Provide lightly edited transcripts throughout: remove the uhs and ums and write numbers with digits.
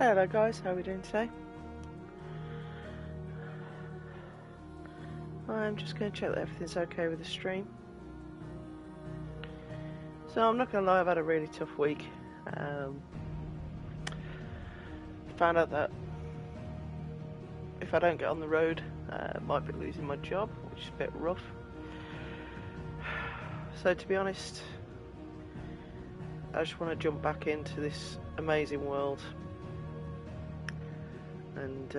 Hello guys, how are we doing today? I'm just going to check that everything's okay with the stream. So I'm not going to lie, I've had a really tough week. Found out that if I don't get on the road, I might be losing my job, which is a bit rough. So to be honest, I just want to jump back into this amazing world and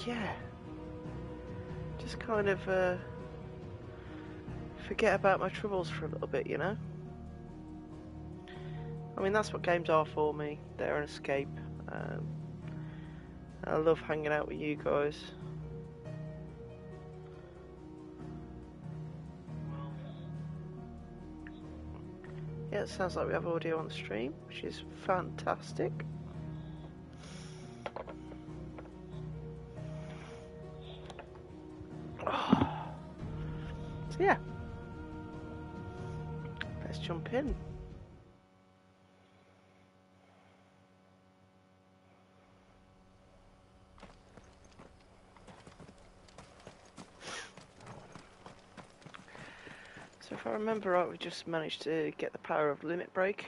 yeah, just kind of forget about my troubles for a little bit, you know? I mean, that's what games are for me. They're an escape. I love hanging out with you guys. Yeah, it sounds like we have audio on the stream, which is fantastic. So yeah, let's jump in. So if I remember right, we just managed to get the power of limit break.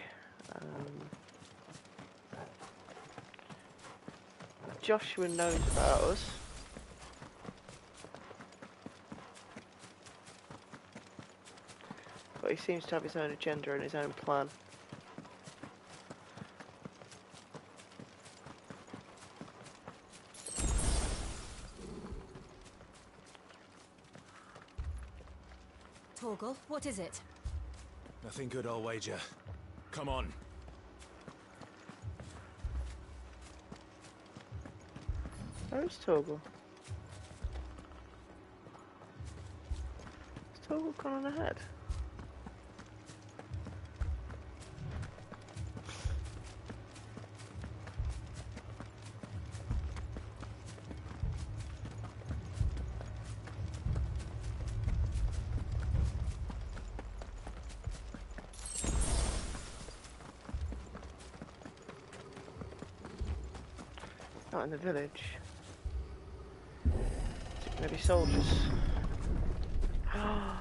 Joshua knows about us. But he seems to have his own agenda and his own plan. Torgal, what is it? Nothing good, I'll wager. Come on. Where's Torgal? Has Torgal gone on ahead? Not in the village. Maybe soldiers. I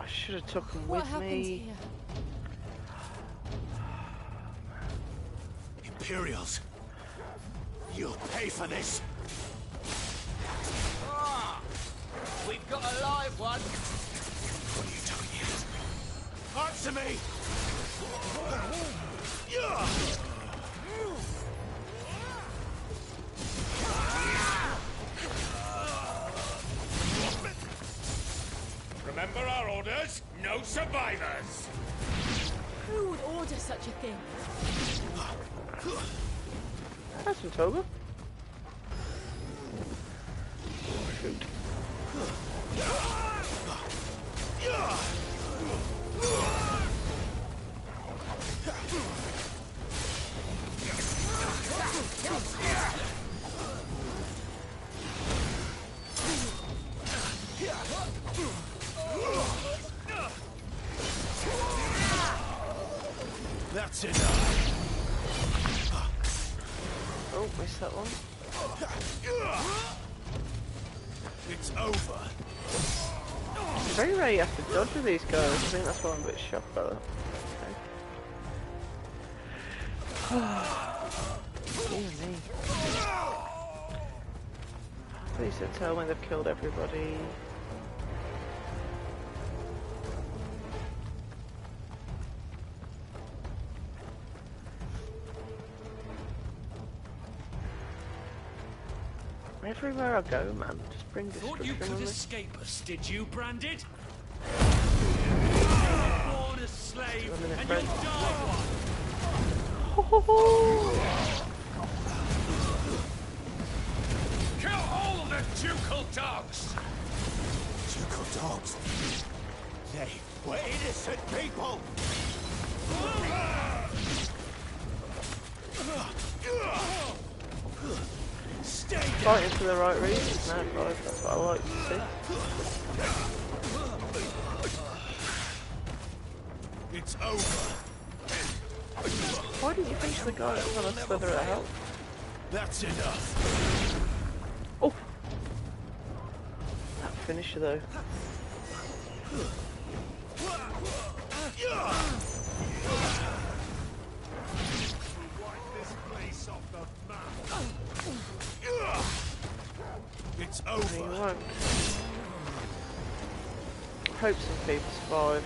should have took them with me. Here? Imperials! You'll pay for this! Ah, we've got a live one! What are you doing here? Answer me! Remember our orders? No survivors! Who would order such a thing? That's some Torgal. Shoot. That's enough. Oh, missed that one. It's over. It's very rare you have to dodge with these guys. I think that's why I'm a bit shocked by that. Okay. Dear me. Please don't tell me they've killed everybody. Everywhere I go, man, just bring destruction. Thought you could on me. escape us, did you, Branded? Born a slave, and you'll die one! Kill all the ducal dogs! Ducal dogs? They were innocent people! Stay down! Fighting for the right reasons now, guys. That's what I like to see. It's over. Why didn't you finish the guy that was on a slither of health? That's enough. Oh! That finisher though. Wipe this place off the map. It's over. You won't. Hope some people survived.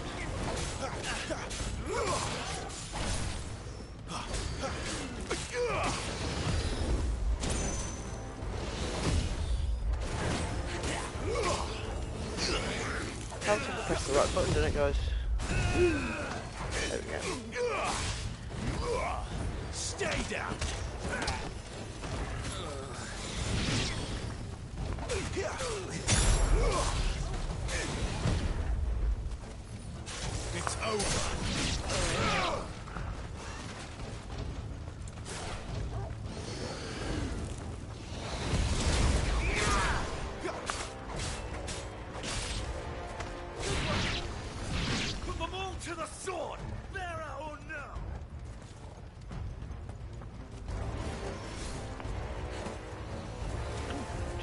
Helps if I press the right button, doesn't it, guys? There we go. Stay down. It's over. Put them all to the sword, bearer or no.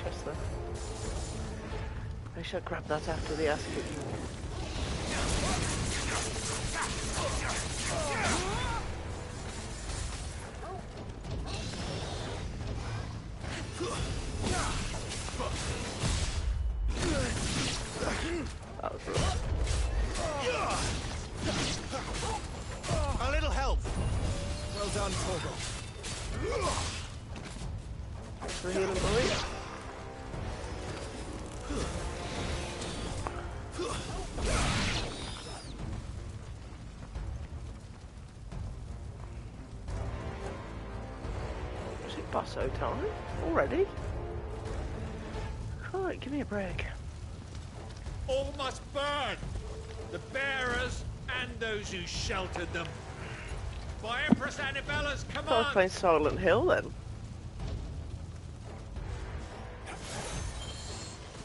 Chest there. I should grab that after the ass kicking. That was rough. A little help. Well done, Torgo. Thanks for healing, boy. Is it Basso time already? Right, give me a break. All must burn! The bearers and those who sheltered them. By Empress Annabella's I was command! playing Silent Hill then.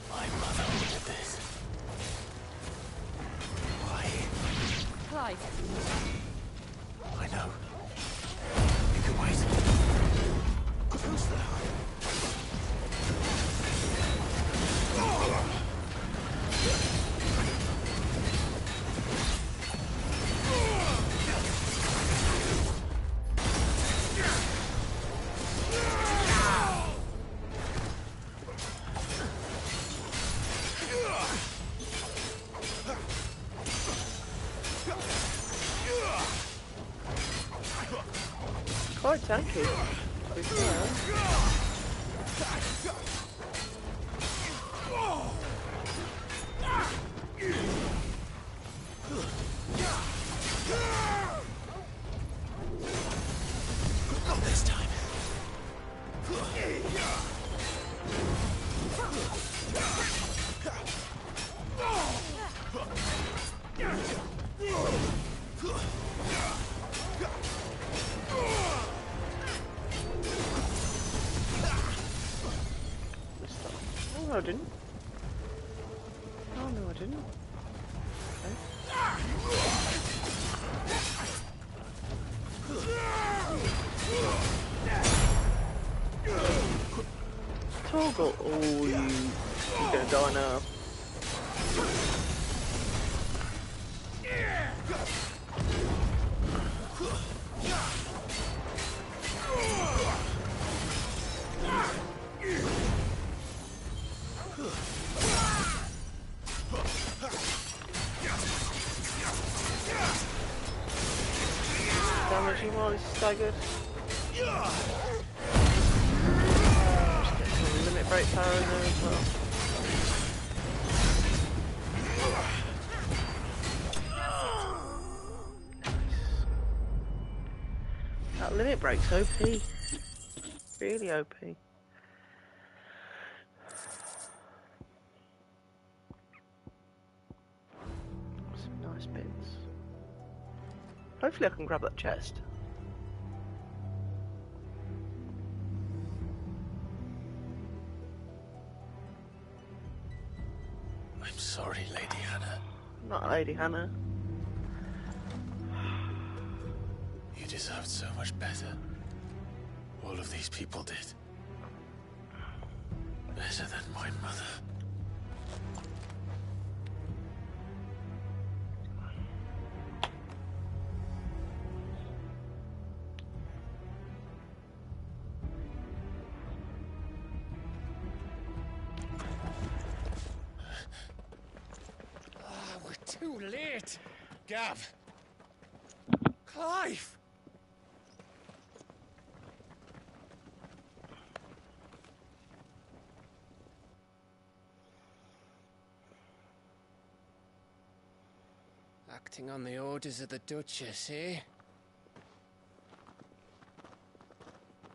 My mother ordered this. Why? Clive, I know. You can wait. Who's there? Quite tanky, to be fair. Not this time. Oh, no, I didn't. Oh, no, I didn't. Toggle. Oh, you're gonna die now. Damage him while he's staggered. Just get some limit break power in there as well. That limit break's OP. Really OP. Some nice bits. Hopefully I can grab that chest. I'm sorry, Lady Hannah. Not Lady Hannah. deserved so much better. All of these people did. Better than my mother. We're too late. Gav. Clive. Acting on the orders of the Duchess, eh?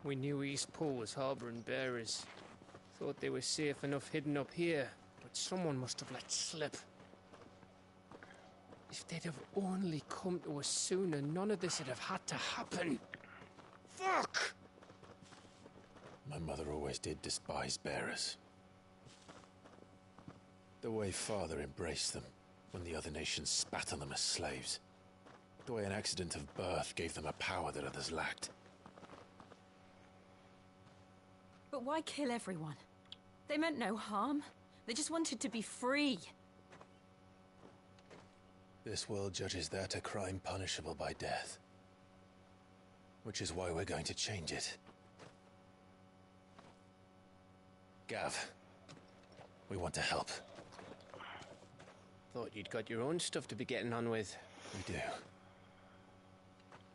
We knew East Pool was harbouring bearers. Thought they were safe enough hidden up here, but someone must have let slip. If they'd have only come to us sooner, none of this would have had to happen. Fuck! My mother always did despise bearers. The way Father embraced them when the other nations spat on them as slaves. The way an accident of birth gave them a power that others lacked. But why kill everyone? They meant no harm. They just wanted to be free. This world judges that a crime punishable by death. Which is why we're going to change it. Gav, we want to help. Thought you'd got your own stuff to be getting on with. We do.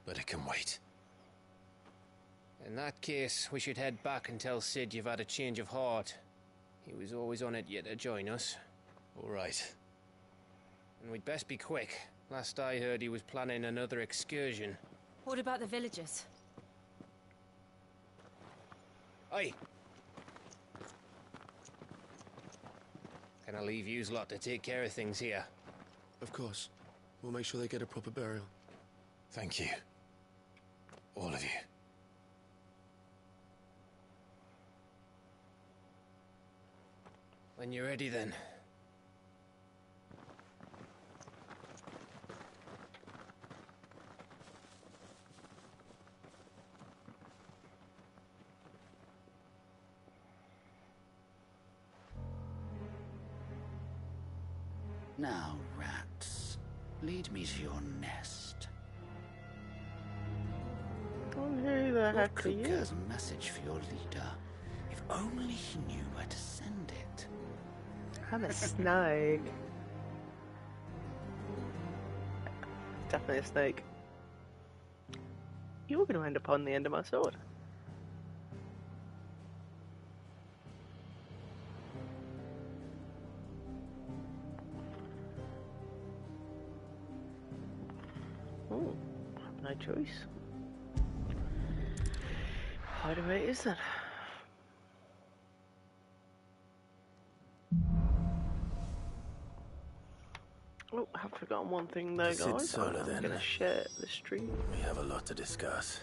But it can wait. In that case, we should head back and tell Sid you've had a change of heart. He was always on it yet to join us. All right. And we'd best be quick. Last I heard, he was planning another excursion. What about the villagers? Aye. Can I leave yous lot to take care of things here? Of course. We'll make sure they get a proper burial. Thank you. All of you. When you're ready, then. Now, rats, lead me to your nest. Who the Lord heck are Cook you? has a message for your leader. If only he knew where to send it. I'm a snake. Definitely a snake. You're going to end up on the end of my sword. Oh, no choice. Hideaway it is then. Oh, I have forgotten one thing though, Sit guys. solo, I'm then. going to share the stream. We have a lot to discuss.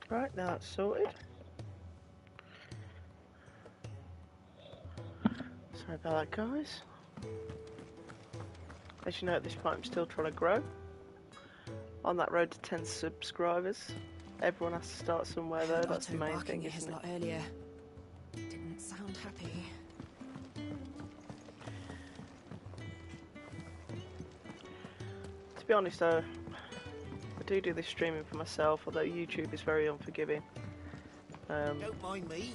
Right, now it's sorted. Sorry about that, guys. As you know, at this point I'm still trying to grow. On that road to 10 subscribers. Everyone has to start somewhere though, that's the main thing, his isn't it? lot earlier. Didn't sound happy. To be honest though, I do this streaming for myself, although YouTube is very unforgiving. Don't mind me.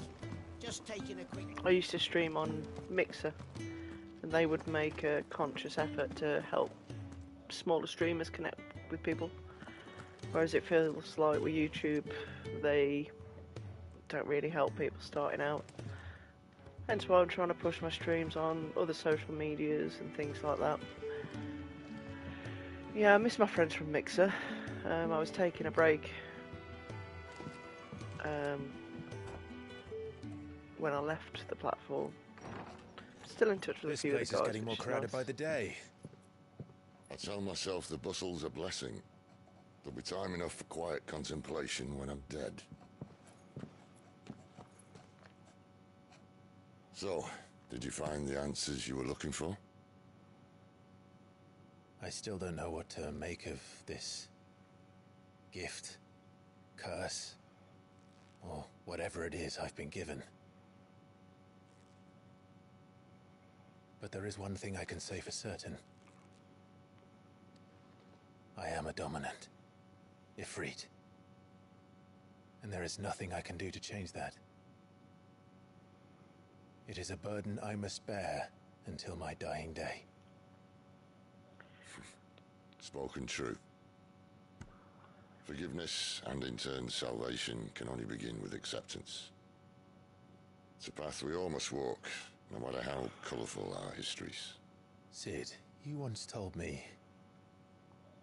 Just taking a quick... I used to stream on Mixer, and they would make a conscious effort to help smaller streamers connect with people. Whereas it feels like with YouTube, they don't really help people starting out. Hence why I'm trying to push my streams on other social medias and things like that. Yeah, I miss my friends from Mixer. I was taking a break when I left the platform. Still in touch with a This few of the place guys. is getting more which is crowded nice. by the day. I tell myself the bustle's a blessing. There'll be time enough for quiet contemplation when I'm dead. So, did you find the answers you were looking for? I still don't know what to make of this gift, curse, or whatever it is I've been given. But there is one thing I can say for certain. I am a dominant, ifrit. And there is nothing I can do to change that. It is a burden I must bear until my dying day. Spoken true. Forgiveness and in turn salvation can only begin with acceptance. It's a path we all must walk, no matter how colourful our histories. Sid, you once told me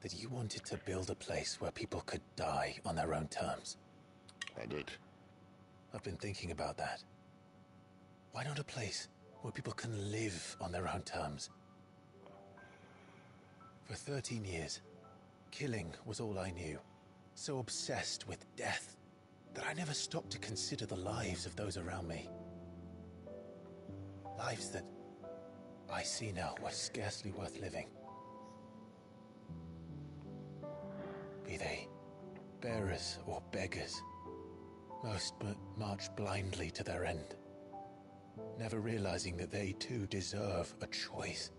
that you wanted to build a place where people could die on their own terms. I did. I've been thinking about that. Why not a place where people can live on their own terms? For 13 years, killing was all I knew. So obsessed with death that I never stopped to consider the lives of those around me. Lives that I see now were scarcely worth living. Be they bearers or beggars, most march blindly to their end, never realizing that they too deserve a choice.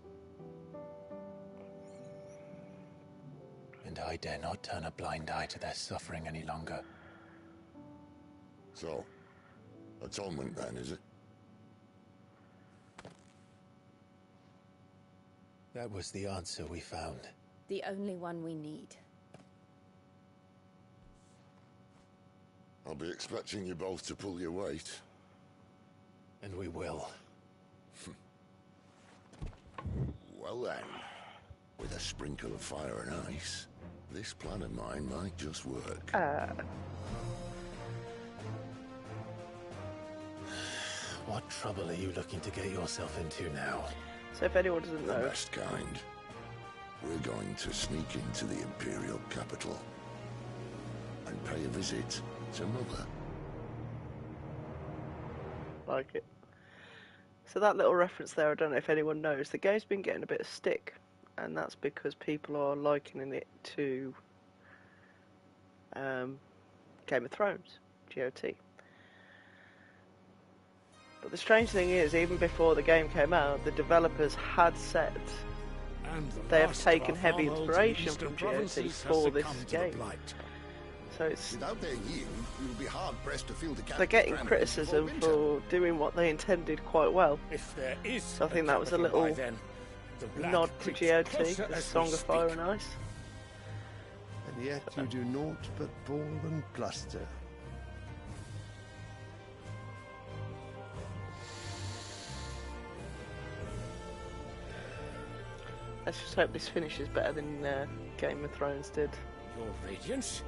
And I dare not turn a blind eye to their suffering any longer. So, atonement then, is it? That was the answer we found. The only one we need. I'll be expecting you both to pull your weight. And we will. Well then, with a sprinkle of fire and ice, this plan of mine might just work. What trouble are you looking to get yourself into now? So if anyone doesn't The know, best kind. We're going to sneak into the Imperial capital and pay a visit to Mother. like it. So that little reference there, I don't know if anyone knows, the game's been getting a bit of stick, and that's because people are likening it to Game of Thrones, GOT. But the strange thing is, even before the game came out, the developers had said they have taken heavy inspiration from GOT for this game. So it's Without their yield, we will be hard pressed to feel the they're getting criticism for doing what they intended quite well. If there is So I think that was a little nod to GOT, the Song of Fire and Ice. And yet you do naught but ball and bluster. Let's just hope this finishes better than Game of Thrones did. Your Radiance?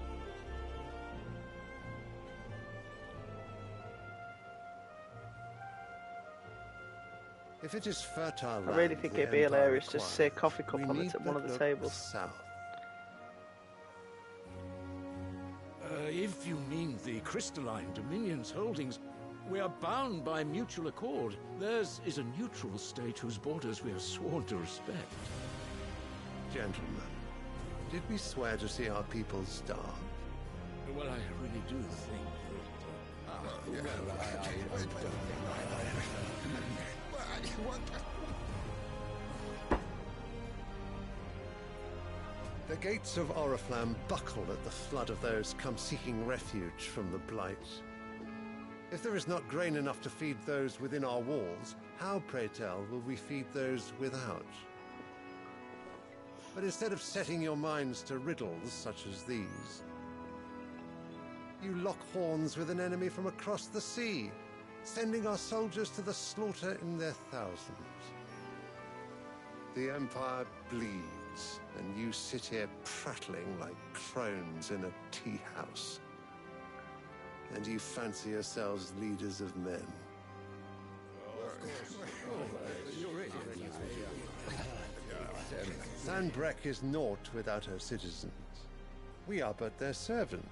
If it is fertile I really land think the it'd be Empire hilarious to see a requires, coffee cup we on need one of but the look tables. South. If you mean the crystalline Dominion's holdings, we are bound by mutual accord. Theirs is a neutral state whose borders we have sworn to respect. Gentlemen, did we swear to see our people starve? Well, I really do think The gates of Oriflamme buckle at the flood of those come seeking refuge from the Blight. If there is not grain enough to feed those within our walls, how, pray tell, will we feed those without? But instead of setting your minds to riddles such as these, you lock horns with an enemy from across the sea, sending our soldiers to the slaughter in their thousands. The Empire bleeds, and you sit here prattling like crones in a tea house. And you fancy yourselves leaders of men. Sanbreque is naught without her citizens. We are but their servants.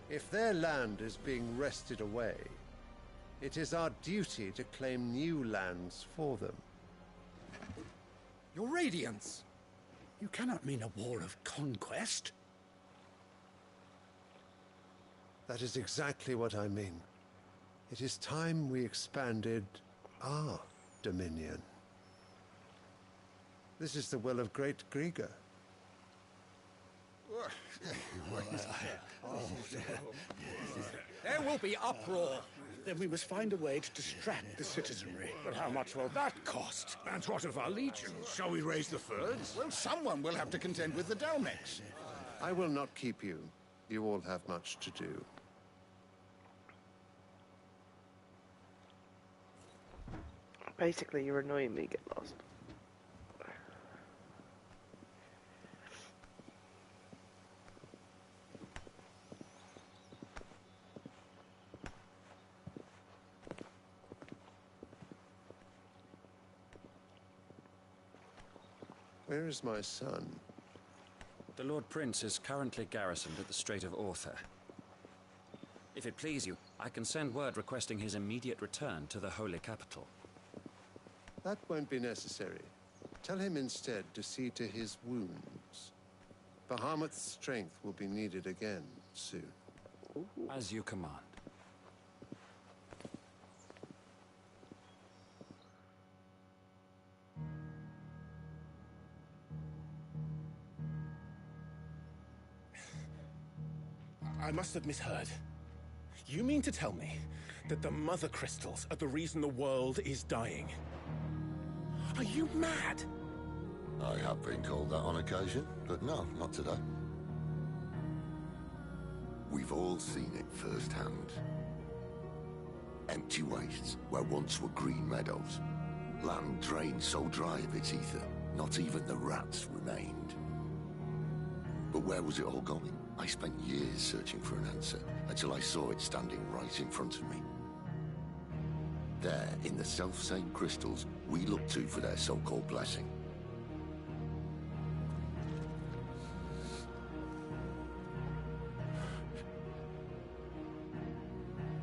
If their land is being wrested away, it is our duty to claim new lands for them. Your Radiance! You cannot mean a war of conquest. That is exactly what I mean. It is time we expanded our dominion. This is the will of great Grieger. There will be uproar. Then we must find a way to distract the citizenry. But how much will that cost? And what of our legions? Shall we raise the furs? Well, someone will have to contend with the Dalmex. I will not keep you. You all have much to do. Basically, you're annoying me, get lost. Where is my son? The Lord Prince is currently garrisoned at the Strait of Author. If it please you, I can send word requesting his immediate return to the Holy Capital. That won't be necessary. Tell him instead to see to his wounds. Bahamut's strength will be needed again soon. As you command. I must have misheard. You mean to tell me that the Mother Crystals are the reason the world is dying? Are you mad? I have been called that on occasion, but no, not today. We've all seen it firsthand. Empty wastes where once were green meadows. Land drained so dry of its ether, not even the rats remained. But where was it all going? I spent years searching for an answer, until I saw it standing right in front of me. There, in the self-same crystals we look to for their so-called blessing.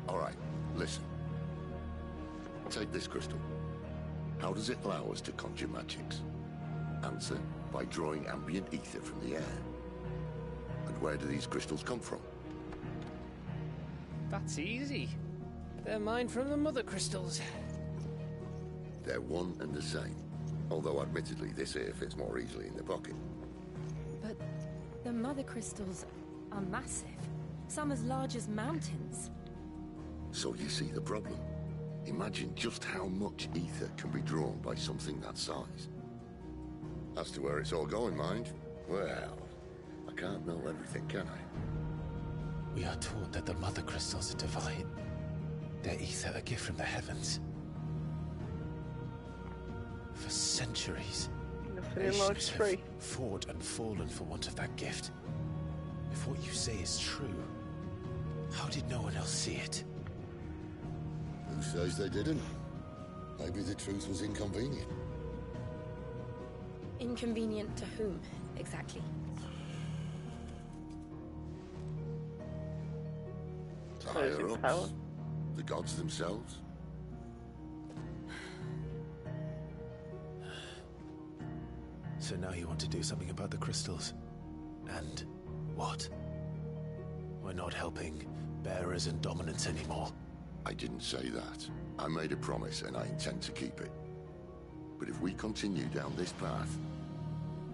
All right, listen. Take this crystal. How does it allow us to conjure magics? Answer, by drawing ambient ether from the air. And where do these crystals come from? That's easy. They're mined from the Mother Crystals. They're one and the same. Although admittedly this here fits more easily in the pocket. But the Mother Crystals are massive. Some as large as mountains. So you see the problem. Imagine just how much ether can be drawn by something that size. As to where it's all going, mind, well, I can't know everything, can I? We are taught that the Mother Crystals are divine. Their ether a gift from the heavens. For centuries, nations have fought and fallen for want of that gift. If what you say is true, how did no one else see it? Who says they didn't? Maybe the truth was inconvenient. Inconvenient to whom, exactly? Those in power. Higher-ups? The gods themselves? So now you want to do something about the crystals? And what? We're not helping bearers and dominants anymore. I didn't say that. I made a promise and I intend to keep it. But if we continue down this path,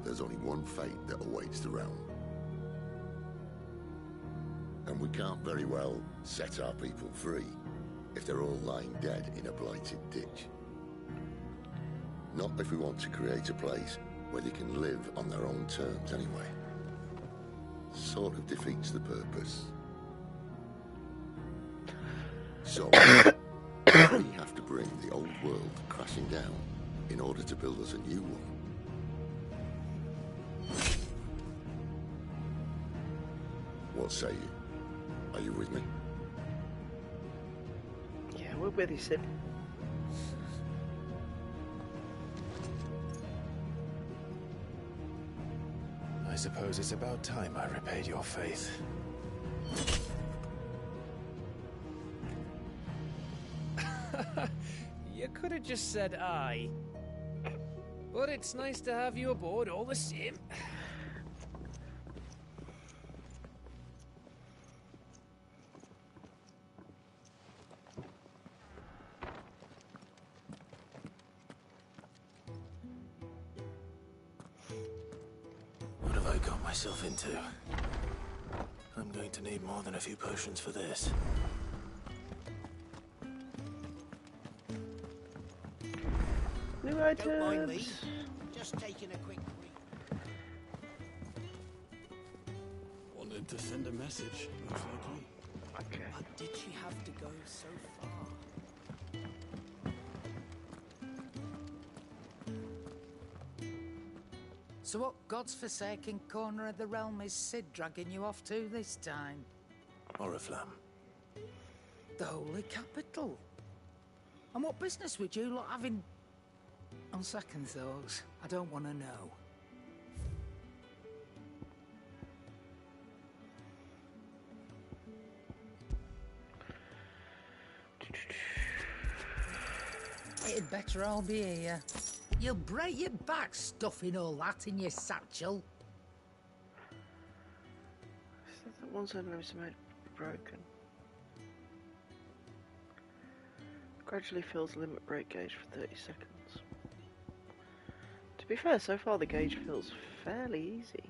there's only one fate that awaits the realm. And we can't very well set our people free if they're all lying dead in a blighted ditch. Not if we want to create a place where they can live on their own terms anyway. Sort of defeats the purpose. So, we have to bring the old world crashing down in order to build us a new one. What say you? Are you with me? Yeah, we're with you, Sid. I suppose it's about time I repaid your faith. You could have just said aye. But it's nice to have you aboard all the same. What have I got myself into? I'm going to need more than a few potions for this. New Don't mind me. items. Just taking a quick break. Wanted to send a message, most likely. Okay. But did she have to go so far? So what God's forsaken corner of the realm is Sid dragging you off to this time? Oriflamme. The Holy Capital. And what business would you lot have in... On second thoughts, I don't want to know. It'd better all be here. You'll break your back stuffing all that in your satchel. That one side is made broken. Gradually fills limit break gauge for 30 seconds. To be fair, so far the gauge feels fairly easy.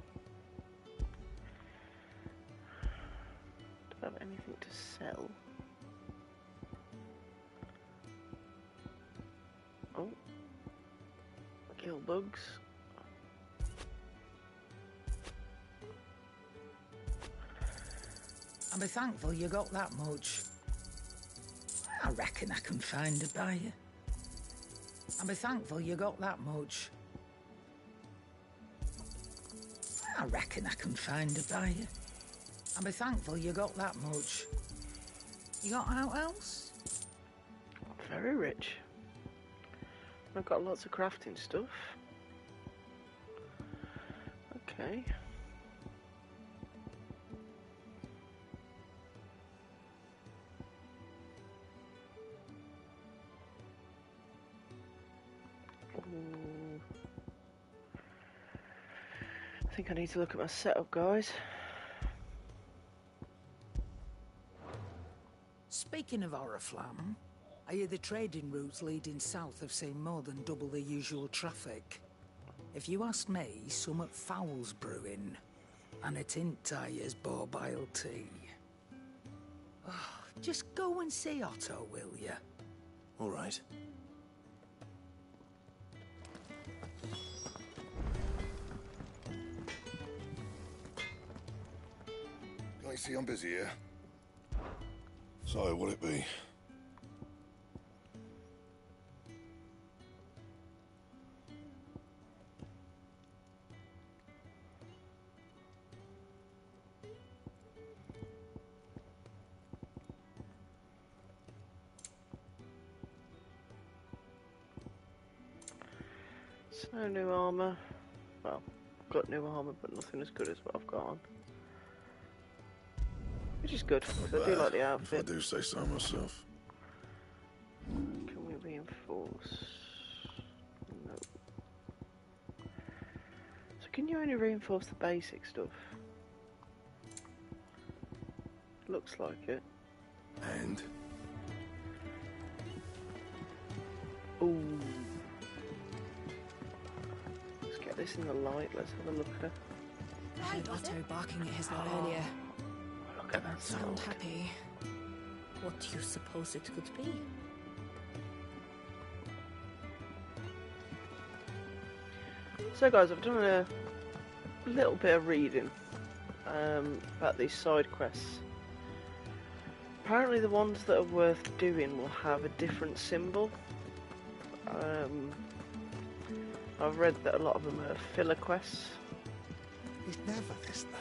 Do I have anything to sell? Oh. Kill bugs. I'll be thankful you got that much. I reckon I can find a buyer. I'll be thankful you got that much. I reckon I can find a buyer. I'll be thankful you got that much. You got out else? Very rich. I've got lots of crafting stuff. Okay. I think I need to look at my setup, guys. Speaking of Oriflamme, I hear the trading routes leading south have seen more than double the usual traffic. If you ask me, some foul's brewing, and a tint tires borbile tea. Oh, just go and see Otto, will you? All right. I see I'm busy here. So, what'll it be? No new armour. Well, I've got new armour, but nothing as good as what I've got on. Which is good, because I do like the If I outfit. do say so myself. Can we reinforce? No. So can you only reinforce the basic stuff? Looks like it. And? Ooh. Let's get this in the light. Let's have a look at it. I heard Otto barking at his lot earlier. Look at that Sound sound. happy. What do you suppose it could be? So guys, I've done a little bit of reading about these side quests. Apparently the ones that are worth doing will have a different symbol. I've read that a lot of them are filler quests. He's never this late.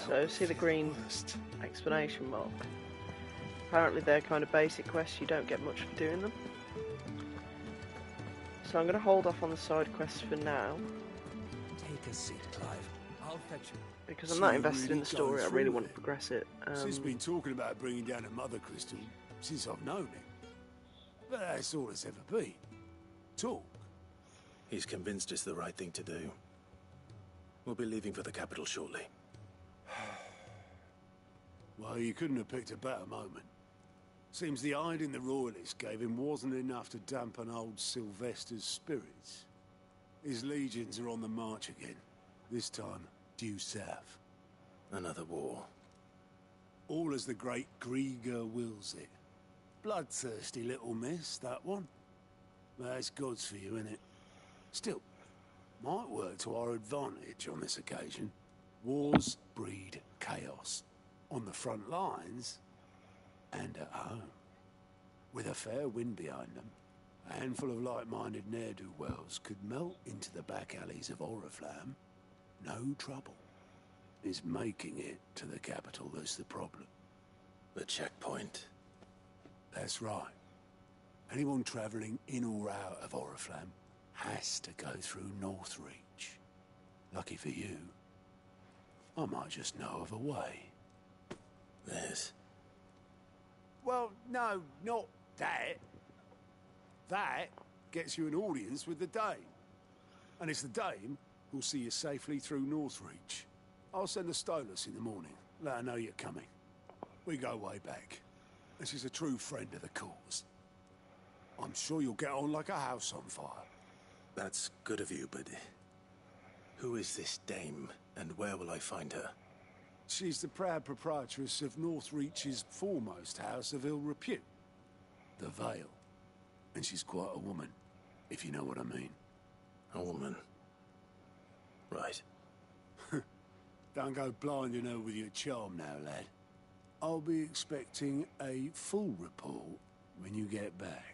So see the green explanation mark. Apparently they're kind of basic quests, you don't get much for doing them. So I'm going to hold off on the side quests for now. Take a seat, Clive. I'll fetch you. Because I'm not invested in the story, I really want to progress it. Since been talking about bringing down a mother crystal since I've known it. But that's all it's ever been. Talk. He's convinced it's the right thing to do. We'll be leaving for the capital shortly. Well, you couldn't have picked a better moment. Seems the hiding the royalists gave him wasn't enough to dampen old Sylvester's spirits. His legions are on the march again. This time, due south. Another war. All as the great Grieger wills it. Bloodthirsty little miss, that one. That's God's for you, innit? Still, might work to our advantage on this occasion. Wars breed chaos. On the front lines, and at home. With a fair wind behind them, a handful of like-minded ne'er-do-wells could melt into the back alleys of Oriflamme. No trouble. It's making it to the capital that's the problem. The checkpoint. That's right. Anyone travelling in or out of Oriflamme has to go through Northreach. Lucky for you, I might just know of a way. There's... Well, no, not that. That gets you an audience with the Dame. And it's the Dame who'll see you safely through Northreach. I'll send the Stolas in the morning. Let her know you're coming. We go way back. And she's a true friend of the cause. I'm sure you'll get on like a house on fire. That's good of you, but... who is this Dame, and where will I find her? She's the proud proprietress of Northreach's foremost house of ill repute, the Vale. And she's quite a woman, if you know what I mean. A woman? Right. Don't go blinding her with your charm now, lad. I'll be expecting a full report when you get back.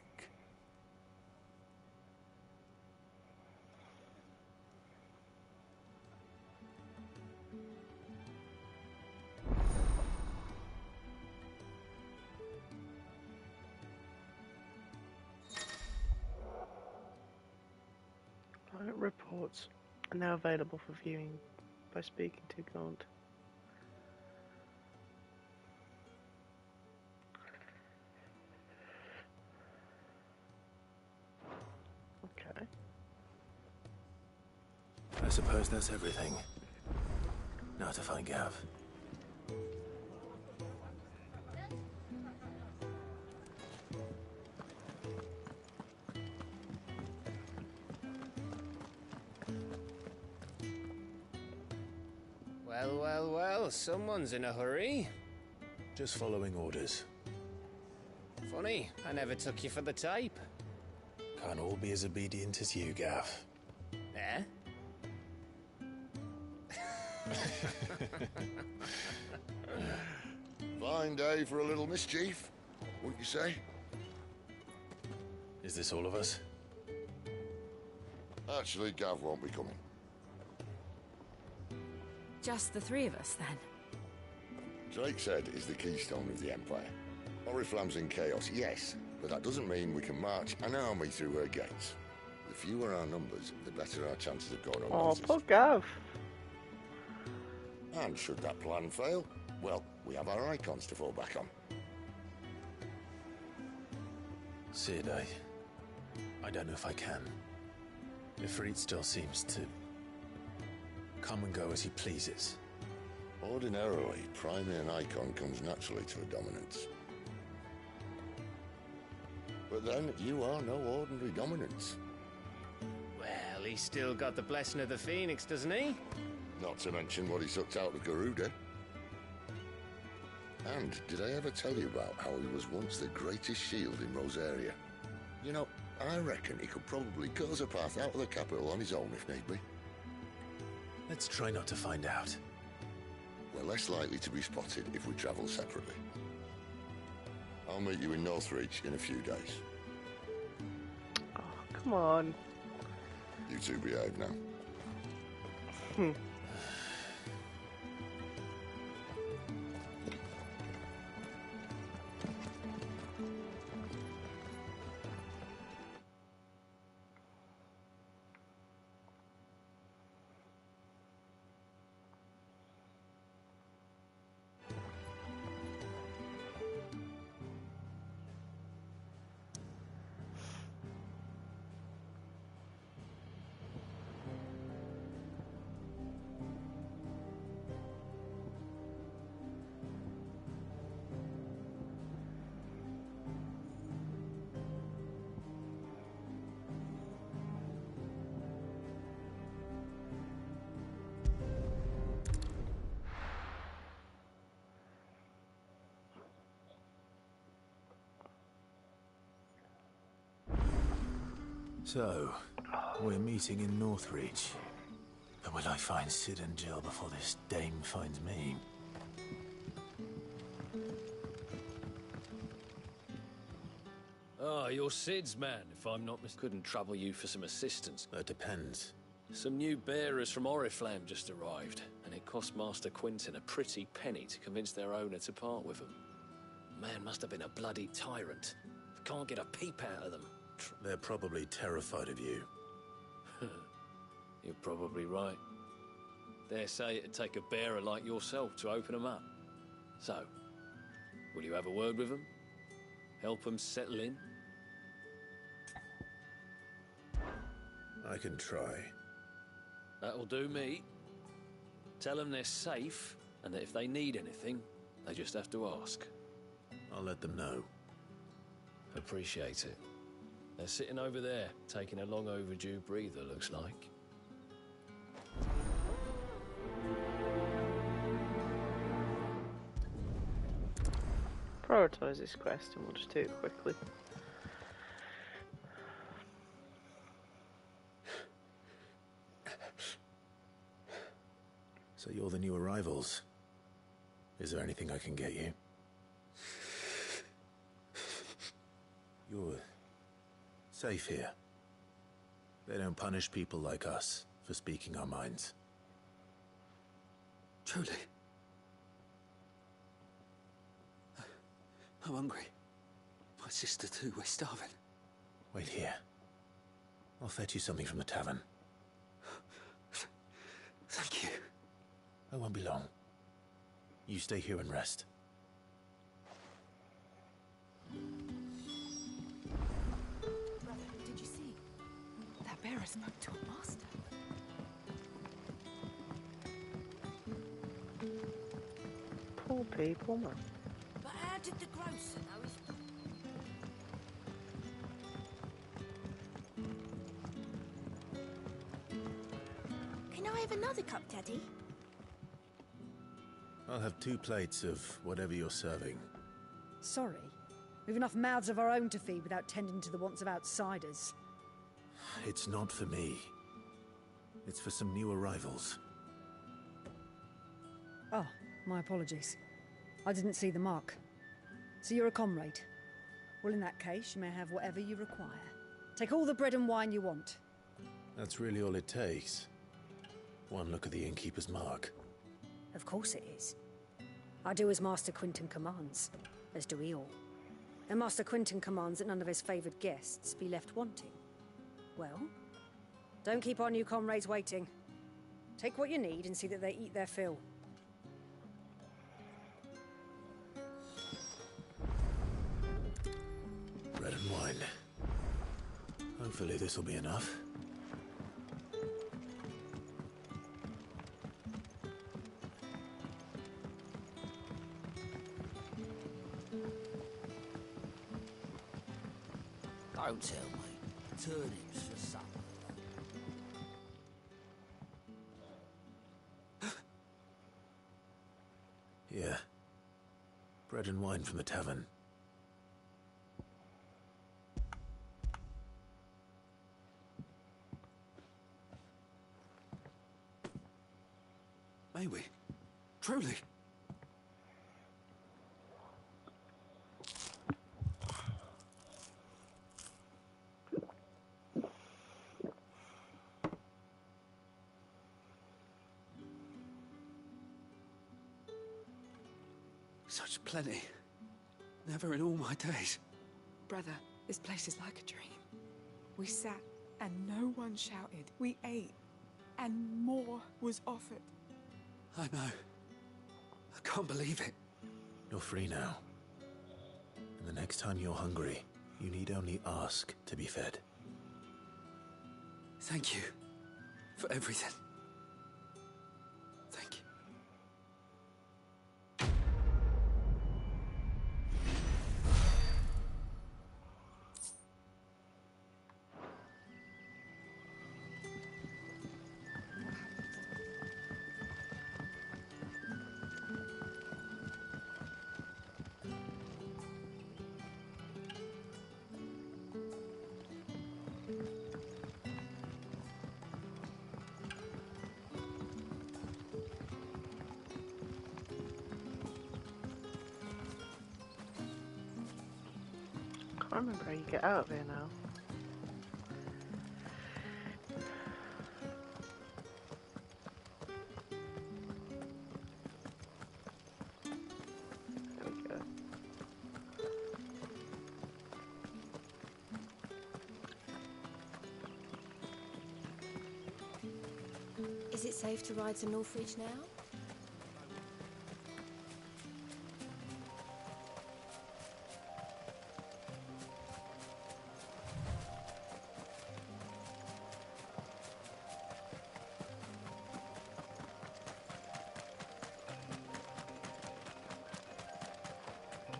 Reports are now available for viewing by speaking to Gaunt. Okay. I suppose that's everything. Now to find Gav. Well, someone's in a hurry. Just following orders. Funny, I never took you for the type. Can't all be as obedient as you, Gav. Eh? Fine day for a little mischief, wouldn't you say? Is this all of us? Actually, Gav won't be coming. Just the three of us, then? Drake's-Head is the keystone of the Empire. Oriflamme's in chaos, yes, but that doesn't mean we can march an army through her gates. The fewer our numbers, the better our chances of going Oh, unnoticed. poor Gav. And should that plan fail, well, we have our icons to fall back on. Sid, I don't know if I can. Ifrit still seems to come and go as he pleases. Ordinarily, priming an icon comes naturally to a dominance. But then, you are no ordinary dominance. Well, he's still got the blessing of the Phoenix, doesn't he? Not to mention what he sucked out of Garuda. And did I ever tell you about how he was once the greatest shield in Rosaria? You know, I reckon he could probably cut us a path out of the capital on his own if need be. Let's try not to find out. We're less likely to be spotted if we travel separately. I'll meet you in Northreach in a few days. Oh, come on. You two behave now. So, we're meeting in Northreach. But will I find Sid and Jill before this dame finds me? Oh, you're Sid's man, if I'm not couldn't trouble you for some assistance. That depends. Some new bearers from Oriflamme just arrived, and it cost Master Quinton a pretty penny to convince their owner to part with them. Man must have been a bloody tyrant. Can't get a peep out of them. They're probably terrified of you. You're probably right. Dare say it'd take a bearer like yourself to open them up. So, will you have a word with them? Help them settle in? I can try. That'll do me. Tell them they're safe, and that if they need anything, they just have to ask. I'll let them know. Appreciate it. They're sitting over there, taking a long overdue breather, looks like. Prioritise this quest and we'll just do it quickly. So you're the new arrivals. Is there anything I can get you? You're safe here. They don't punish people like us for speaking our minds. Truly. I'm hungry. My sister too, we're starving. Wait here. I'll fetch you something from the tavern. Thank you. I won't be long. You stay here and rest. Brother, did you see? That bearer spoke to a master. Poor people, man. But how did the grocer know his... Can I have another cup, Daddy? I'll have 2 plates of whatever you're serving. Sorry. We've enough mouths of our own to feed without tending to the wants of outsiders. It's not for me. It's for some new arrivals. Oh, my apologies. I didn't see the mark. So you're a comrade. Well, in that case, you may have whatever you require. Take all the bread and wine you want. That's really all it takes. One look at the innkeeper's mark. Of course it is. I do as Master Quinton commands, as do we all. And Master Quinton commands that none of his favoured guests be left wanting. Well, don't keep our new comrades waiting. Take what you need and see that they eat their fill. wine. Hopefully this will be enough. Don't tell me. Turnips for supper. Yeah. Bread and wine from the tavern. May we? Truly? Such plenty. Never in all my days. Brother, this place is like a dream. We sat and no one shouted. We ate and more was offered. I know. I can't believe it. You're free now. And the next time you're hungry, you need only ask to be fed. Thank you for everything. Thank you. I can't remember how you get out of here now. There we go. Is it safe to ride to Northridge now?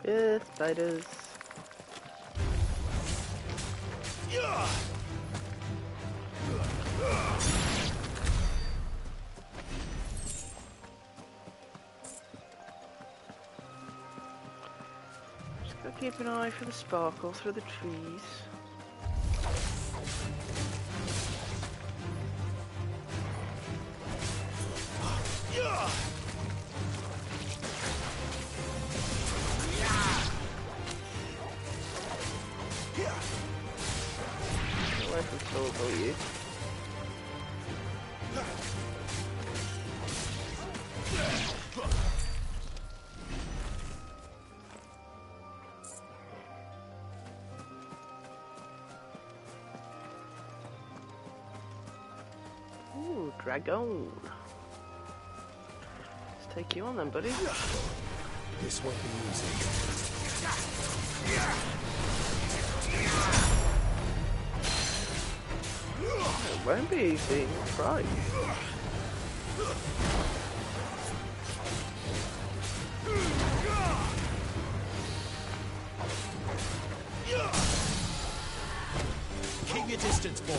Yeah, spiders. Just gotta keep an eye for the sparkle through the trees. Away from Silver, you. Ooh, dragon. Let's take you on then, buddy. This won't be easy. It won't be easy, right? Keep your distance, boy.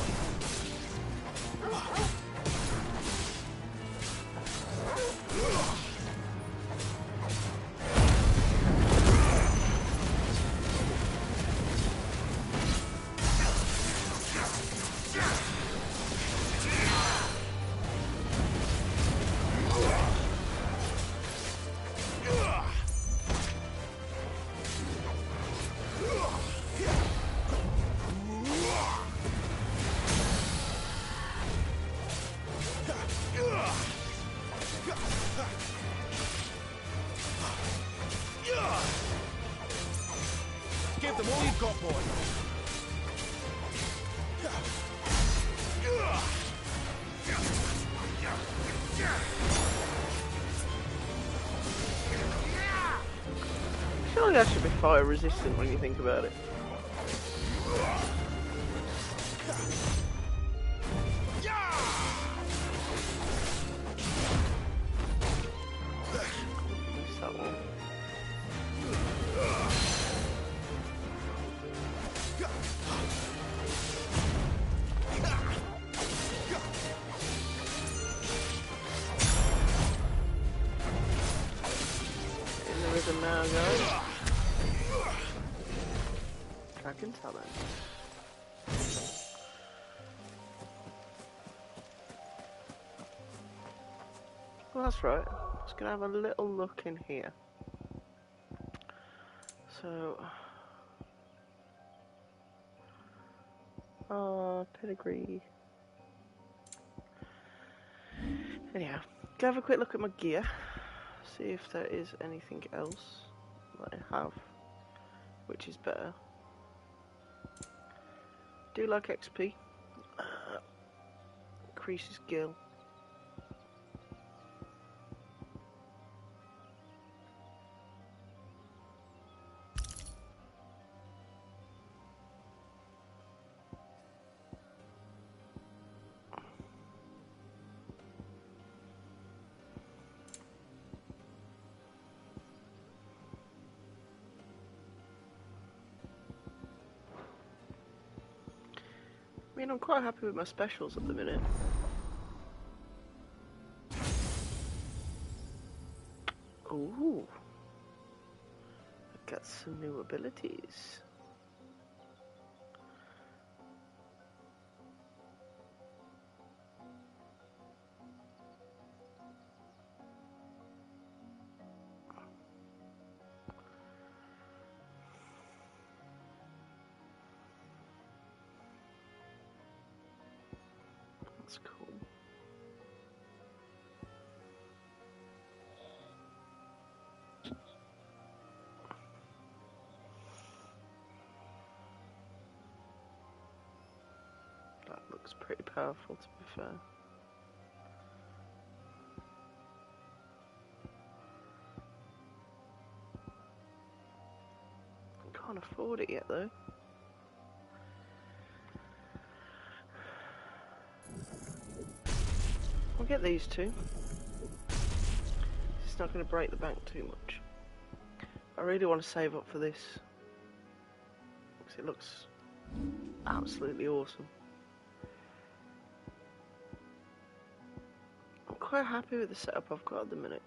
Give them all you've got, boy. Surely that should be fire resistant when you think about it. prison now, guys. Dragon talent. Well, that's right. I was gonna have a little look in here. So, pedigree. Anyhow, go have a quick look at my gear. See if there is anything else that I have, which is better. Do like XP. Increases gil. I mean, I'm quite happy with my specials at the minute. Ooh. I've got some new abilities. That's cool. That looks pretty powerful, to be fair. I can't afford it yet, though. I'll get these two. It's not going to break the bank too much. I really want to save up for this, because it looks absolutely awesome. I'm quite happy with the setup I've got at the minute.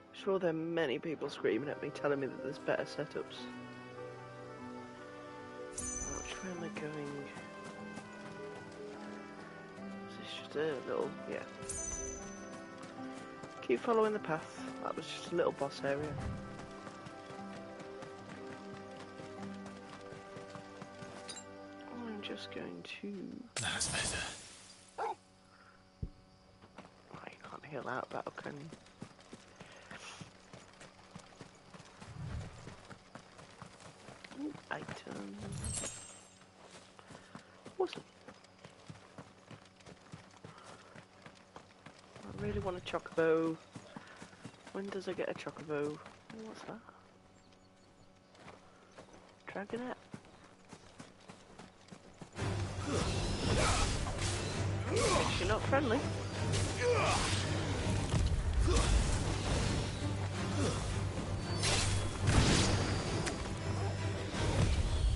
I'm sure there are many people screaming at me telling me that there's better setups. Which way am I going? Just a little, yeah. Keep following the path. That was just a little boss area. I'm just going to... That's better. Oh, you can't heal out battle, can you? Ooh, item. Awesome. I really want a chocobo. When does I get a chocobo? What's that? Dragonette. Guess you're not friendly.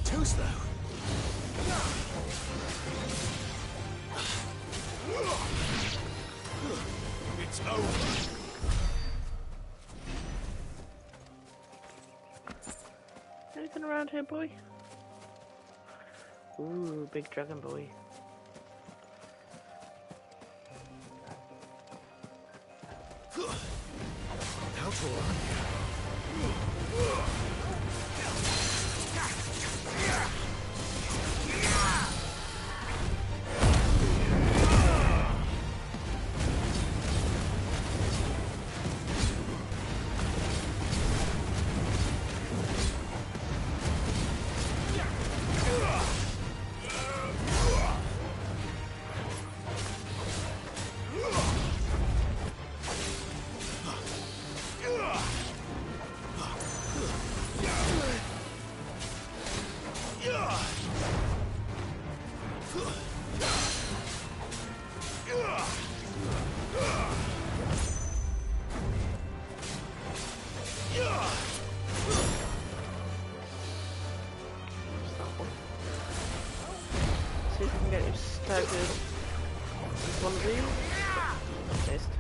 Too slow. It's over. Anything around here, boy? Ooh, big dragon boy. How tall are you? See if I can get him staggered with one of these. Missed.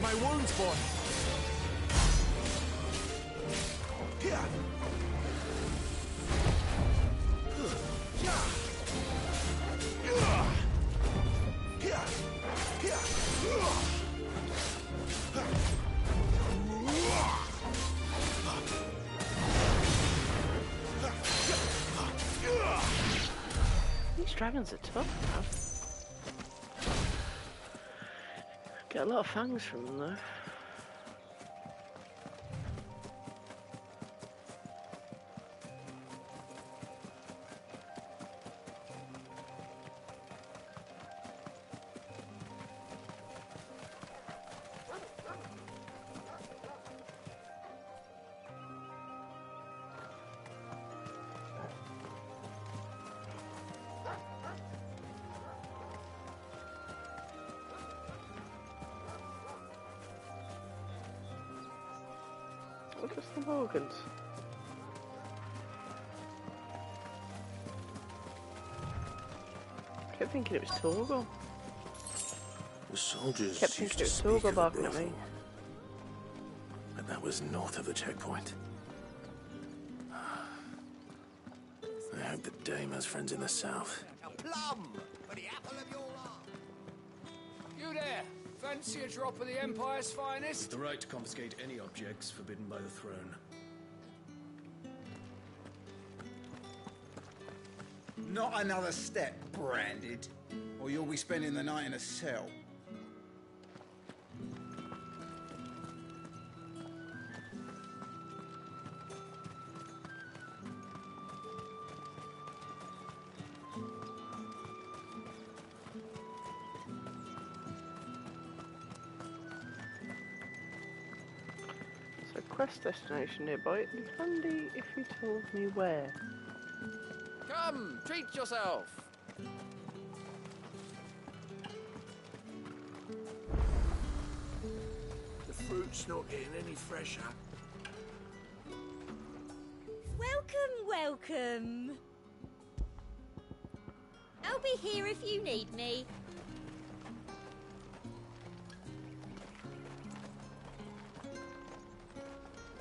My wounds, boy. These dragons are tough, man. Get a lot of fangs from them, though. What was the Morgans? I kept thinking it was Torgal. The soldiers Kept used thinking to it was speak Torgal of a barking at me. brothel, but that was north of the checkpoint. I hope the dame has friends in the south. A plum for the apple of your eye. You there! Fancy a drop of the Empire's finest? The right to confiscate any objects forbidden by the throne. Not another step, branded, or you'll be spending the night in a cell. So quest destination nearby. It'd be handy if you told me where. Come, treat yourself. The fruit's not getting any fresher. Welcome, welcome. I'll be here if you need me.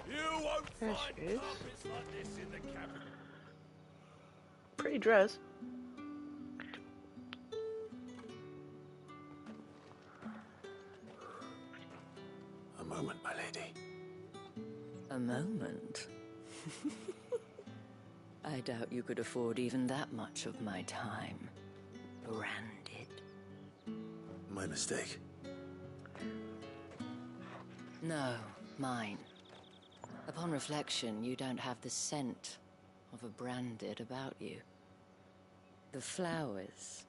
You won't There find she is. carpets like this in the capital. Pretty dress. A moment, my lady. A moment? I doubt you could afford even that much of my time. Branded. My mistake. No, mine. Upon reflection, you don't have the scent of a branded about you. The flowers.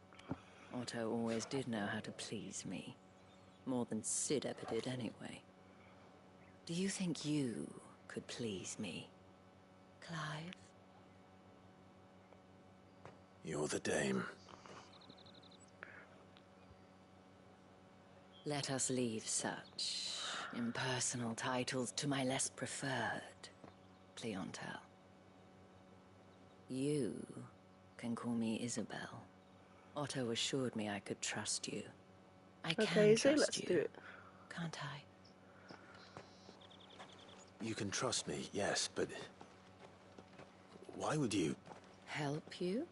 Otto always did know how to please me. More than Sid ever did anyway. Do you think you could please me, Clive? You're the dame. Let us leave such impersonal titles to my less preferred clientele. You can call me Isabel. Otto assured me I could trust you. I Okay, can Izzy, trust let's you, do it. can't I? You can trust me, yes, but why would you? Help you?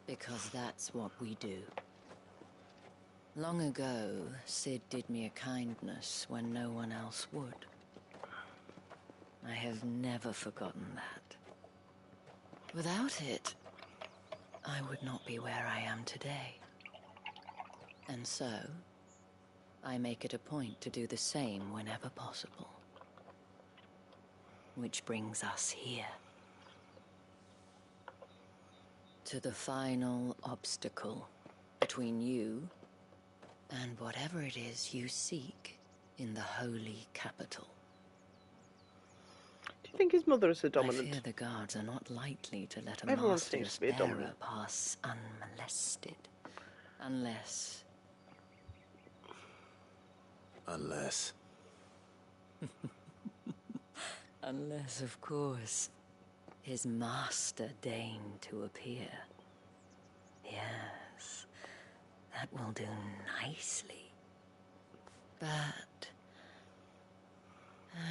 Because that's what we do. Long ago, Sid did me a kindness when no one else would. I have never forgotten that. Without it, I would not be where I am today. And so, I make it a point to do the same whenever possible. Which brings us here. To the final obstacle between you and whatever it is you seek in the holy capital. Do you think his mother is a I dominant? fear the guards are not likely to let a Everyone masterless seems to be a bearer dominant. pass unmolested. Unless... Unless... Unless, of course, his master deigned to appear. Yes, that will do nicely. But...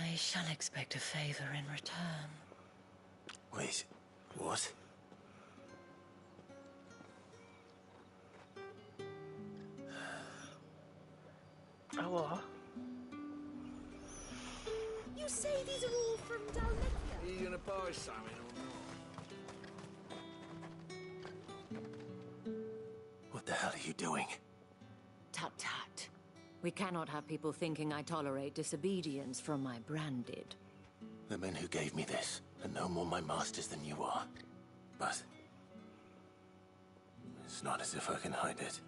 I shall expect a favor in return. Wait, what? Oh, what? You say these are all from Dalmithia? Are you gonna buy something or not? What the hell are you doing? Tut tut. We cannot have people thinking I tolerate disobedience from my branded. The men who gave me this are no more my masters than you are. But... it's not as if I can hide it.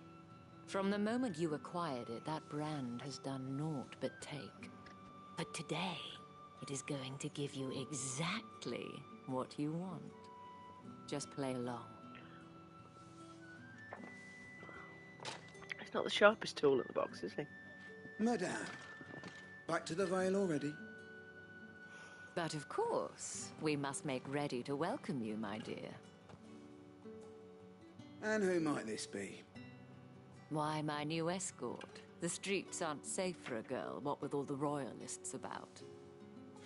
From the moment you acquired it, that brand has done naught but take. But today, it is going to give you exactly what you want. Just play along. He's not the sharpest tool in the box, is he? Madame, back to the Vale already? But of course, we must make ready to welcome you, my dear. And who might this be? Why, my new escort. The streets aren't safe for a girl, what with all the royalists about.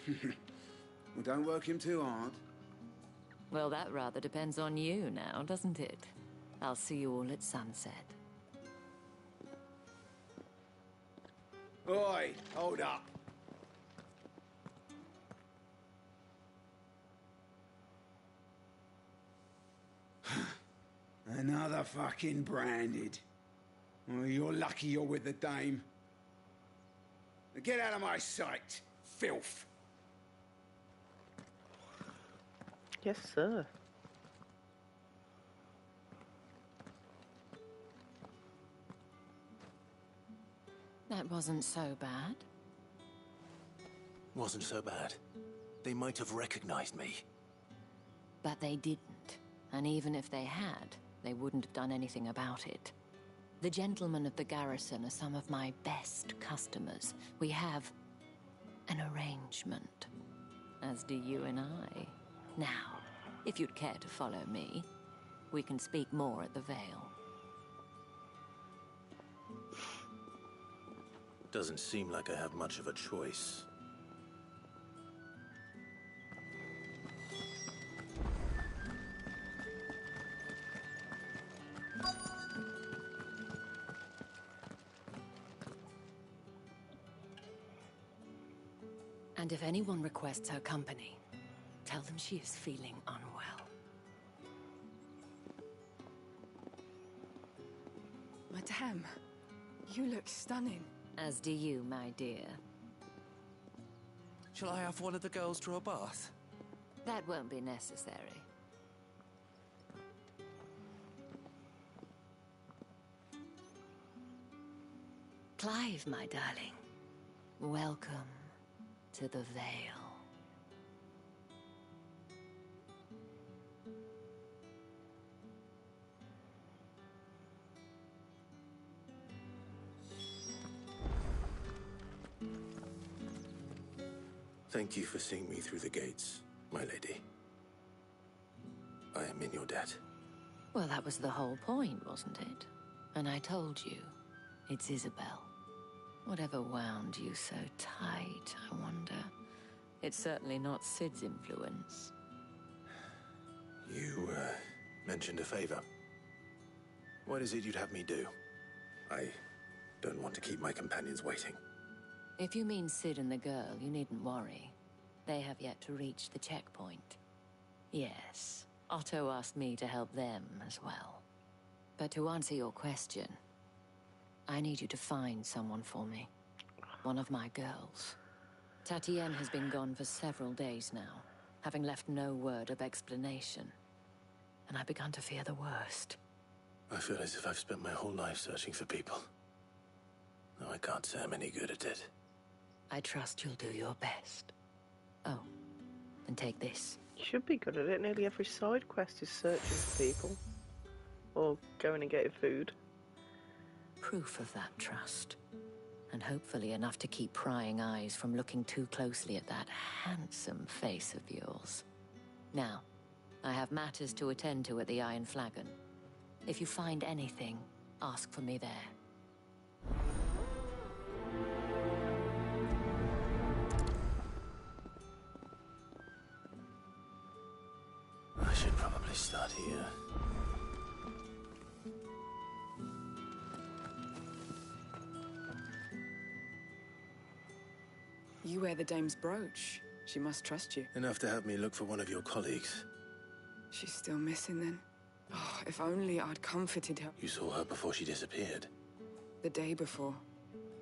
Well, don't work him too hard. Well, that rather depends on you now, doesn't it? I'll see you all at sunset. Oi, hold up. Another fucking branded. Well, you're lucky you're with the dame. Now get out of my sight, filth. Yes, sir. That wasn't so bad. Wasn't so bad. They might have recognized me. But they didn't. And even if they had, they wouldn't have done anything about it. The gentlemen of the garrison are some of my best customers. We have an arrangement, as do you and I. Now, if you'd care to follow me, we can speak more at the Vale. Doesn't seem like I have much of a choice. And if anyone requests her company, tell them she is feeling unwell. Madame, you look stunning. As do you, my dear. Shall I have one of the girls draw a bath? That won't be necessary. Clive, my darling. Welcome to the Vale. Thank you for seeing me through the gates, my lady. I am in your debt. Well, that was the whole point, wasn't it? And I told you, it's Isabel. Whatever wound you so tight, I wonder. It's certainly not Sid's influence. You, mentioned a favor. What is it you'd have me do? I don't want to keep my companions waiting. If you mean Sid and the girl, you needn't worry. They have yet to reach the checkpoint. Yes, Otto asked me to help them as well. But to answer your question, I need you to find someone for me. One of my girls. Tatienne has been gone for several days now, having left no word of explanation. And I've begun to fear the worst. I feel as if I've spent my whole life searching for people. Though I can't say I'm any good at it. I trust you'll do your best. Oh, and take this. You should be good at it. Nearly every side quest is searching for people. Or going and getting food. proof of that trust. And hopefully enough to keep prying eyes from looking too closely at that handsome face of yours. Now, I have matters to attend to at the Iron Flagon. If you find anything, ask for me there. I should probably start here. You wear the dame's brooch. She must trust you. Enough to have me look for one of your colleagues. She's still missing then. Oh, if only I'd comforted her. You saw her before she disappeared. The day before,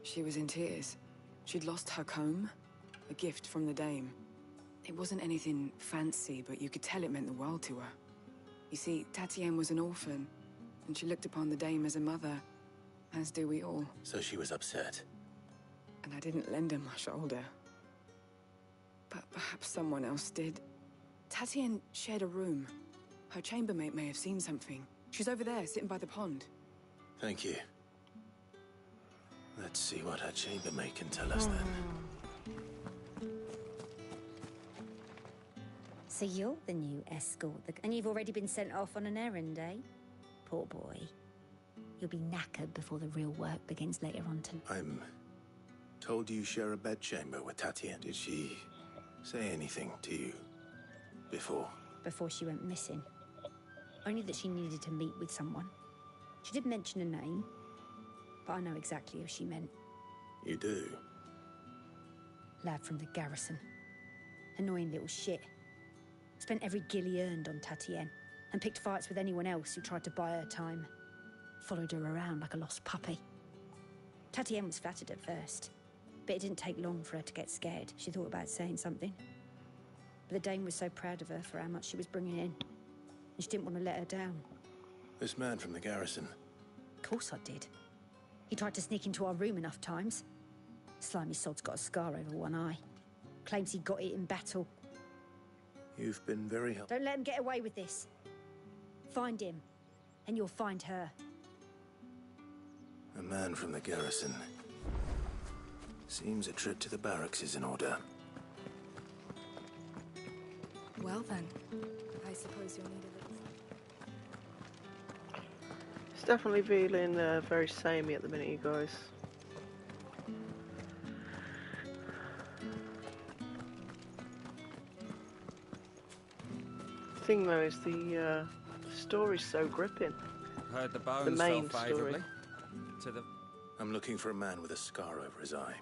she was in tears. She'd lost her comb, a gift from the dame. It wasn't anything fancy, but you could tell it meant the world to her. You see, Tatienne was an orphan, and she looked upon the dame as a mother, as do we all. So she was upset. And I didn't lend her my shoulder. But perhaps someone else did. Tatienne shared a room. Her chambermaid may have seen something. She's over there, sitting by the pond. Thank you. Let's see what her chambermaid can tell us then. So you're the new escort, and you've already been sent off on an errand, eh? Poor boy. You'll be knackered before the real work begins later on tonight. I'm told you share a bedchamber with Tatienne. Did she say anything to you before? Before she went missing. Only that she needed to meet with someone. She did mention a name, but I know exactly who she meant. You do? Lad from the garrison. Annoying little shit. Spent every guil he earned on Tatienne, and picked fights with anyone else who tried to buy her time. Followed her around like a lost puppy. Tatienne was flattered at first, but it didn't take long for her to get scared. She thought about saying something. But the dame was so proud of her for how much she was bringing in, and she didn't want to let her down. This man from the garrison? Of course I did. He tried to sneak into our room enough times. Slimy sod's got a scar over one eye. Claims he got it in battle. You've been very helpful. Don't let him get away with this. Find him, and you'll find her. A man from the garrison. Seems a trip to the barracks is in order. Well then, I suppose you'll need a little... It's definitely feeling very samey at the minute, you guys. The thing though is the story's so gripping. Heard the bones the main fell favourably. story. I'm looking for a man with a scar over his eye.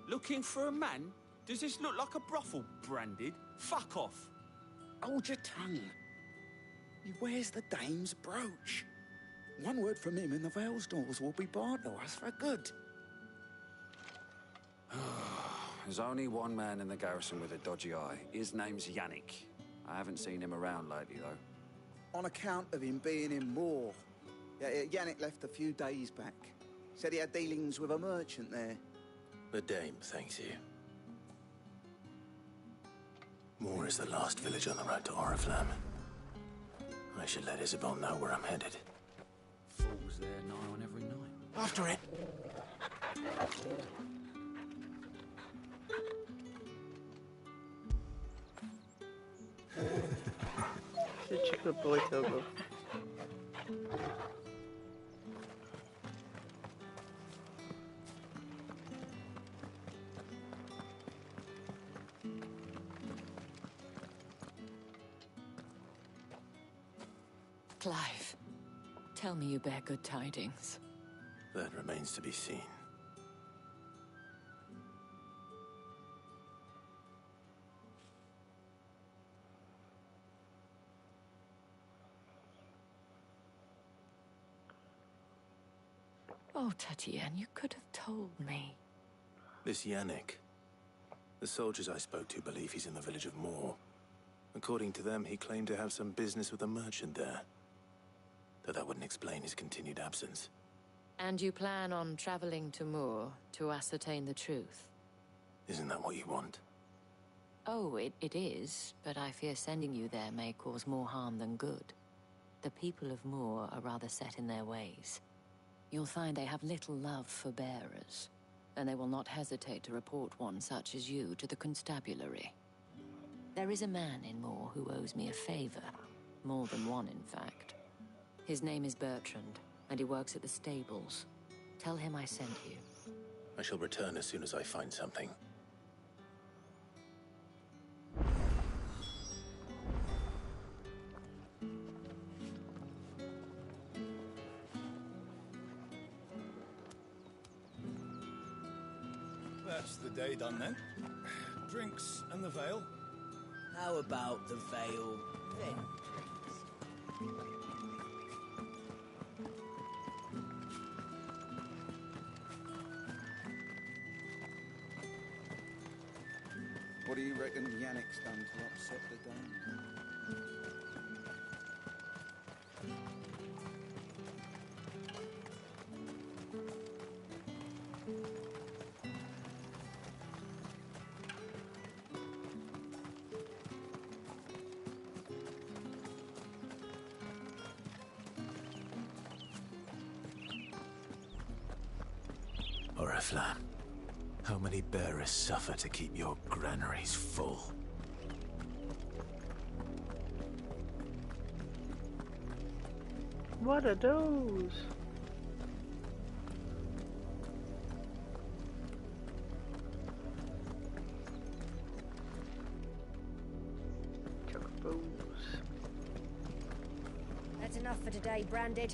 Looking for a man? Does this look like a brothel, Branded? Fuck off. Hold your tongue. He wears the dame's brooch. One word from him and the Vale's doors will be barred to us for good. There's only one man in the garrison with a dodgy eye. His name's Yannick. I haven't seen him around lately, though. On account of him being in war. Yeah, Yannick left a few days back. Said he had dealings with a merchant there. The dame thanks you. Moor is the last village on the road to Oriflamme. I should let Isabel know where I'm headed. Fools there nigh on every night. After it. Such a good boy, Togo. Clive, tell me you bear good tidings. That remains to be seen. Oh, Tatienne, you could have told me. This Yannick. The soldiers I spoke to believe he's in the village of Moor. According to them, he claimed to have some business with a merchant there. Though that wouldn't explain his continued absence. And you plan on traveling to Moor to ascertain the truth? Isn't that what you want? Oh, it is, but I fear sending you there may cause more harm than good. The people of Moor are rather set in their ways. you'll find they have little love for bearers, and they will not hesitate to report one such as you to the constabulary. There is a man in Moor who owes me a favor. More than one, in fact. His name is Bertrand, and he works at the stables. Tell him I sent you. I shall return as soon as I find something. That's the day done then. Drinks and the veil. How about the veil, then drinks? What do you reckon Yannick's done to upset the dame? Oriflamme, how many bearers suffer to keep your granaries full? What are those? Chocobos. That's enough for today, Branded.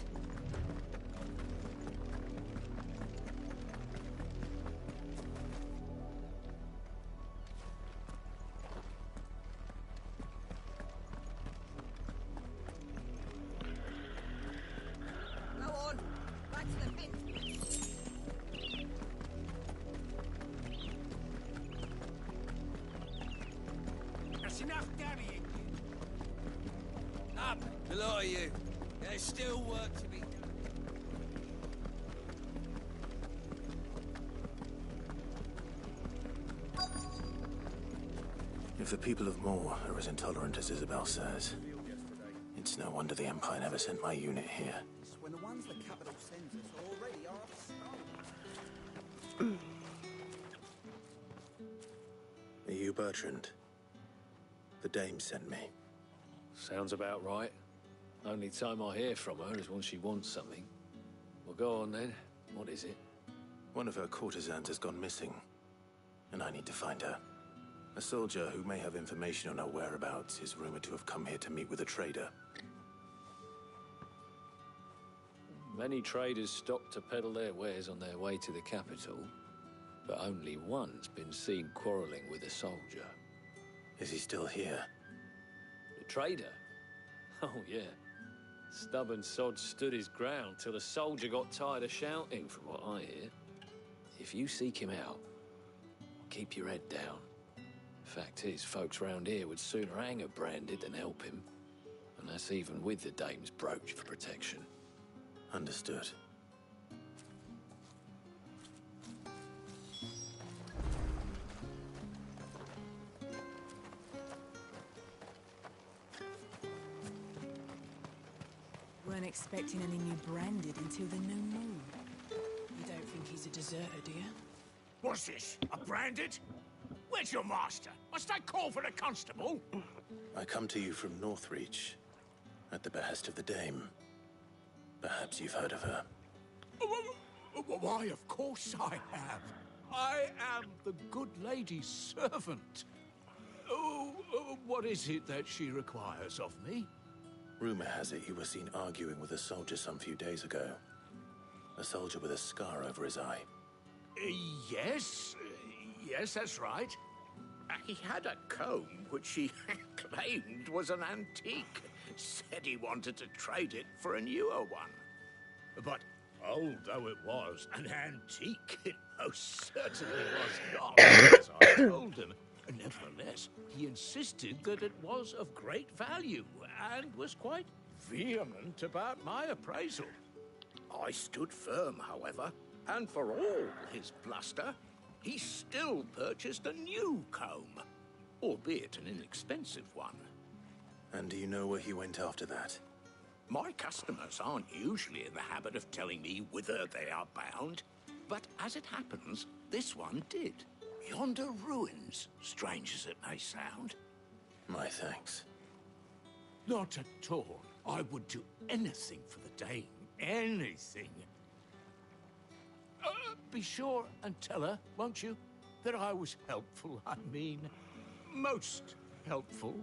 Enough damning. Up, the lot of you. There's still work to be done. If the people of Moor are as intolerant as Isabel says, it's no wonder the Empire never sent my unit here. When the ones the capital sends us are already half stone. Are you Bertrand? The dame sent me. Sounds about right. Only time I hear from her is when she wants something. Well, go on then. What is it? One of her courtesans has gone missing, and I need to find her. A soldier who may have information on her whereabouts is rumored to have come here to meet with a trader. Many traders stop to peddle their wares on their way to the capital, but only one's been seen quarreling with a soldier. Is he still here? The trader? Oh, yeah. Stubborn sod stood his ground till the soldier got tired of shouting, from what I hear. If you seek him out, keep your head down. Fact is, folks round here would sooner hang a Branded than help him. And that's even with the dame's brooch for protection. Understood. Weren't expecting any new Branded until the new moon. You don't think he's a deserter, do you? What's this? A Branded? Where's your master? Must I call for the constable? I come to you from Northreach, at the behest of the dame. Perhaps you've heard of her. Why, of course I have. I am the good lady's servant. What is it that she requires of me? Rumor has it you were seen arguing with a soldier some few days ago. A soldier with a scar over his eye. Yes, that's right. He had a comb which he claimed was an antique. Said he wanted to trade it for a newer one. But old though it was, an antique it most certainly was not, as I told him. Nevertheless, he insisted that it was of great value and was quite vehement about my appraisal. I stood firm, however, and for all his bluster, he still purchased a new comb, albeit an inexpensive one. And do you know where he went after that? My customers aren't usually in the habit of telling me whither they are bound, but as it happens, this one did. Yonder ruins, strange as it may sound. My thanks. Not at all. I would do anything for the Dame. Anything. Be sure and tell her, won't you, that I was helpful. I mean, most helpful.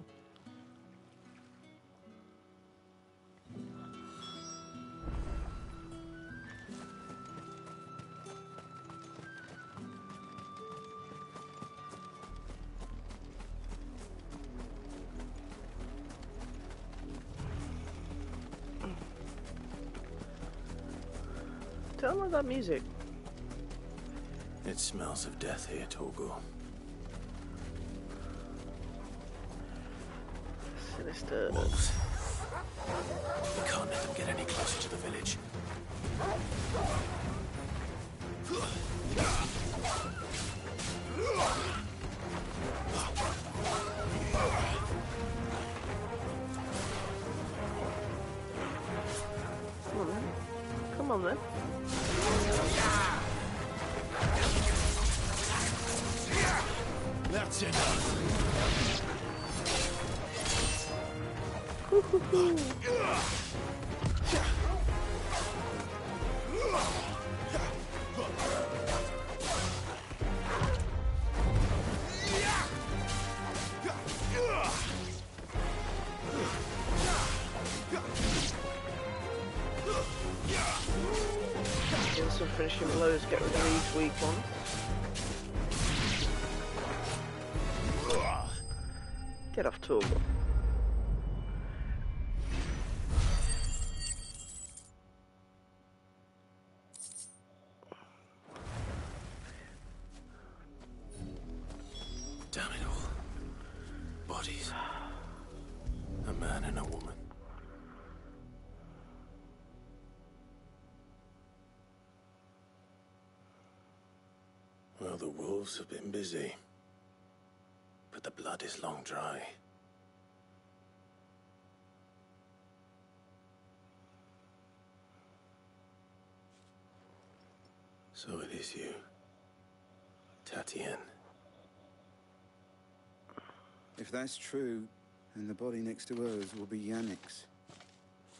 Tell me that music. It smells of death here, Torgal. Sinister. Wolves. We can't let them get any closer to the village. Come on then. Come on then. That's enough. Get some finishing blows, get rid of these weak ones. Get off Torgal. Damn it all. Bodies. A man and a woman. Well, the wolves have been busy. But the blood is long dry. So it is you, Tatienne. If that's true, then the body next to hers will be Yannick's.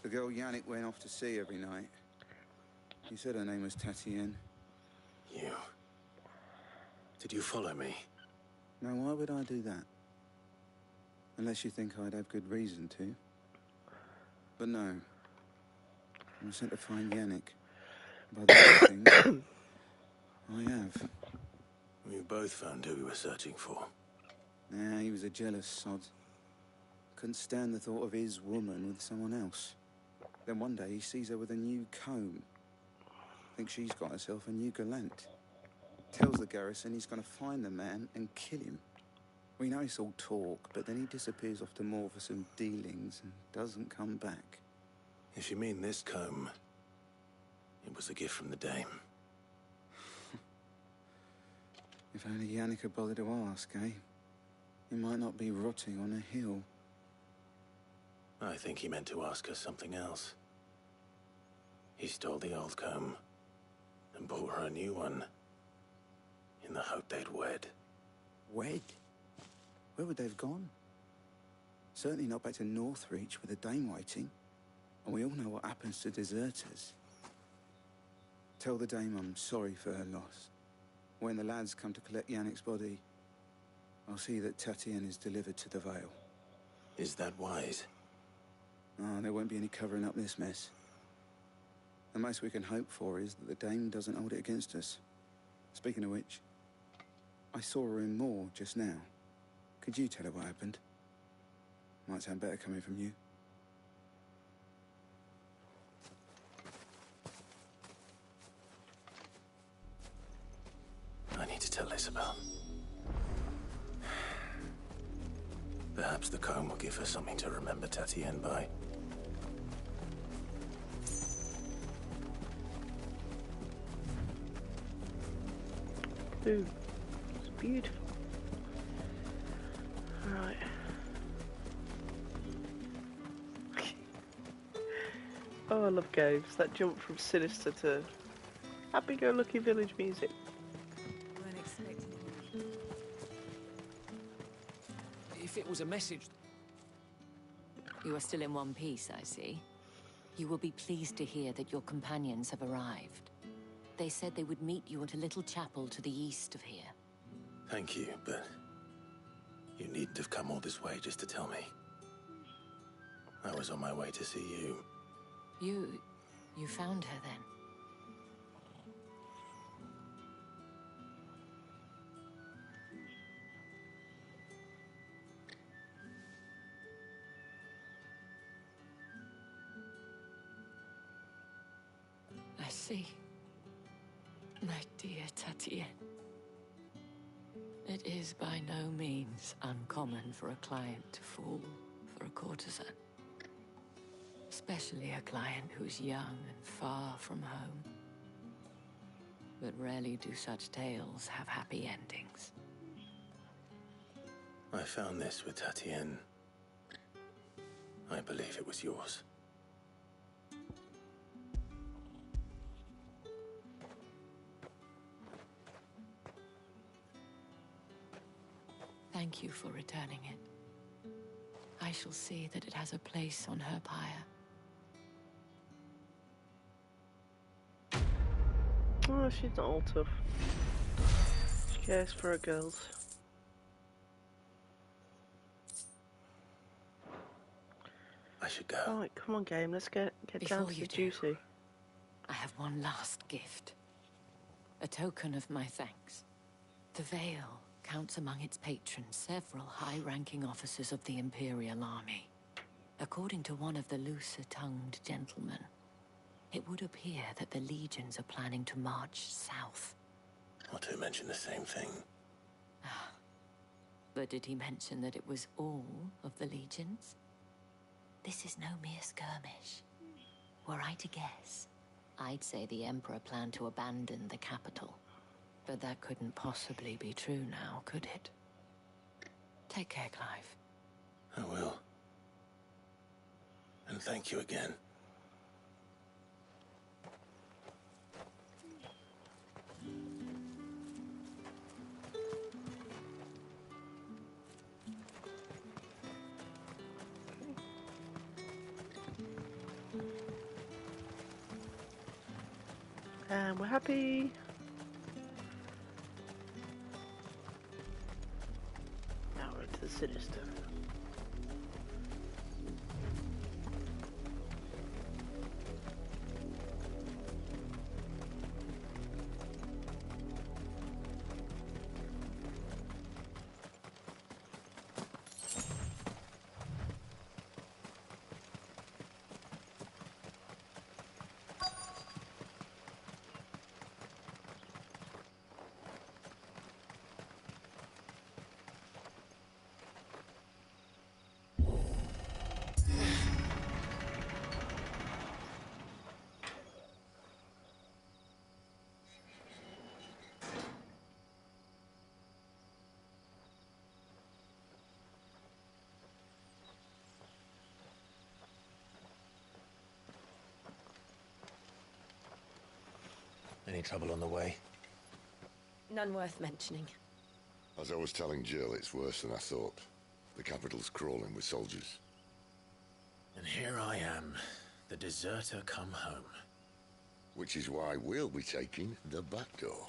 The girl Yannick went off to see every night. He said her name was Tatienne. You... Did you follow me? Now, why would I do that? Unless you think I'd have good reason to. But no. I was sent to find Yannick. By the way, things, I have. We both found who we were searching for. Nah, he was a jealous sod. Couldn't stand the thought of his woman with someone else. Then one day he sees her with a new comb. Thinks she's got herself a new gallant. Tells the garrison he's going to find the man and kill him. We know it's all talk, but then he disappears off to Moor for some dealings and doesn't come back. If you mean this comb, it was a gift from the Dame. If only Yannick had bothered to ask, eh? He might not be rotting on a hill. I think he meant to ask her something else. He stole the old comb and bought her a new one in the hope they'd wed. Wed? Where would they have gone? Certainly not back to Northreach with a Dame waiting. And we all know what happens to deserters. Tell the Dame I'm sorry for her loss. When the lads come to collect Yannick's body, I'll see that Tatienne is delivered to the Vale. Is that wise? Oh, there won't be any covering up this mess. The most we can hope for is that the Dame doesn't hold it against us. Speaking of which, I saw her in Moor just now. Could you tell her what happened? Might sound better coming from you. I need to tell Isabel. Perhaps the comb will give her something to remember Tatienne by. Ooh, it's beautiful. Right. Oh, I love games. That jump from sinister to happy-go-lucky village music. Weren't expecting it. If it was a message... You are still in one piece, I see. You will be pleased to hear that your companions have arrived. They said they would meet you at a little chapel to the east of here. Thank you, but you needn't have come all this way just to tell me. I was on my way to see you. You found her then? I see. My dear Tatienne. It is by no means uncommon for a client to fall for a courtesan. Especially a client who's young and far from home. But rarely do such tales have happy endings. I found this with Tatienne. I believe it was yours. Thank you for returning it. I shall see that it has a place on her pyre. Oh, she's not all tough. She cares for her girls. I should go. Alright, come on, game. Let's get down to the juicy. I have one last gift. A token of my thanks. The Veil counts among its patrons several high-ranking officers of the Imperial Army. According to one of the looser-tongued gentlemen, it would appear that the legions are planning to march south. Not to mention the same thing. But did he mention that it was all of the legions? This is no mere skirmish. Were I to guess, I'd say the Emperor planned to abandon the capital. But that couldn't possibly be true now, could it? Take care, Clive. I will. And thank you again. And we're happy. Now we're into the sinister. Any trouble on the way? None worth mentioning. As I was telling Jill, it's worse than I thought. The capital's crawling with soldiers. And here I am, the deserter come home. Which is why we'll be taking the back door.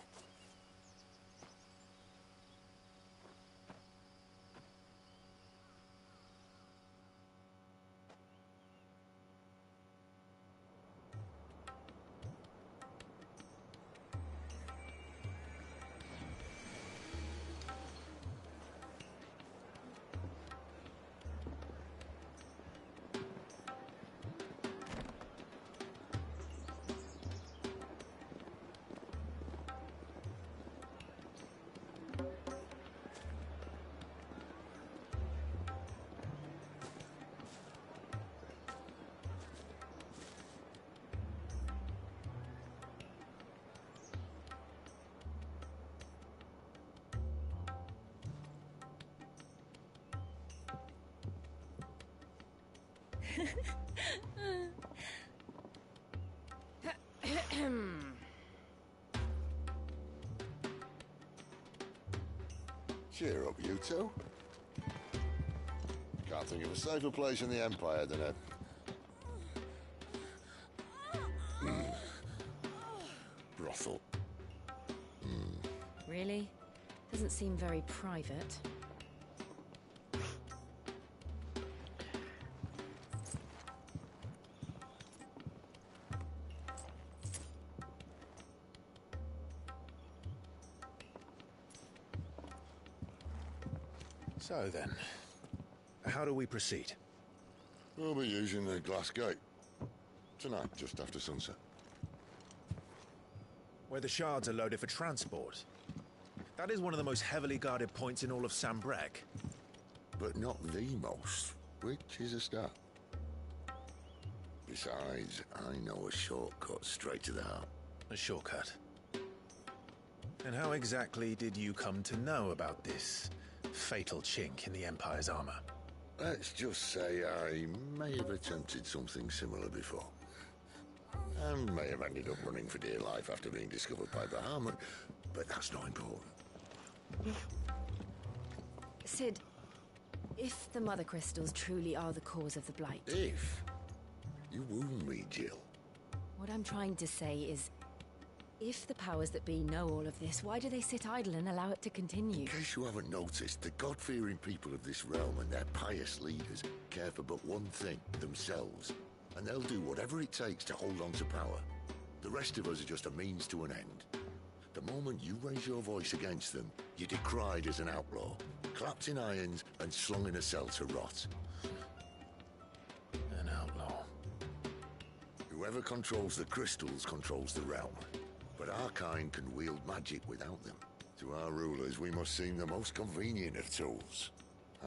Cheer up, you two. Can't think of a safer place in the Empire than a... brothel. Really? Doesn't seem very private. So then, how do we proceed? We'll be using the glass gate. Tonight, just after sunset. Where the shards are loaded for transport. That is one of the most heavily guarded points in all of Sambrec. But not the most, which is a start. Besides, I know a shortcut straight to the heart. A shortcut? And how exactly did you come to know about this fatal chink in the Empire's armor? Let's just say I may have attempted something similar before. And may have ended up running for dear life after being discovered by Bahamut, but that's not important. Sid, if the Mother Crystals truly are the cause of the Blight... If? You wound me, Jill. What I'm trying to say is, if the powers that be know all of this, why do they sit idle and allow it to continue? In case you haven't noticed, the God-fearing people of this realm and their pious leaders care for but one thing, themselves. And they'll do whatever it takes to hold on to power. The rest of us are just a means to an end. The moment you raise your voice against them, you're decried as an outlaw, clapped in irons and slung in a cell to rot. An outlaw. Whoever controls the crystals controls the realm. But our kind can wield magic without them. To our rulers, we must seem the most convenient of tools,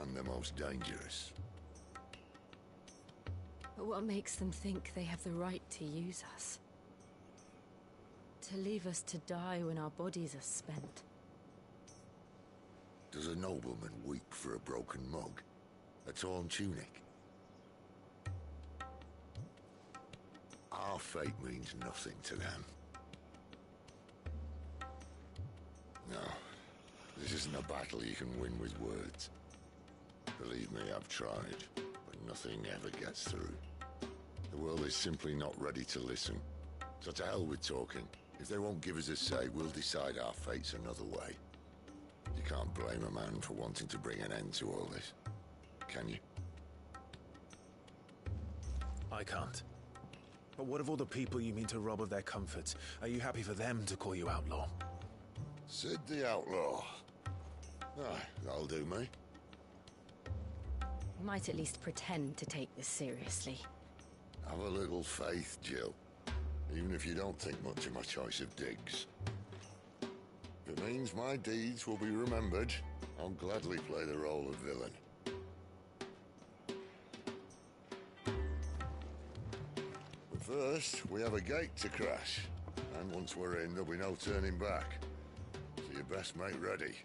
and the most dangerous. But what makes them think they have the right to use us? To leave us to die when our bodies are spent? Does a nobleman weep for a broken mug? A torn tunic? Our fate means nothing to them. No, this isn't a battle you can win with words. Believe me, I've tried, but nothing ever gets through. The world is simply not ready to listen. So to hell with talking. If they won't give us a say, we'll decide our fates another way. You can't blame a man for wanting to bring an end to all this, can you? I can't. But what of all the people you mean to rob of their comforts? Are you happy for them to call you outlaw? Sid the Outlaw. Ah, that'll do me. We might at least pretend to take this seriously. Have a little faith, Jill. Even if you don't think much of my choice of digs. If it means my deeds will be remembered, I'll gladly play the role of villain. But first, we have a gate to crash. And once we're in, there'll be no turning back. So you best make ready.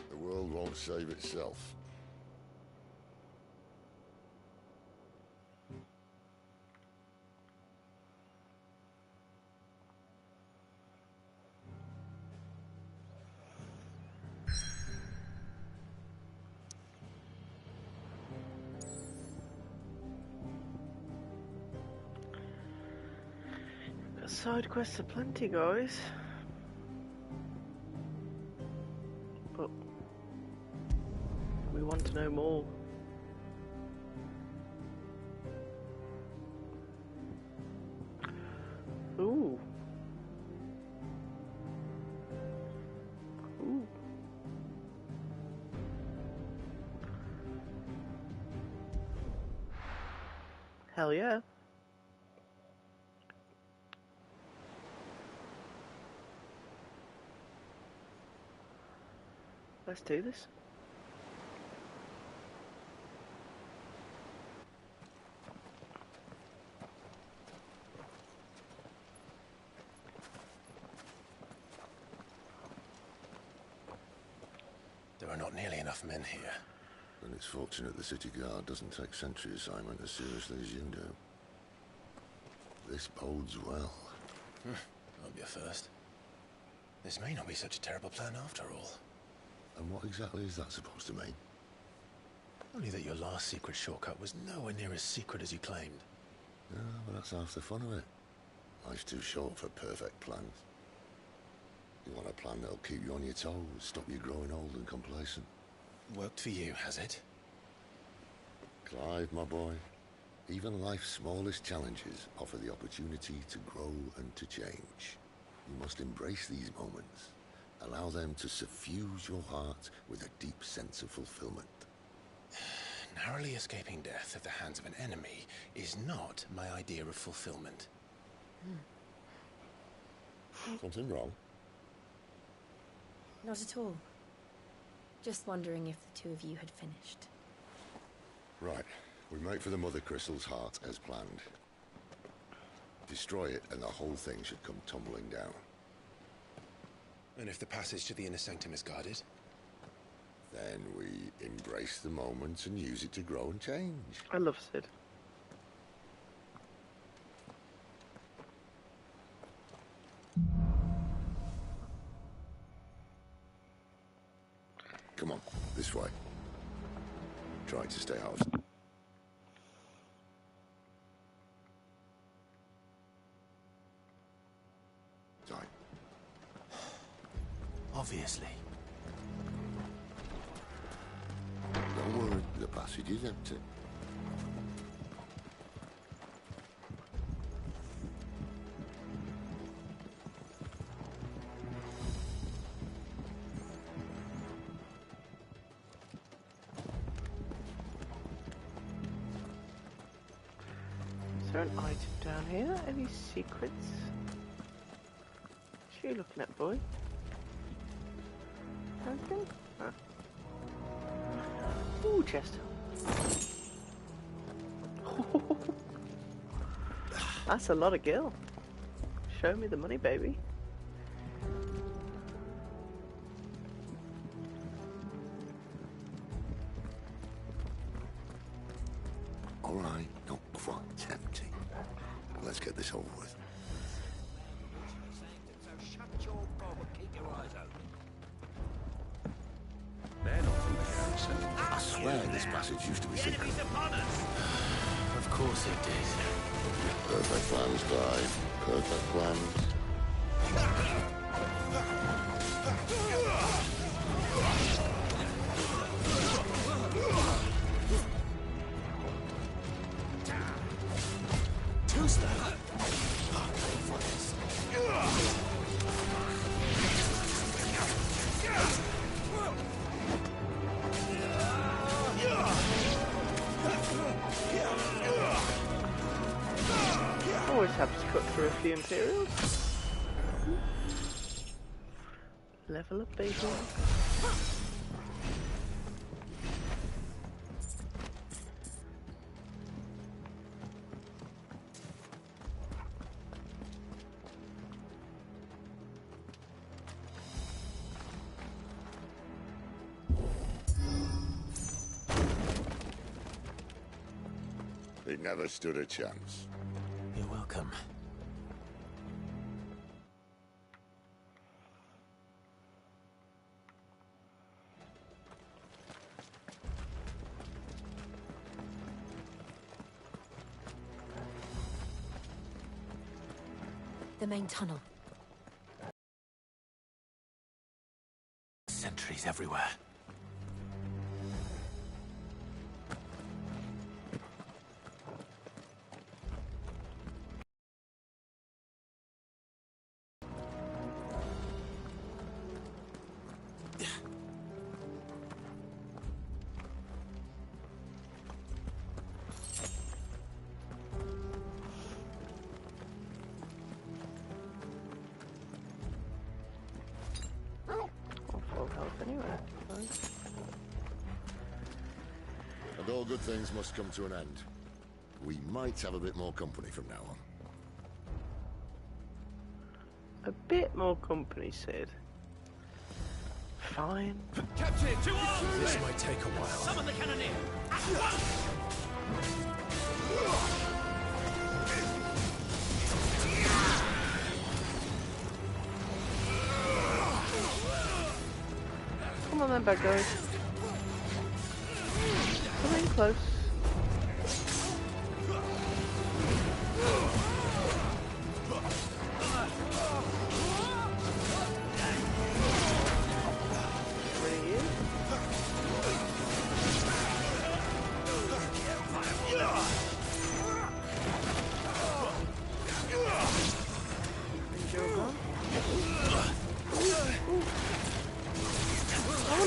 The world won't save itself. Side quests are plenty, guys. But we want to know more. Ooh. Ooh. Hell yeah. Let's do this. There are not nearly enough men here. Then it's fortunate the city guard doesn't take sentry assignment as seriously as you do. This bodes well. Won't be a first. This may not be such a terrible plan after all. And what exactly is that supposed to mean? Only that your last secret shortcut was nowhere near as secret as you claimed. Yeah, but that's half the fun of it. Life's too short for perfect plans. You want a plan that'll keep you on your toes, stop you growing old and complacent. Worked for you, has it? Clive, my boy, even life's smallest challenges offer the opportunity to grow and to change. You must embrace these moments. Allow them to suffuse your heart with a deep sense of fulfillment. Narrowly escaping death at the hands of an enemy is not my idea of fulfillment. Something wrong? Not at all. Just wondering if the two of you had finished. Right. We make for the Mother Crystal's heart as planned. Destroy it and the whole thing should come tumbling down. And if the passage to the inner sanctum is guarded? Then we embrace the moment and use it to grow and change. I love Sid. Come on, this way. Try to stay out of... Time. Obviously. Don't worry, the passage is empty. Is there an item down here? Any secrets? What are you looking at, boy? Anything? Huh. Ooh, chest. That's a lot of gil. Show me the money, baby. All right, not quite tempting. But let's get this over with. Shut your gob and keep your eyes open. They're not from the garrison. I swear this passage used to be secret. Of course it did. Perfect plans, Clive. Perfect plans. Two-step. Always have to cut through a few Imperials. Level up, baby. They never stood a chance. You're welcome. The main tunnel. Sentries everywhere. And all good things must come to an end. We might have a bit more company from now on. A bit more company, Sid. Fine. Captain, to arms! This might take a while. Summon the cannoneer! At once! then, bad guys. Coming close.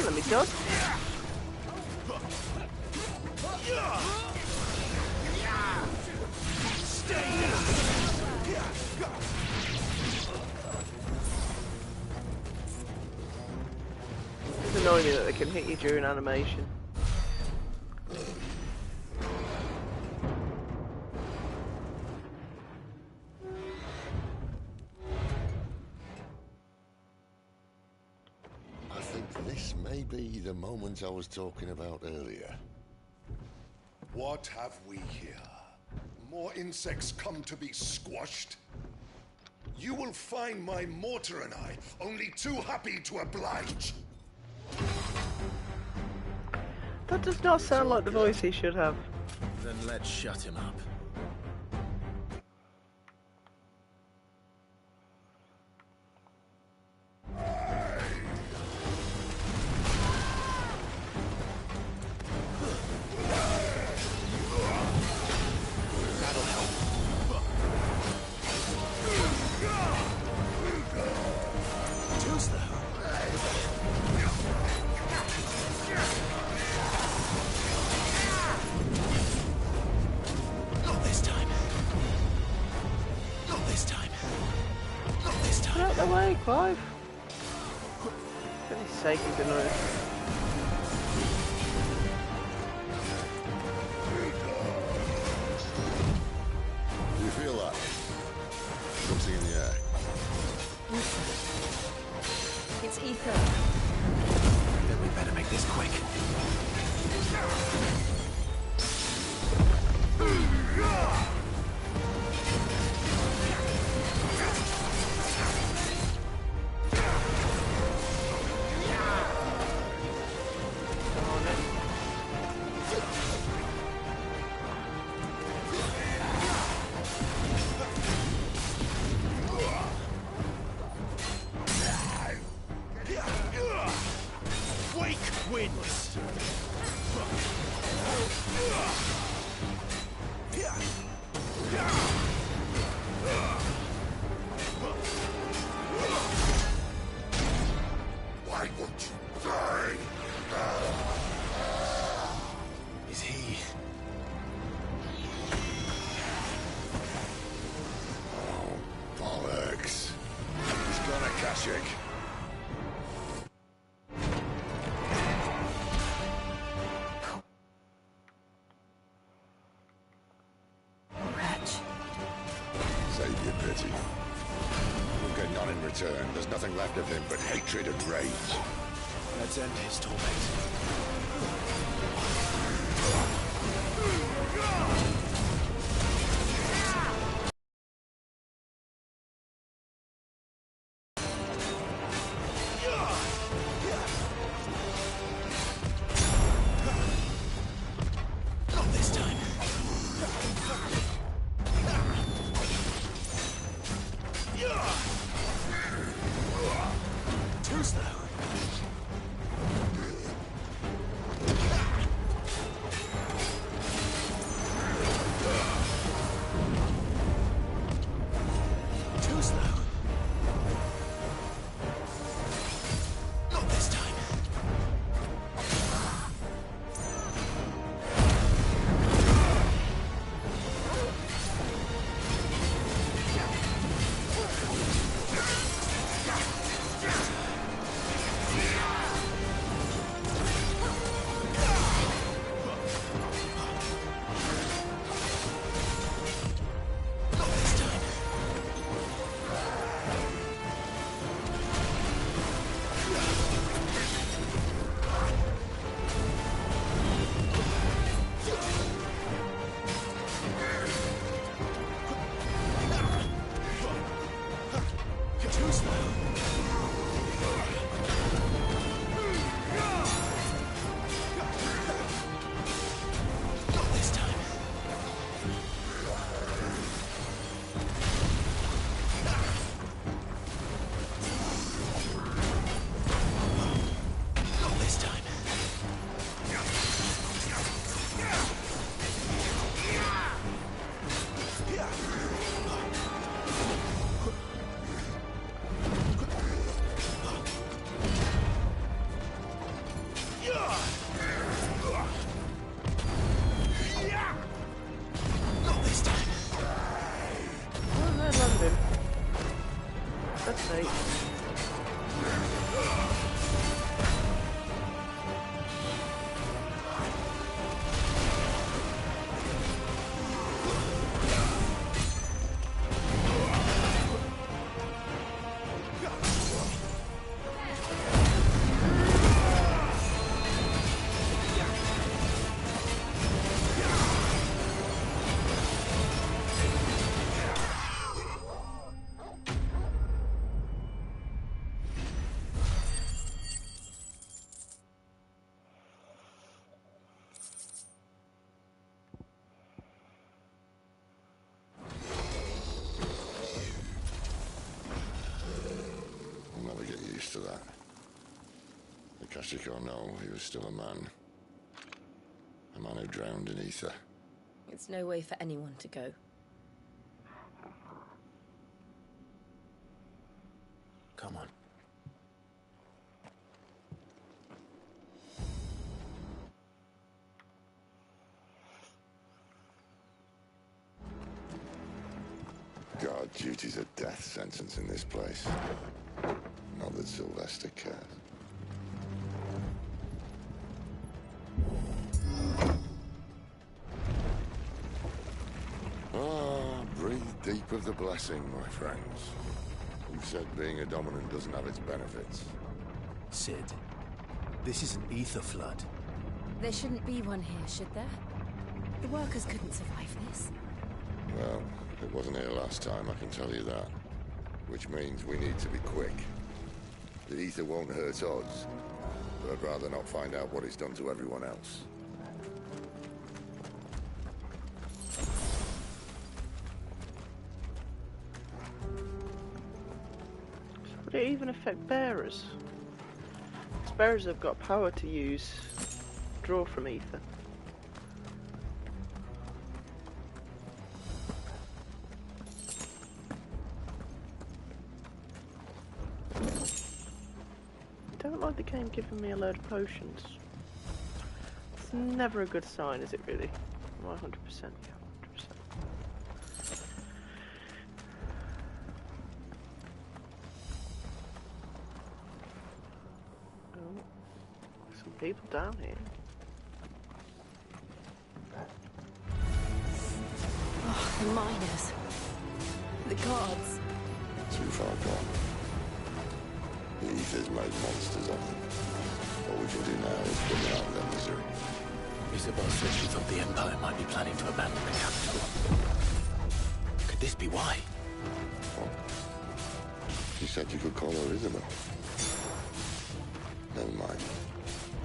Let me dodge. It's annoying that they can hit you during animation. I think this may be the moment I was talking about earlier. What have we here? More insects come to be squashed? You will find my mortar and I only too happy to oblige. That does not sound like the voice he should have. Then let's shut him up. Get out the way, Clive. For goodness sake, he's annoying. You feel that? Something in the air. It's ether. Then we better make this quick. Why won't you die? Is he? Oh, bollocks. He's gonna catch it. Save your pity. We'll get none in return. There's nothing left of him but hatred and rage. Let's end his torment. Not this time. Too slow. Magic or no, he was still a man. A man who drowned in ether. It's no way for anyone to go. Come on. Guard duty's a death sentence in this place. Not that Sylvester cares. Breathe deep of the blessing, my friends. You've said being a dominant doesn't have its benefits. Sid, this is an ether flood. There shouldn't be one here, should there? The workers couldn't survive this. Well, it wasn't here last time, I can tell you that. Which means we need to be quick. The ether won't hurt us, but I'd rather not find out what it's done to everyone else. Would it even affect bearers? Because bearers have got power to use, draw from ether. I don't like the game giving me a load of potions. It's never a good sign, is it really? 100%, yeah, 100%. Oh, some people down here. Oh, the miners. The guards. Too far gone. The ether's made monsters of them. All we can do now is put them out of their misery. Isabel said she thought the Empire might be planning to abandon the capital. Could this be why? What? She said you could call her Isabel. Never mind.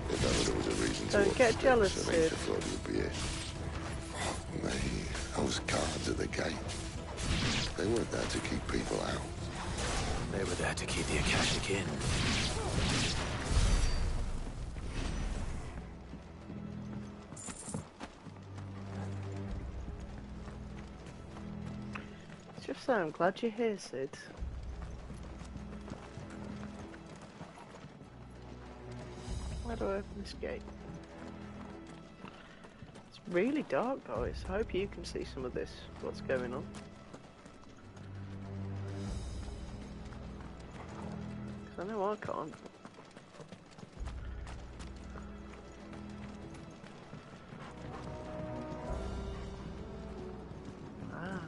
If ever there was a reason to Don't get jealous, so Sid. the flood would be it. Fuck me. Those guards at the gate. They weren't there to keep people out. They were there to keep the Akashic in. Just so I'm glad you're here, Sid. How do I open this gate? It's really dark, guys. I hope you can see some of this, what's going on. I know I can't. Ah.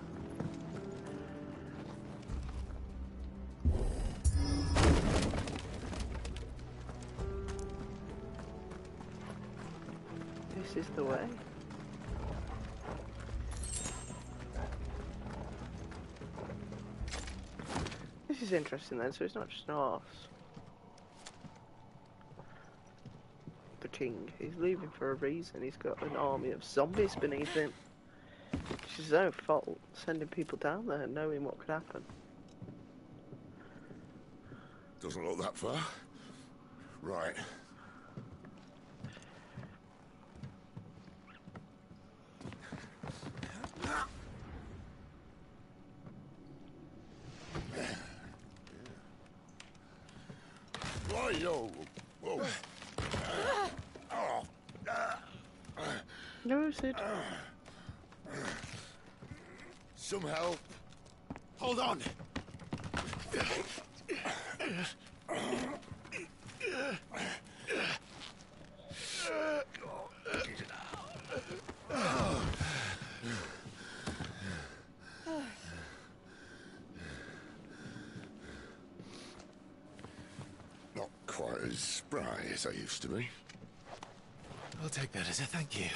This is the way. This is interesting then, so it's not just an arse. The king, he's leaving for a reason. He's got an army of zombies beneath him. It's his own fault, sending people down there knowing what could happen. Doesn't look that far. Right. Whoa. No, Sid. Some help. Hold on. Not quite as spry as I used to be. I'll take that as a thank you.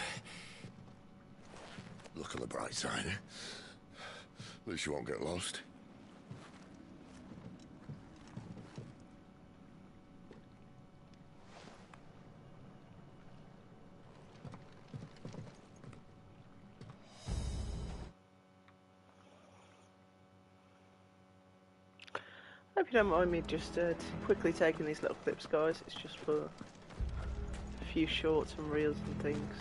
Look on the bright side. At least you won't get lost. Hope you don't mind me just quickly taking these little clips, guys. It's just for few shorts and reels and things.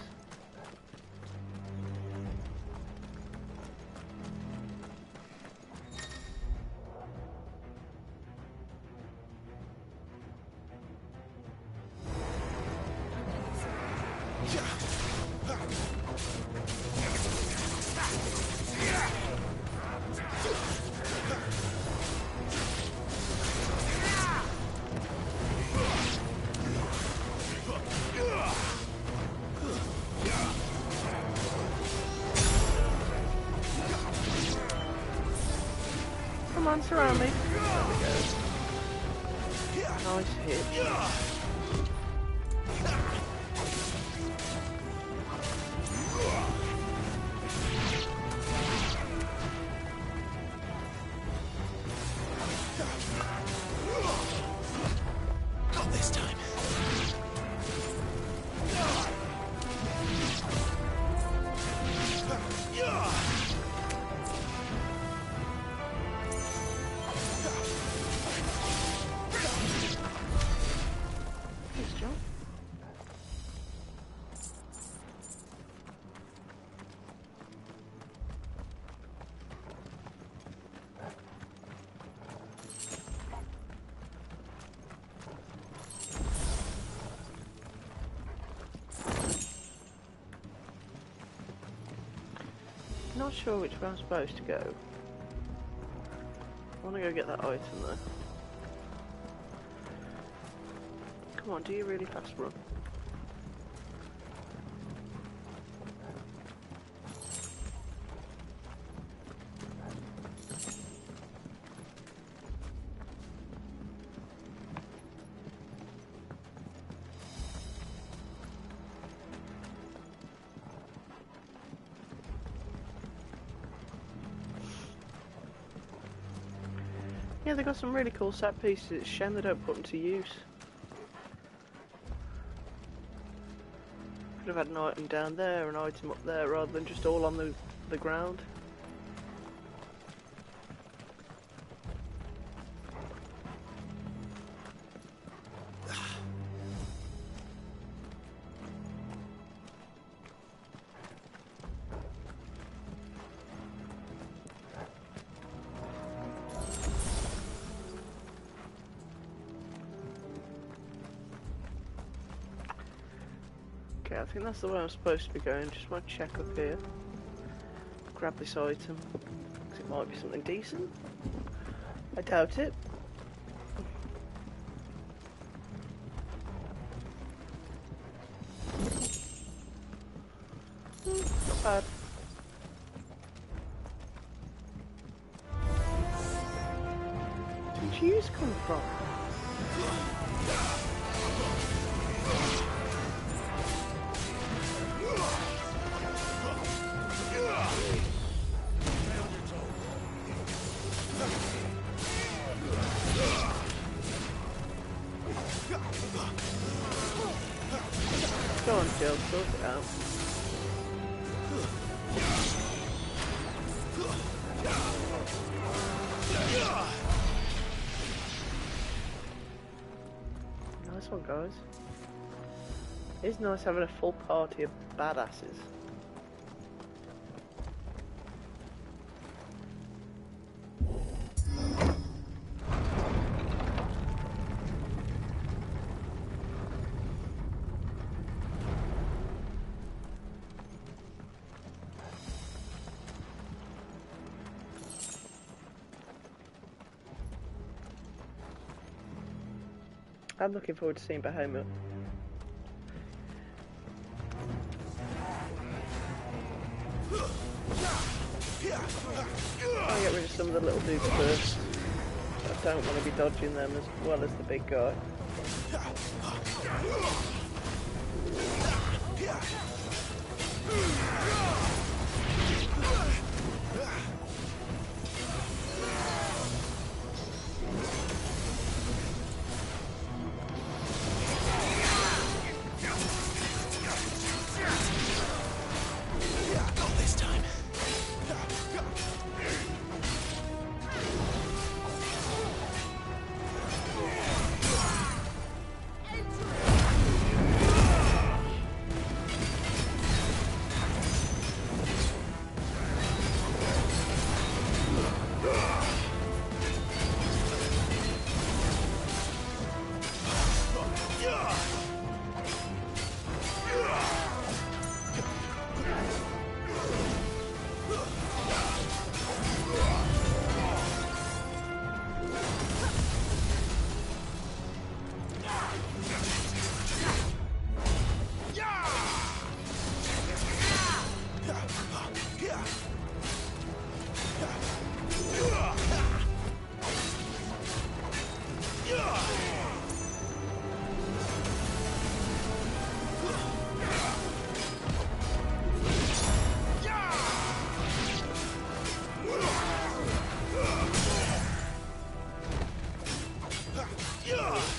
Come on, surround me. There we go. Nice hit. Not this time. Nice job. Not sure which way I'm supposed to go. I want to go get that item though. Come on, do you really fast run? Yeah, they've got some really cool set pieces. It's a shame they don't put them to use. Could have had an item down there, an item up there, rather than just all on the ground. Okay, I think that's the way I'm supposed to be going. Just want to check up here. Grab this item. 'Cause it might be something decent. I doubt it. Not bad. Where'd you come from? Go on, Jill, sort it out. Nice one, guys. It's nice having a full party of badasses. I'm looking forward to seeing Behemoth. I'll get rid of some of the little dudes first. I don't want to be dodging them as well as the big guy.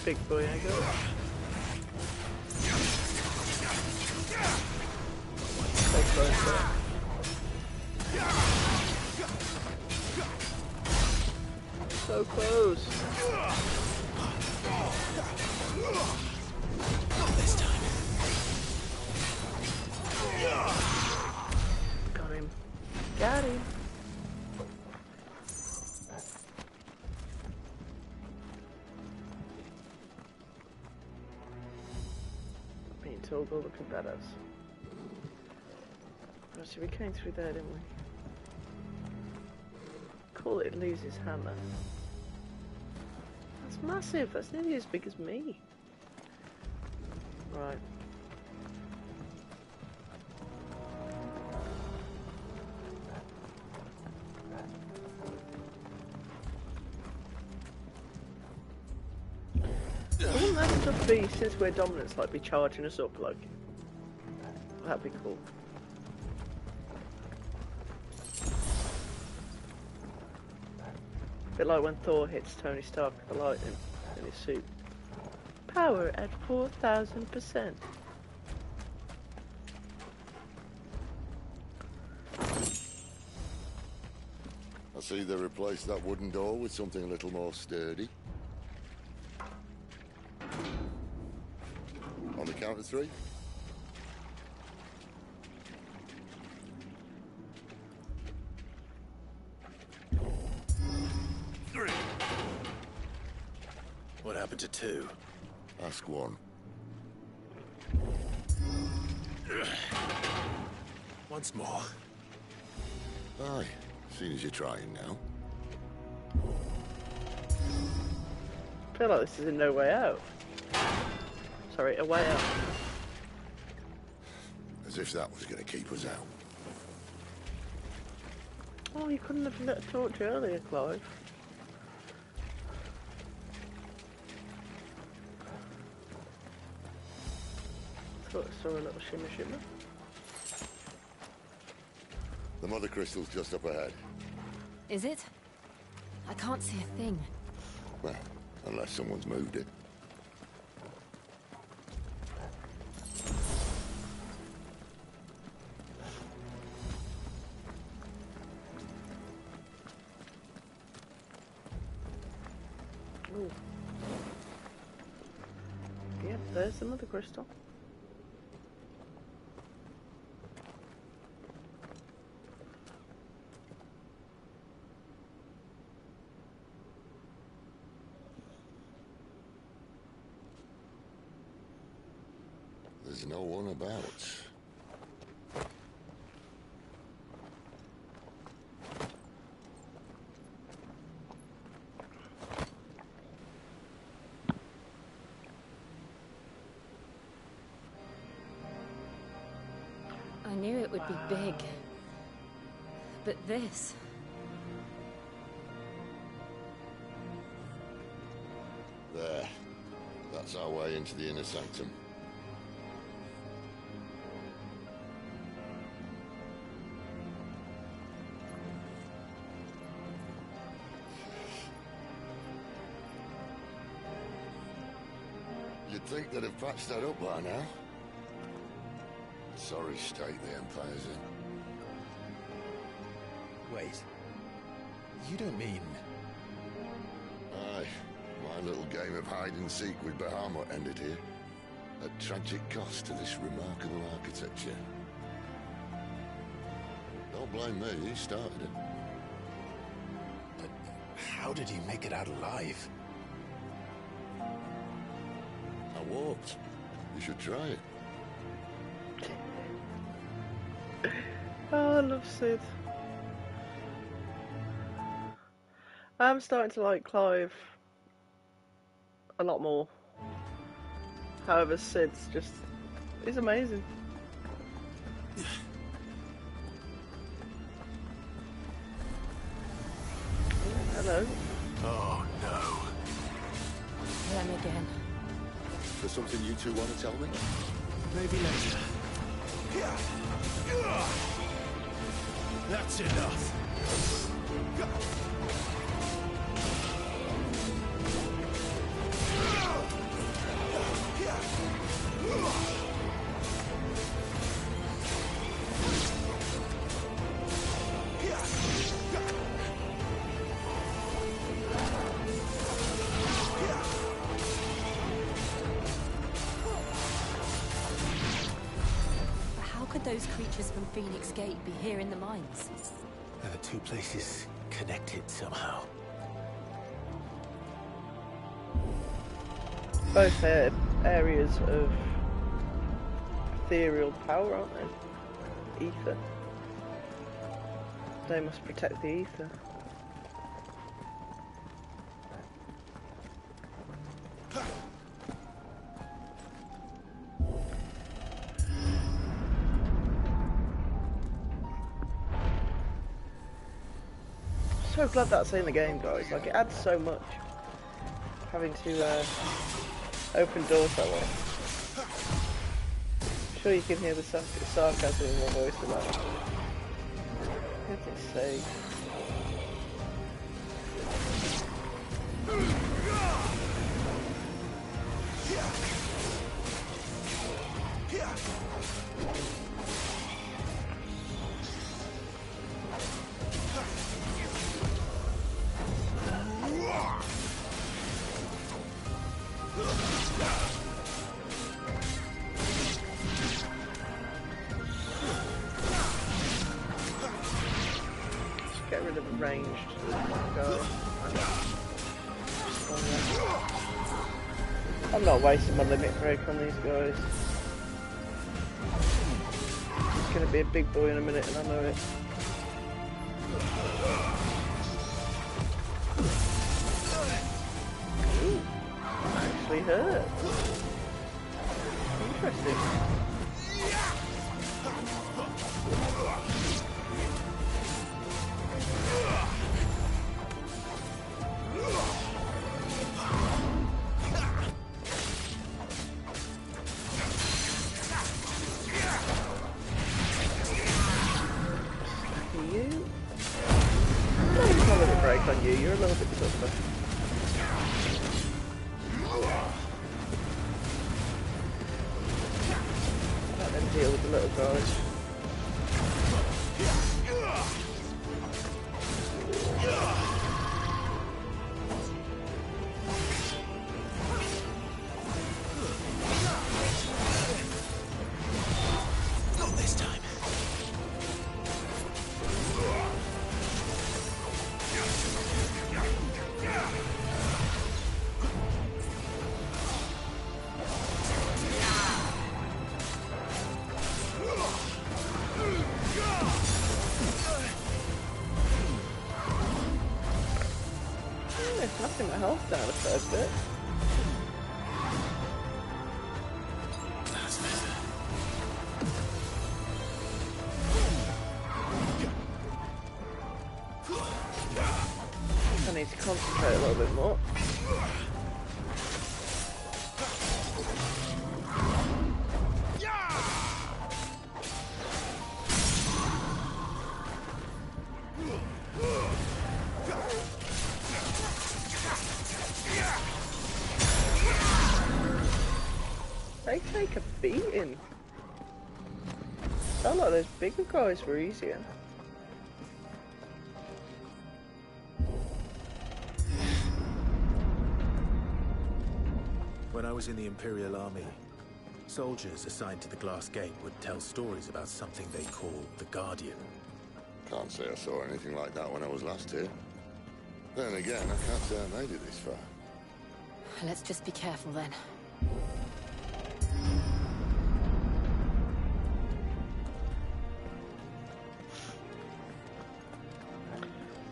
big boy, I go. So close there. So close. Not this time. Got him. Got him. Me and Torgal looking badass. Oh, so we came through there, didn't we? Call it loses hammer. That's massive. That's nearly as big as me. Right. Wouldn't that stuff be, since we're dominants, like be charging us up, like? That'd be cool. A bit like when Thor hits Tony Stark with the lightning in his suit. Power at 4,000%. I see they replaced that wooden door with something a little more sturdy. On the count of 3. What happened to 2? Ask 1. Once more. Aye, seeing as you're trying now. I feel like this is a no way out. Sorry, a way out. As if that was going to keep us out. Oh, you couldn't have lit a torch earlier, Clive. Thought I saw a little shimmer shimmer. The mother crystal's just up ahead. Is it? I can't see a thing. Well, unless someone's moved it. Ooh. Yep, there's the mother crystal. There's no one about. I knew it would be big. But this... There. That's our way into the inner sanctum. You'd think they'd have patched that up by now. Sorry state the Empire's in. Wait. You don't mean... Aye. My little game of hide-and-seek with Bahamut ended here. At tragic cost to this remarkable architecture. Don't blame me, he started it. But how did he make it out alive? I walked. You should try it. Oh, I love Sid. I'm starting to like Clive a lot more. However, Sid's just... he's amazing. Hello. Oh, no. Them again. There's something you two want to tell me? Maybe later. That's enough. those creatures from Phoenix Gate be here in the mines? Are the two places connected somehow? Both areas of ethereal power, aren't they? Ether. They must protect the ether. So glad that's in the game, guys. Like, it adds so much. Having to open doors that way. I'm sure you can hear the sarcasm in my voice for that. Goodness sake. Get rid of the ranged guy. I'm not wasting my limit break on these guys. He's gonna be a big boy in a minute and I know it. Ooh, actually hurt. Interesting. On you, you're a little bit tougher. Let them deal with the little guys. Not this time. It's knocking my health down a fair bit. I need to concentrate a little bit more. They take a beating. Felt like those bigger guys were easier. When I was in the Imperial Army, soldiers assigned to the Glass Gate would tell stories about something they call the Guardian. Can't say I saw anything like that when I was last here. Then again, I can't say I made it this far. Let's just be careful then.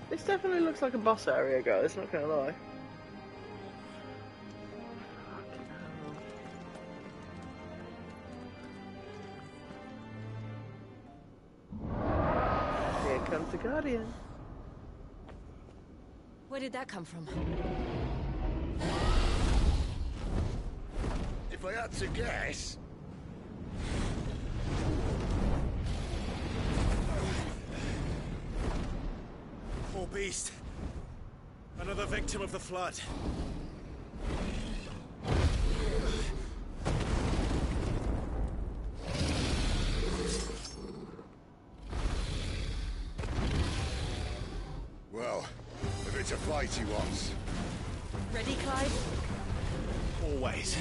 This definitely looks like a boss area, guys, not gonna lie. Here comes the Guardian. Where did that come from? If I had to guess... Poor beast. Another victim of the flood. Well, if it's a fight he wants. Ready, Clyde? Always.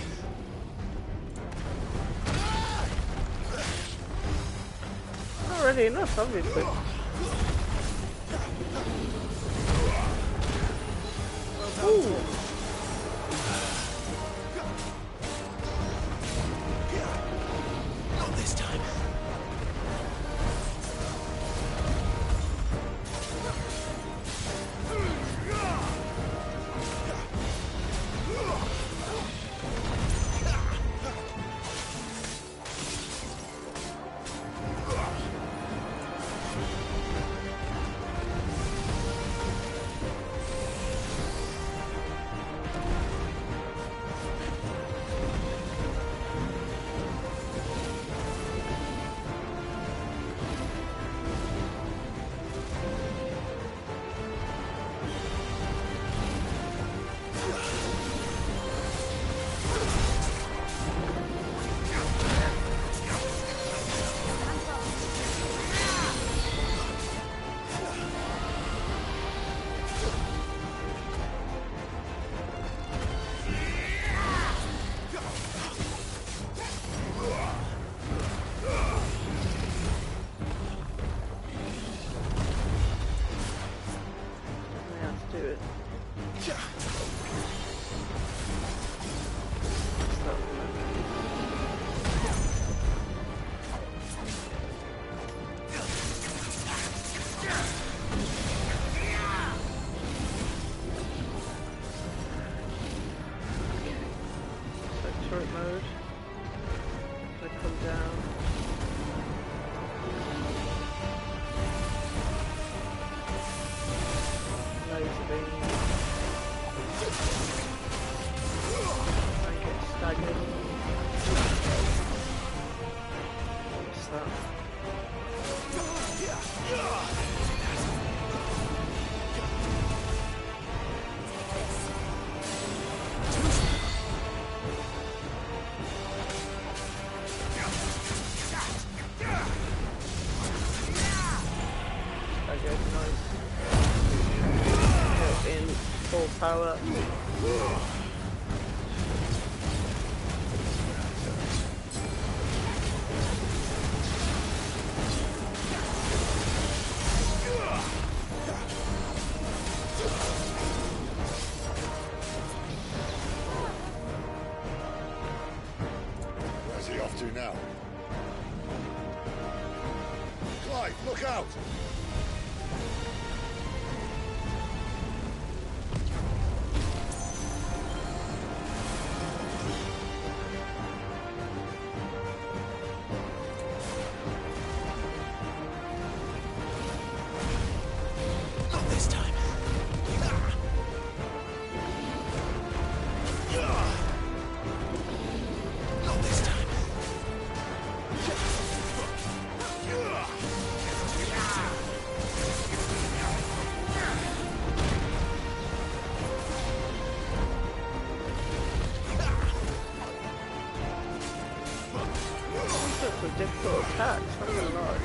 Not really enough, obviously. Ooh. Not this time. Mode. Gonna come down. Laser beam. I get staggered. What's that? In full power. Where's he off to now? Clive, look out! Difficult attacks, not gonna lie.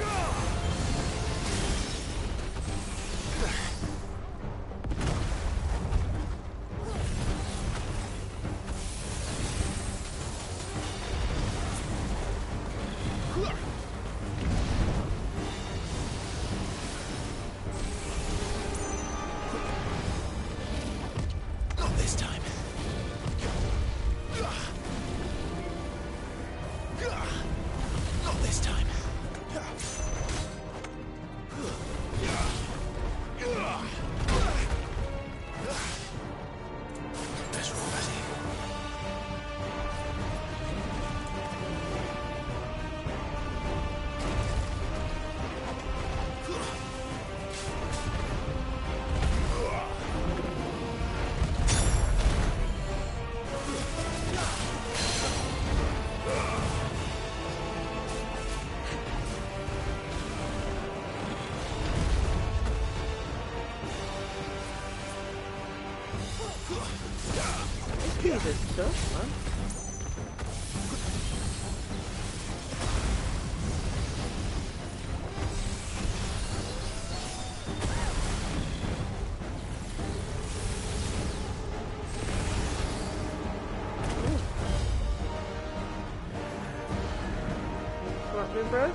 Not this time. Not this time. Let's roll, Betty. This is tough, man. Come on, bro.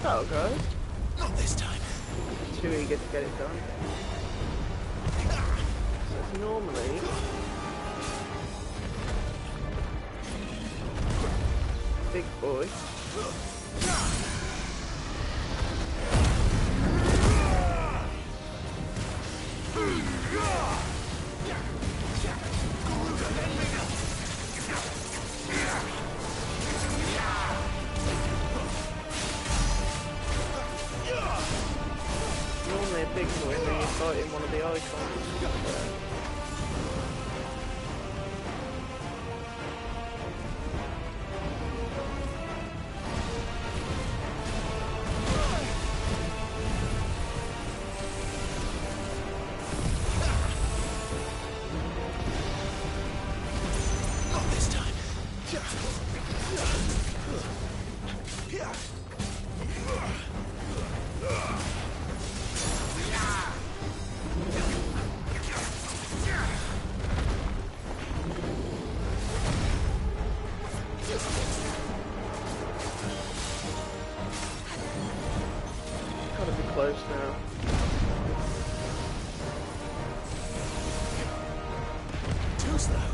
That'll go. Not this time. Too eager to get it done. So it's normally big boy. Normally a big boy when you're fighting one of the icons. Not this time. Gotta be close now. Too slow.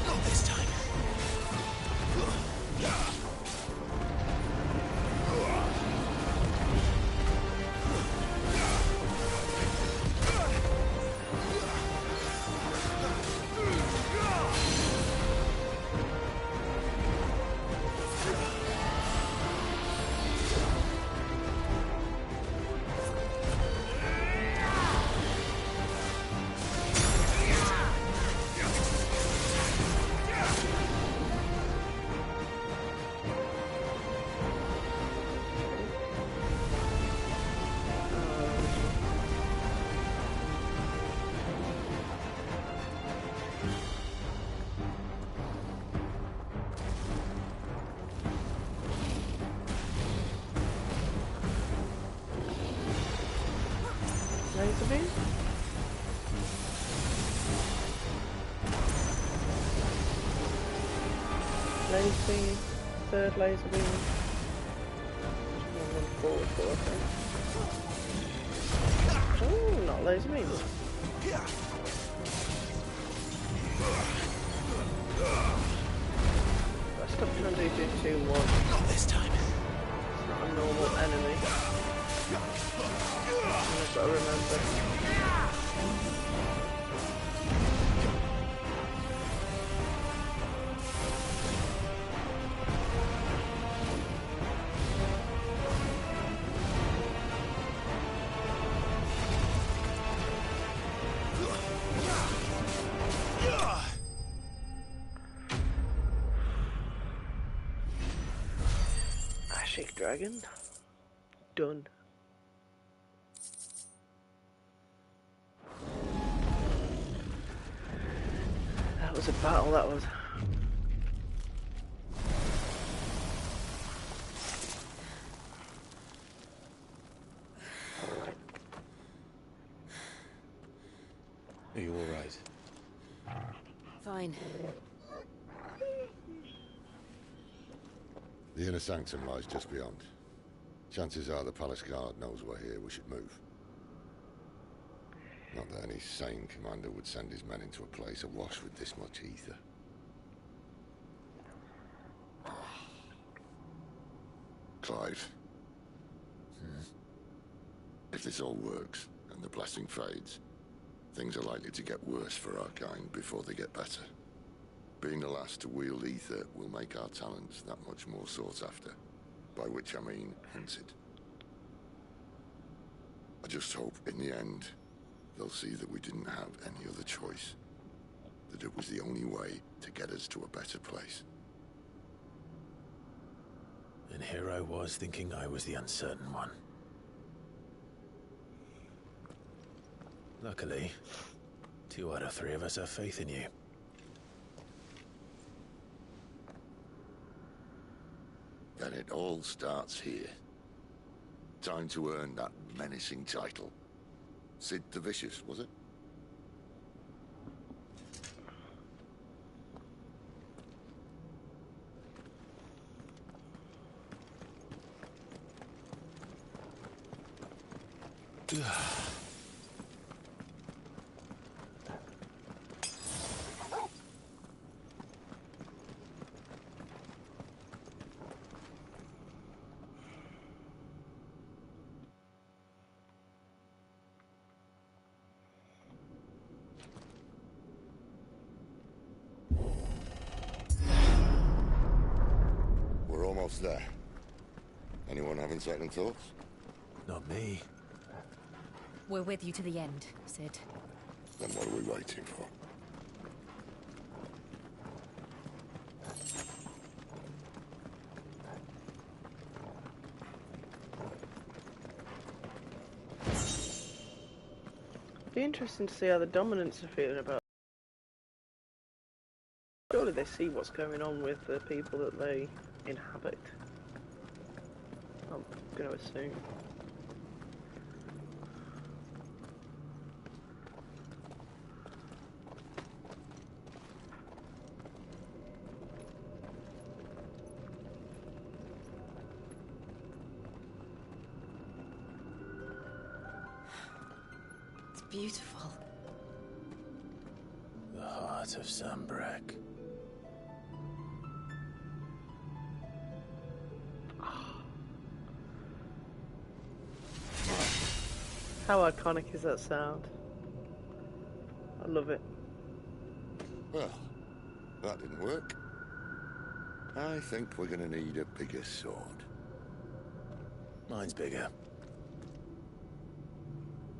Not this time. Laser beam? Laser beam, third laser beam. One forward for, I think. Oh, not laser beam. I stopped trying to do 2 1. Not this time. It's not a normal enemy. I've got to remember. Ashik Dragon. Done. That was a battle, that was. Are you all right? Fine. The inner sanctum lies just beyond. Chances are the palace guard knows we're here. We should move. Not that any sane commander would send his men into a place awash with this much ether. Clive. If this all works, and the blessing fades, things are likely to get worse for our kind before they get better. Being the last to wield ether will make our talents that much more sought after. By which I mean hunted. I just hope, in the end, they'll see that we didn't have any other choice. That it was the only way to get us to a better place. And here I was thinking I was the uncertain one. Luckily, 2 out of 3 of us have faith in you. Then it all starts here. Time to earn that menacing title. Sid the Vicious, was it? We're almost there. Anyone having second thoughts? Not me. We're with you to the end, Sid. Then what are we waiting for? Be interesting to see how the dominants are feeling about. Surely they see what's going on with the people that they inhabit. I'm going to assume. It's beautiful. The heart of Sambrek. How iconic is that sound? I love it. Well, that didn't work. I think we're gonna need a bigger sword. Mine's bigger.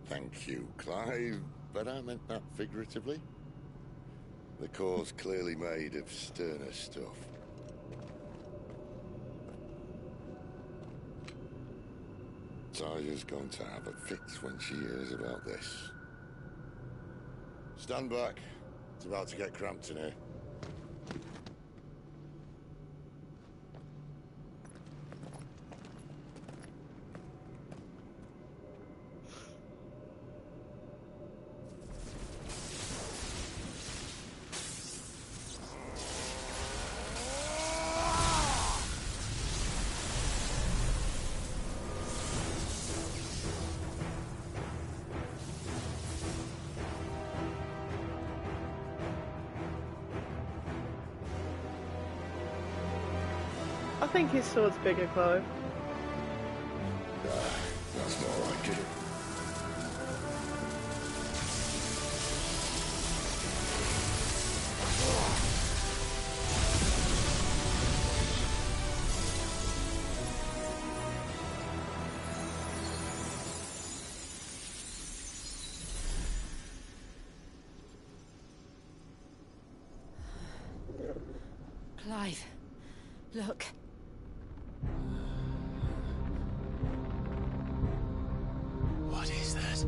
Thank you, Clive, but I meant that figuratively. The core's clearly made of sterner stuff. Taya's going to have a fit when she hears about this. Stand back. It's about to get cramped in here. I think his sword's bigger, Clive. That's more like it. Clive, look. What is that?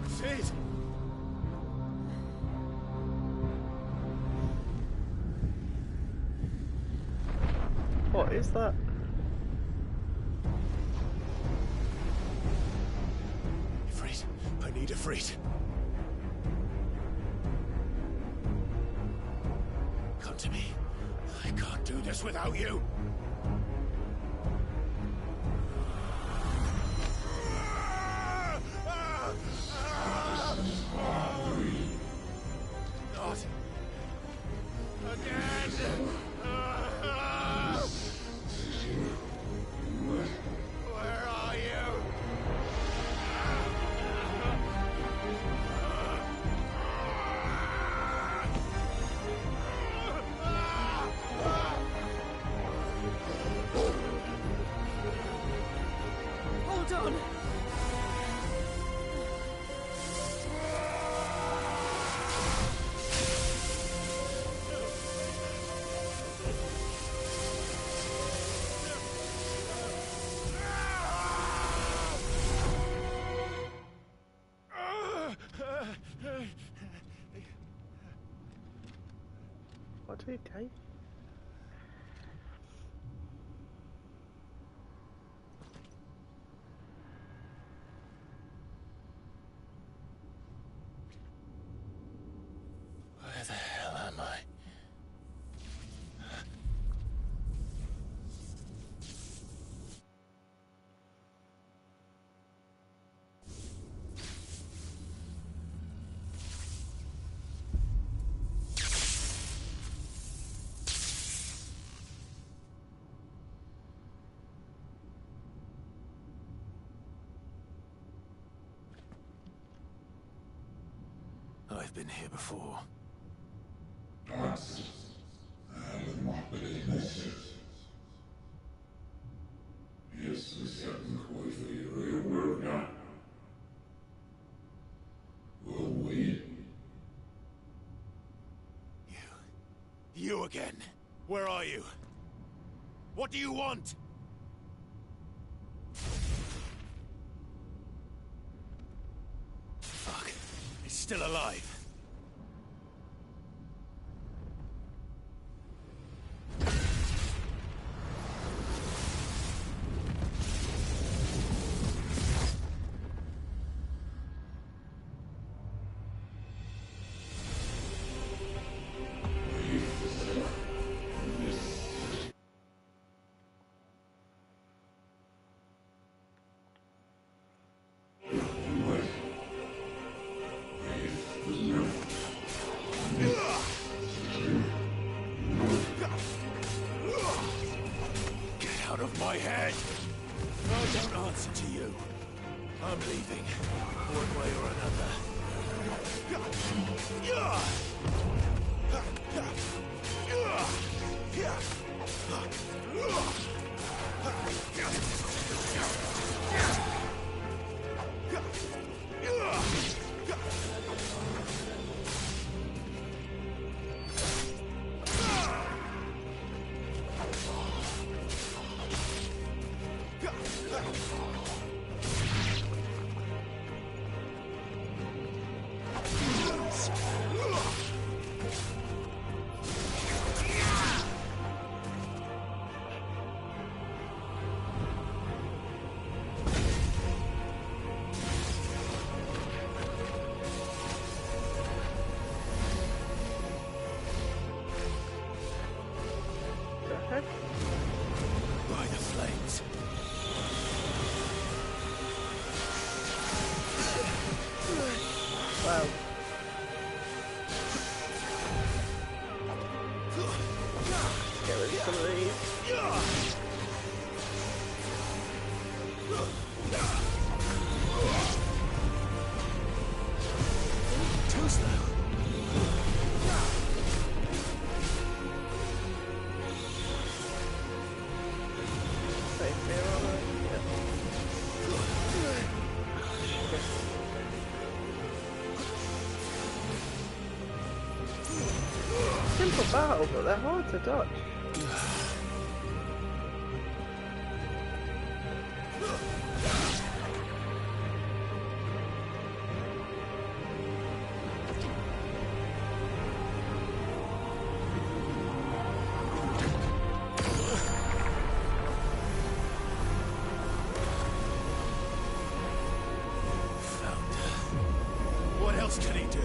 Sid! What is that? Ifrit. I need Ifrit. Come to me. I can't do this without you. Not again. Where are you? Hold on. What did he take? Where the hell am I? I've been here before. You again. Where are you? What do you want? Fuck. It's still alive. Out of my head! I don't answer to you. I'm leaving, one way or another. By the flames. Wow. Get rid of some of these. Too slow. Simple battle, but they're hard to dodge. What else can he do?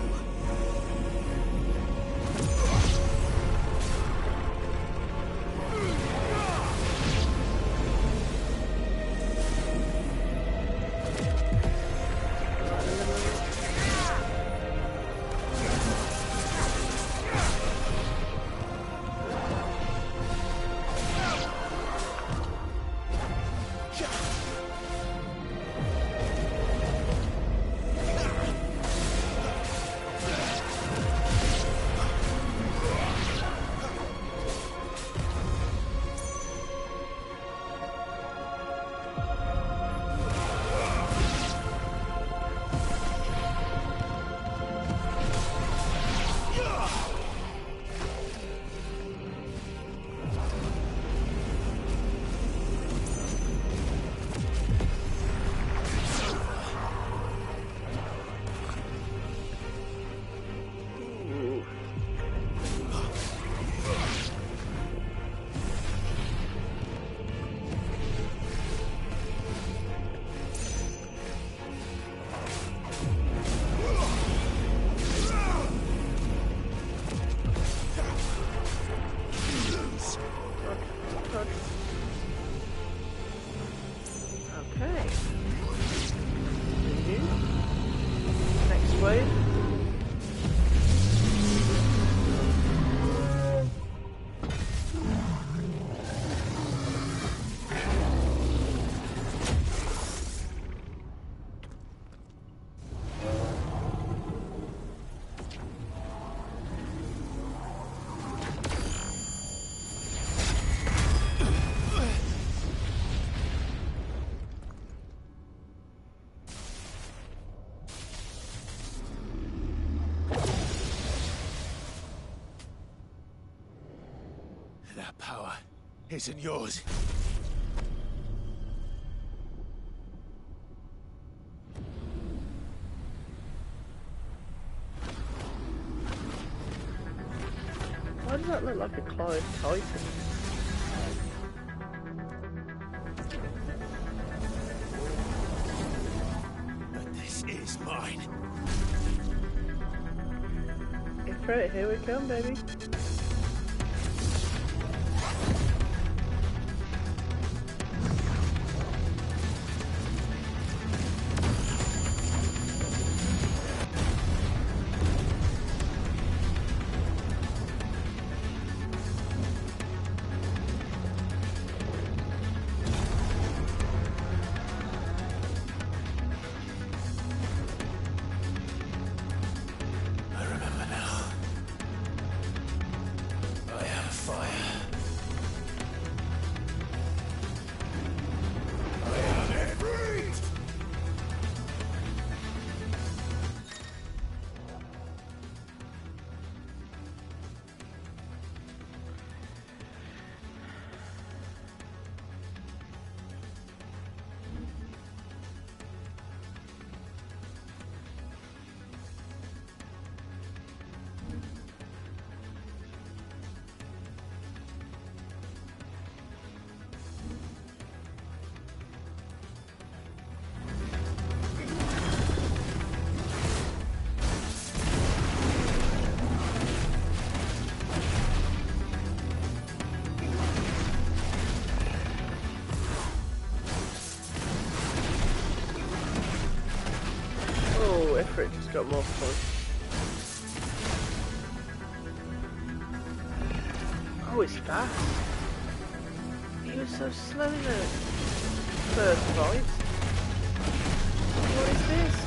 power isn't yours. Why does that look like a Clive Titan? But this is mine. Ifrit, here we come, baby. Ifrit just got more fun. Oh, it's fast. He was so slow in the first fight. What is this?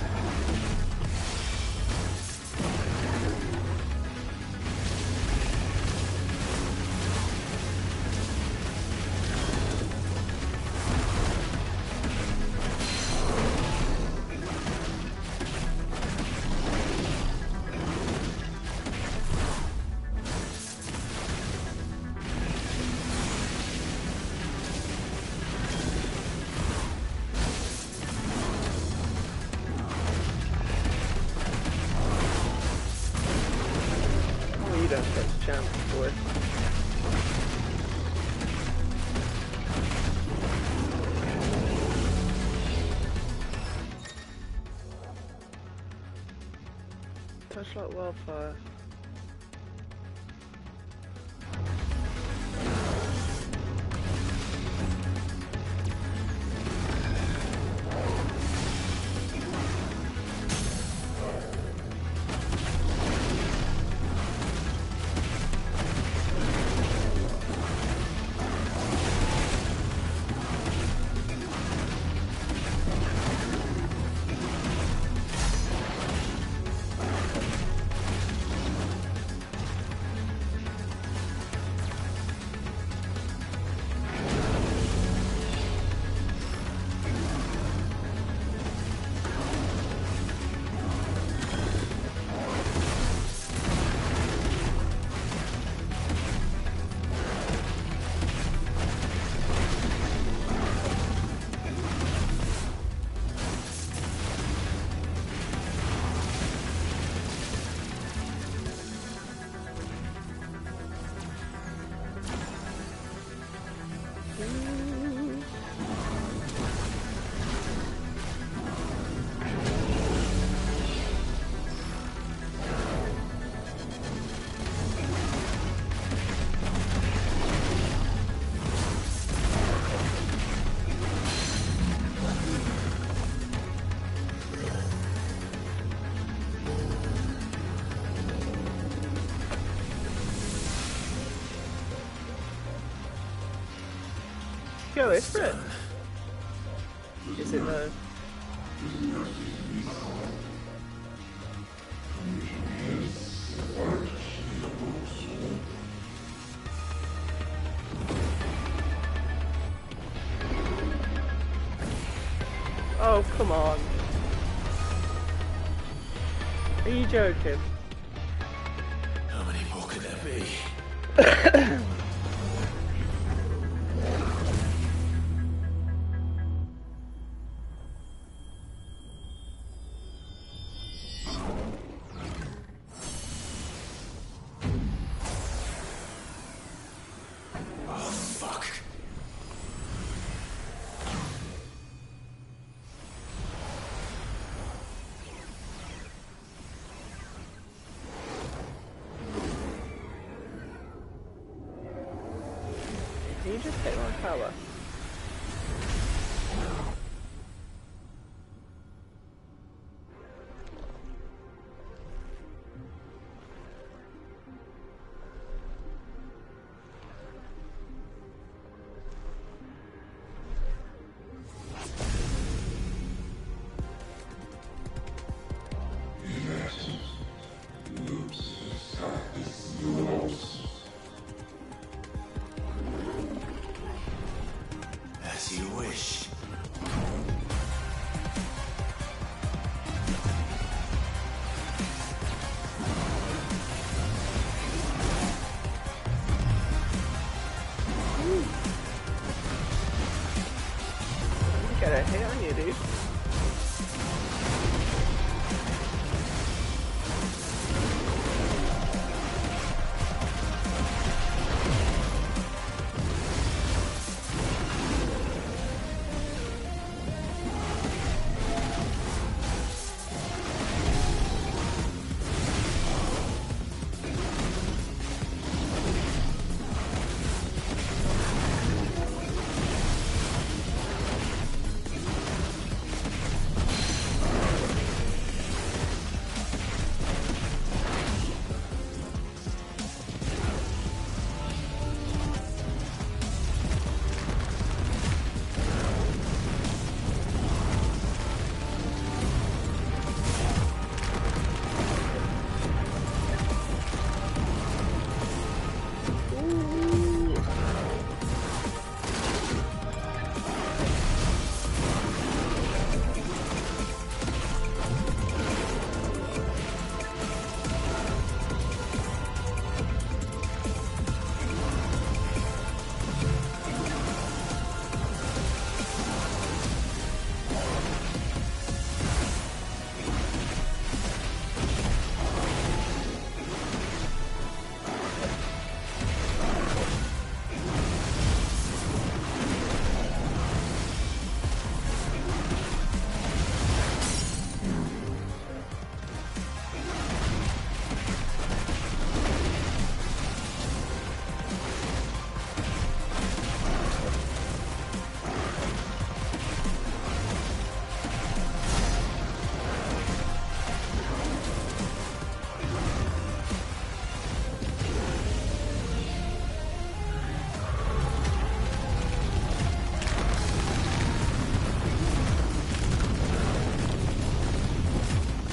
Touch like wildfire. Go Ifrit. Is it though? Oh, come on. Are you joking? How many more could there be? Can you just take my power? As you wish. Get a hit on you, dude.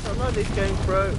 I like this game, bro.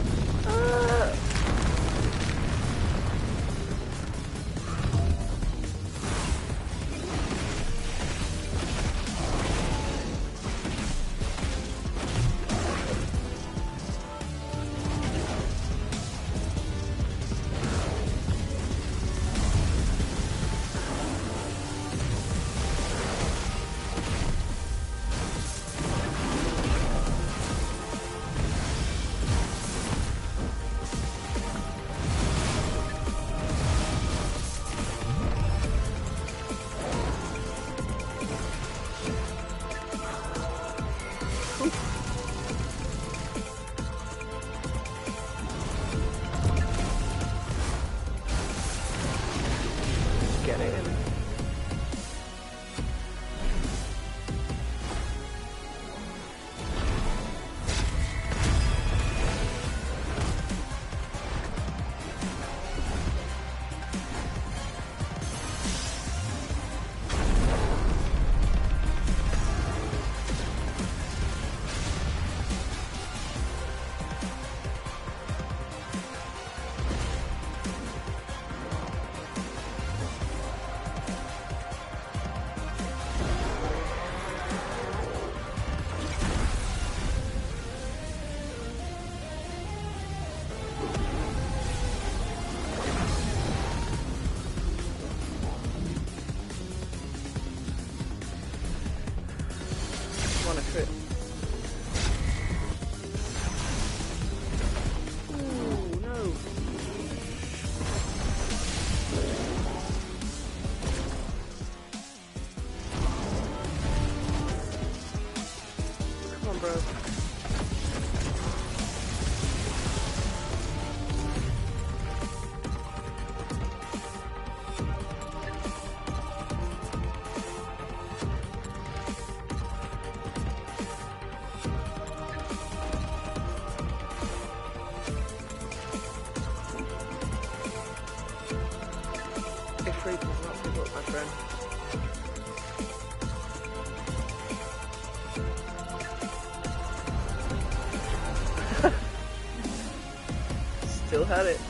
had it.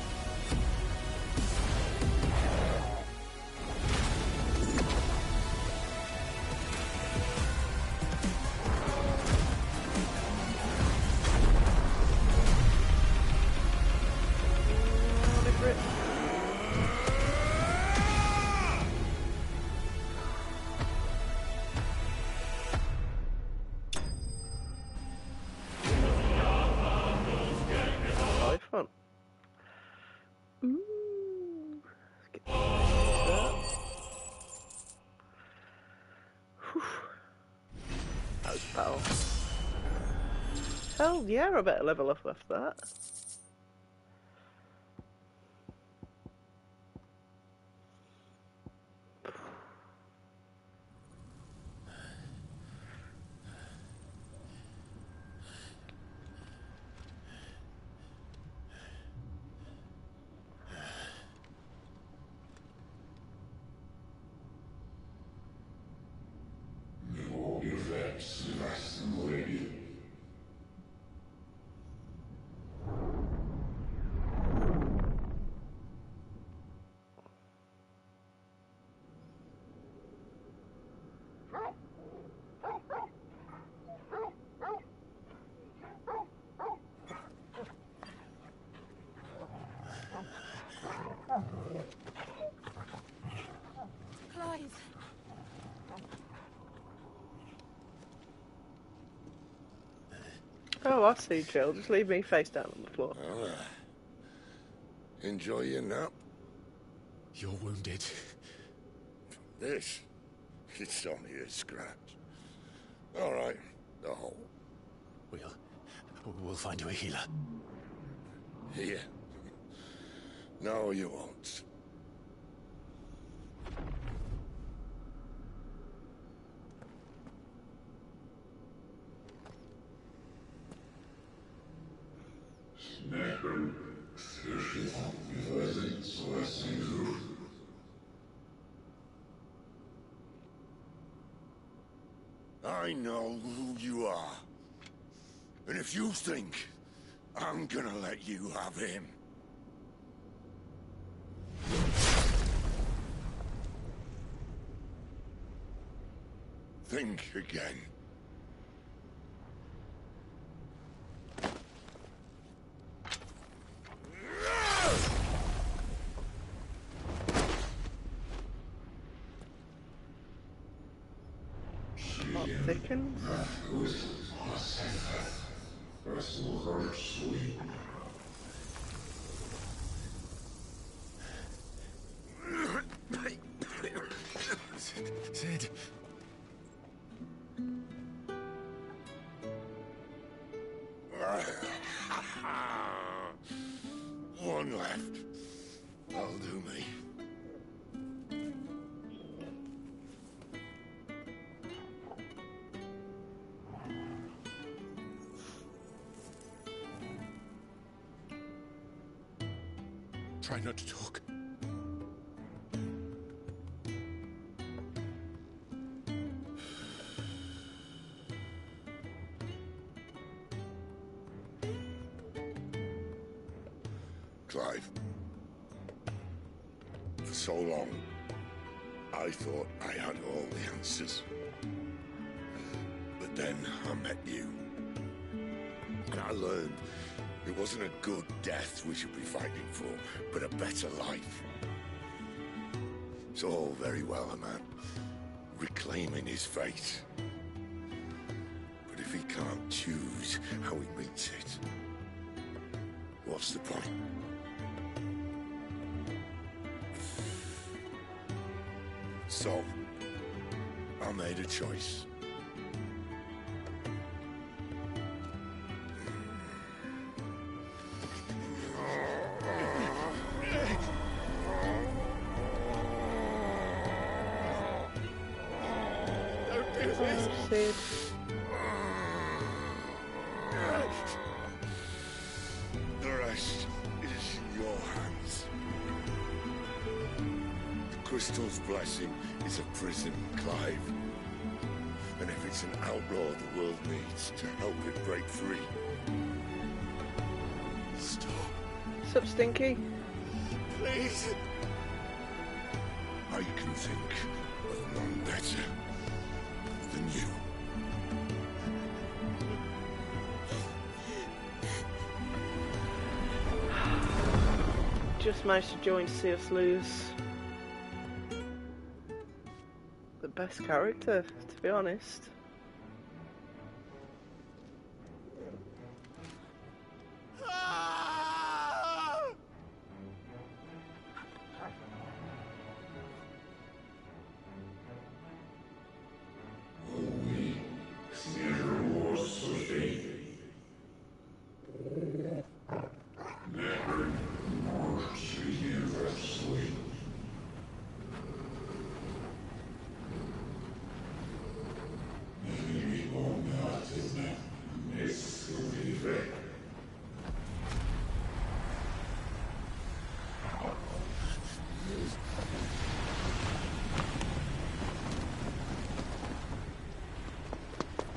Hell yeah, I better level up after that. Clive. Oh, I see, Jill. Just leave me face down on the floor. Enjoy your nap? You're wounded. This? It's only a scratch. All right, the hole. We'll find you a healer. Here? No, you won't. I know who you are. And if you think I'm gonna let you have him... think again. Not thicken. Sid. One left. That'll do me. Try not to talk. Clive. For so long, I thought I had all the answers. But then I met you. And I learned it wasn't a good death we should be fighting for, but a better life. It's all very well, a man reclaiming his fate. But if he can't choose how he meets it, what's the point? So, I made a choice. Sid. The rest is in your hands. The crystal's blessing is a prison, Clive. And if it's an outlaw the world needs to help it break free, stop Sup, Stinky? Please. I can think of none better than you. Just managed to join to see us lose the best character, to be honest.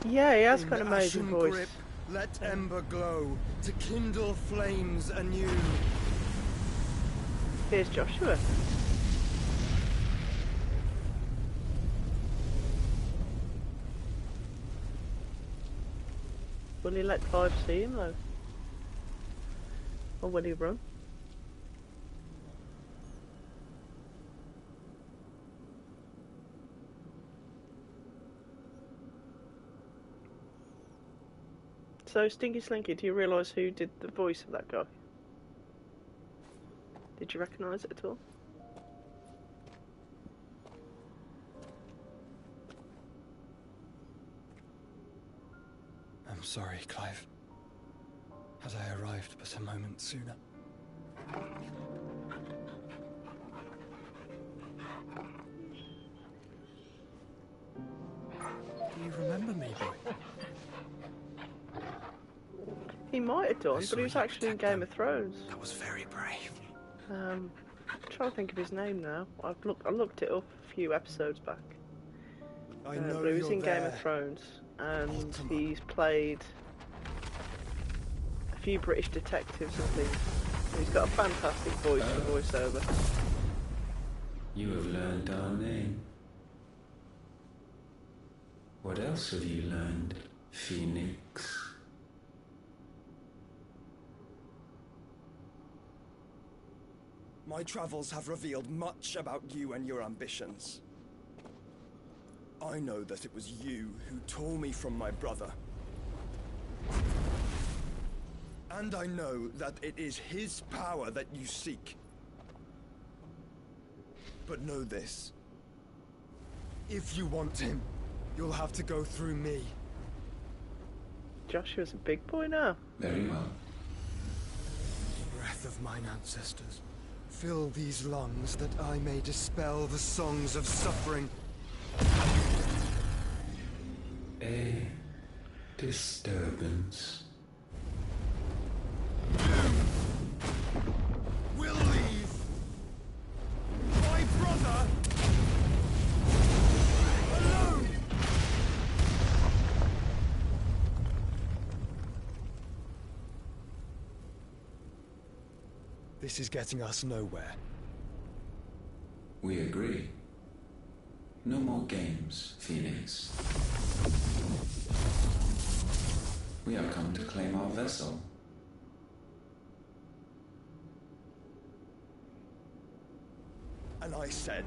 Yeah, he has got an amazing voice. Grip, let ember glow to kindle flames anew. Here's Joshua. Will he let Clive see him though? Or will he run? So, Stinky Slinky, do you realise who did the voice of that guy? Did you recognise it at all? I'm sorry, Clive. Had I arrived but a moment sooner. Do you remember me, boy? He might have done, but he was actually in Game of Thrones. That was very brave. I'm trying to think of his name now. I looked it up a few episodes back. I know but he was you're in Game of there. Thrones, and he's played a few British detectives and things. He's got a fantastic voice for voiceover. You have learned our name. What else have you learned, Phoenix? My travels have revealed much about you and your ambitions. I know that it was you who tore me from my brother. And I know that it is his power that you seek. But know this. If you want him, you'll have to go through me. Joshua's a big boy now. Very well. Breath of mine ancestors, fill these lungs that I may dispel the songs of suffering. A disturbance. We'll leave. My brother alone. This is getting us nowhere. We agree. No more games, Phoenix. We have come to claim our vessel. And I said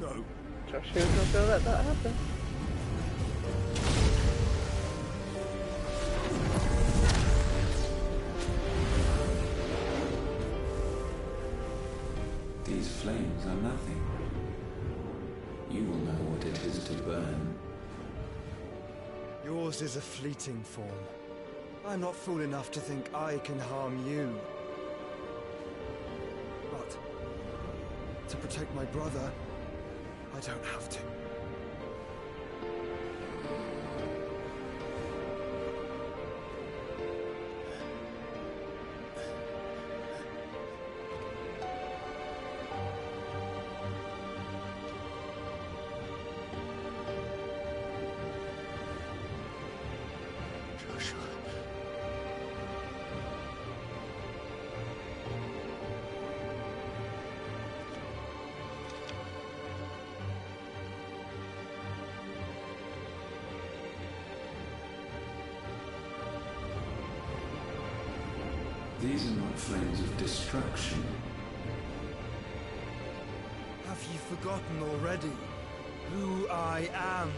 no. Joshua's not gonna let that happen. These flames are nothing. You will know what it is to burn. Yours is a fleeting form. I'm not fool enough to think I can harm you. But to protect my brother, I don't have to. These are not flames of destruction. Have you forgotten already who I am?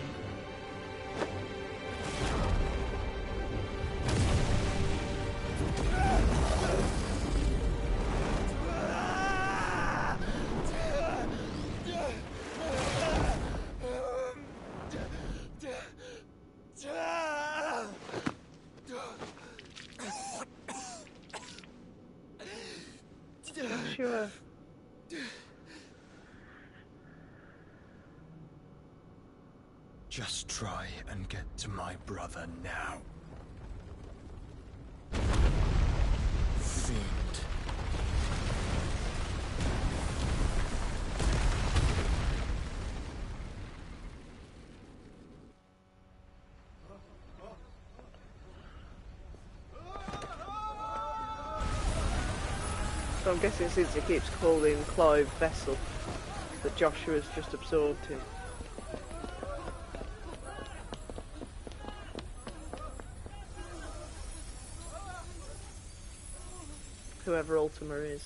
Sure. Just try and get to my brother now. Fiend. So I'm guessing since he keeps calling Clive Vessel, that Joshua's just absorbed him. Whoever Ultima is.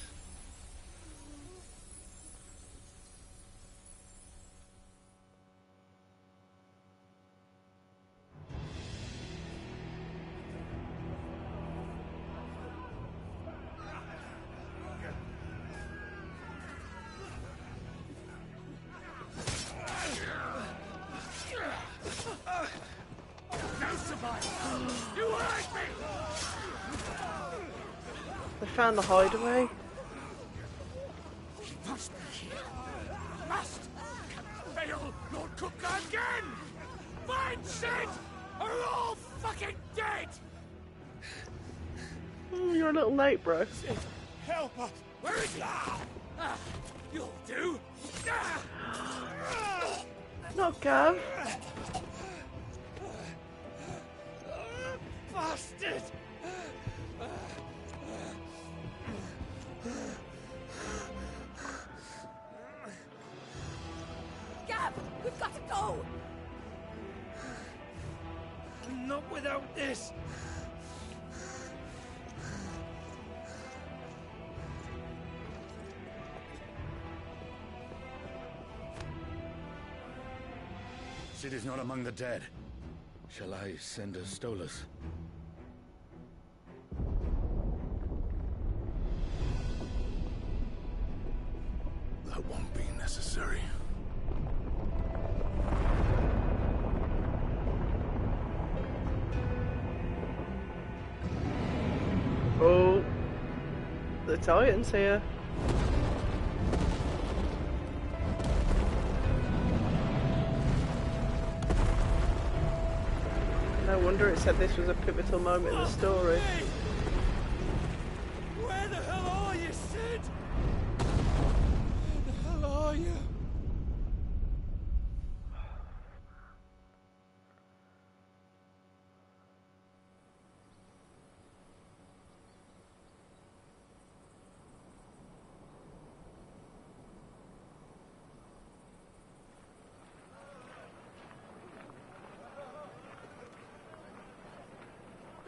You hurt me! They found the hideaway. Must be here. Must! Can fail Lord Cook again! Find Sid! Are all fucking dead! You're a little late, bro. Help us! Where is he? You'll do! Not Gav. Bastard! Gav, we've got to go! Not without this! Sid is not among the dead. Shall I send a Stolas? That won't be necessary. Oh, the Titan's here. No wonder it said this was a pivotal moment in the story. Where the hell are you, Sid? Where the hell are you?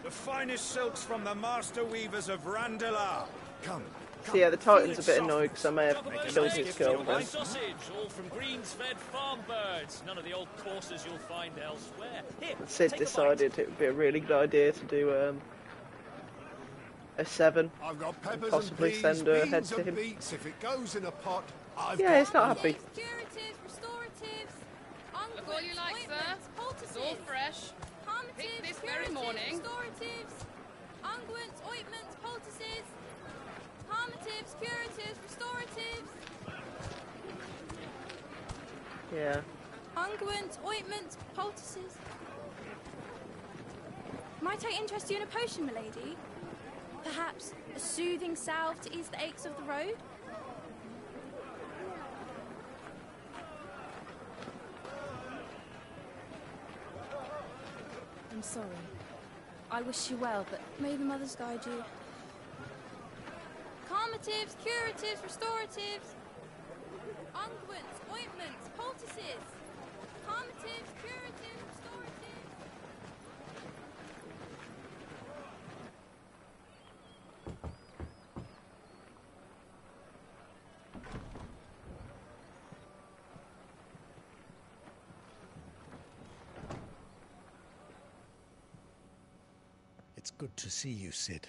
The finest silks from the master weavers of Randalar. Come. So yeah, the Titan's a bit annoyed because I may have killed his White girlfriend. sausage, all from greens-fed farm birds. None of the old courses you'll find elsewhere. Here, Sid take a decided it would be a really good idea to do a 7. I've got peppers Possibly and peas, send her head beans to and him. beets. If it goes in a pot, I've Yeah, got he's not a lot. happy. Curatives, restoratives, Look all you like, sir. It's all fresh. Picked this very morning. Restoratives, unguents, ointments, poultices, palmatives, curatives, restoratives. Yeah. Unguents, ointments, poultices. Might I interest you in a potion, milady? Perhaps a soothing salve to ease the aches of the road? I'm sorry. I wish you well, but may the mothers guide you. Calmatives, curatives, restoratives. Unguents, ointments, poultices. Calmatives, curatives, restoratives. It's good to see you, Sid.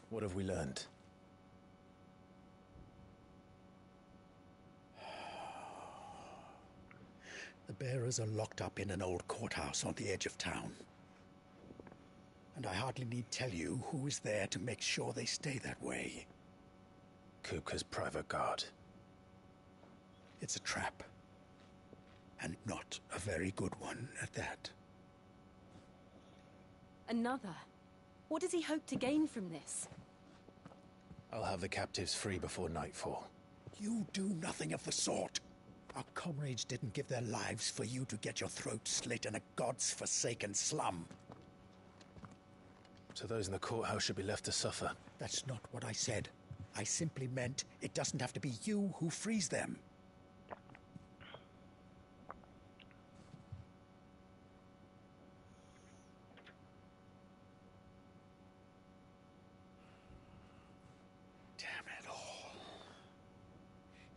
What have we learned? The bearers are locked up in an old courthouse on the edge of town. And I hardly need tell you who is there to make sure they stay that way. Kupka's private guard. It's a trap. And not a very good one at that. Another? What does he hope to gain from this? I'll have the captives free before nightfall. You do nothing of the sort. Our comrades didn't give their lives for you to get your throat slit in a god's forsaken slum. So those in the courthouse should be left to suffer. That's not what I said. I simply meant it doesn't have to be you who frees them. Damn it all.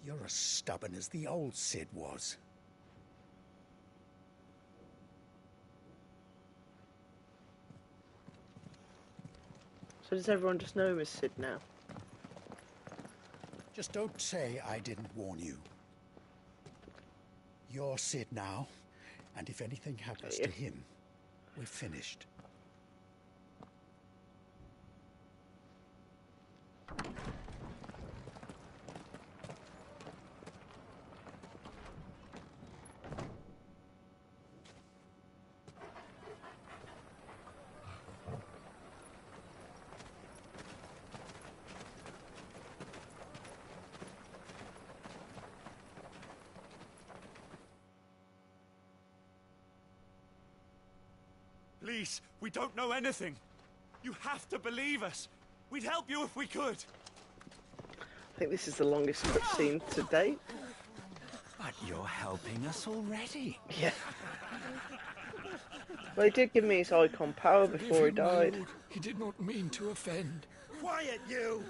You're as stubborn as the old Sid was. So does everyone just know him as Sid now? Just don't say I didn't warn you. You're Sid now, and if anything happens to him, we're finished. Please, we don't know anything. You have to believe us. We'd help you if we could. I think this is the longest cutscene to date. But you're helping us already. Yeah. Well, he did give me his icon power before he died. He did not mean to offend. Quiet, you!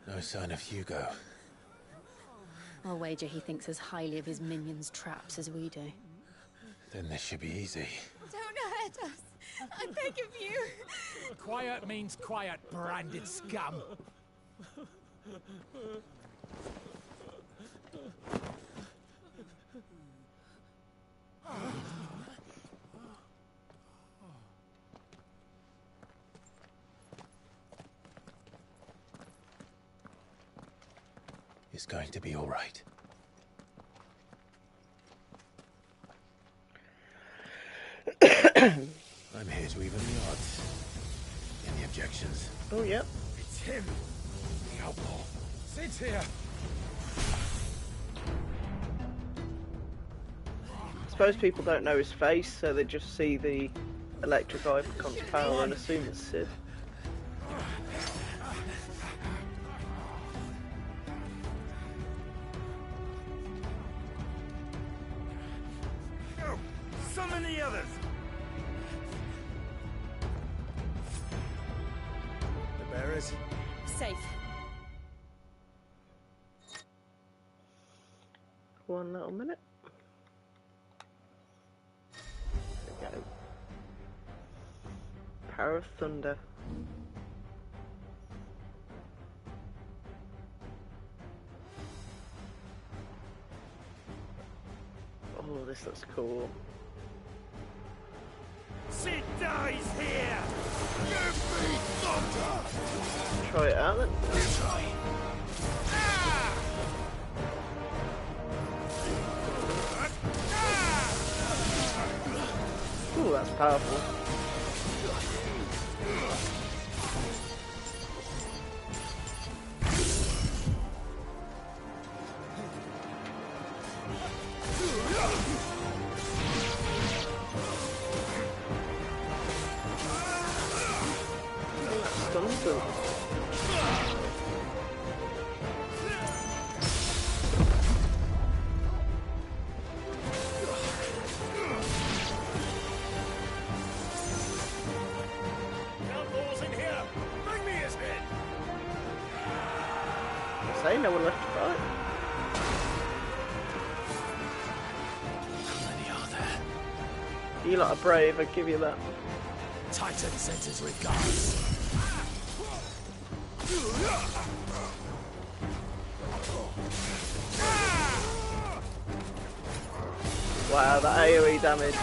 No sign of Hugo. I'll wager he thinks as highly of his minions' traps as we do. Then this should be easy. Don't hurt us. I beg of you. Quiet means quiet, branded scum. It's going to be all right. I'm here to even the odds. Any objections? Oh, yep. It's him, the outlaw. Sid's here. I suppose people don't know his face, so they just see the electric icon's power and assume it's Sid. Go! Summon the others! The bearers? Safe. One little minute. There we go. Power of Thunder. Oh, this looks cool. Sid dies here! Give me thunder! Try it out then. Try. Ooh, that's powerful. Stuns them. Say no one left to fight. How many are there? You lot are brave, I give you that. Titan sends his regards. Wow, that AoE damage.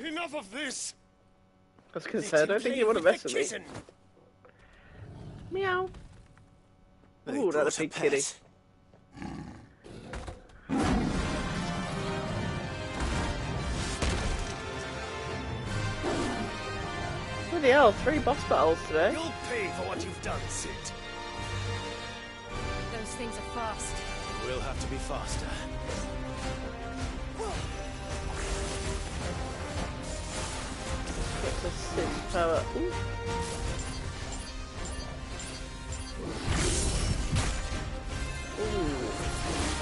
Enough of this! I was gonna say, I don't think you want to mess with me. Meow. Ooh, that's a big kitty. Bloody hell, 3 boss battles today. You'll pay for what you've done, Sid. Those things are fast. We'll have to be faster. What's a 6 power? Ooh. Ooh.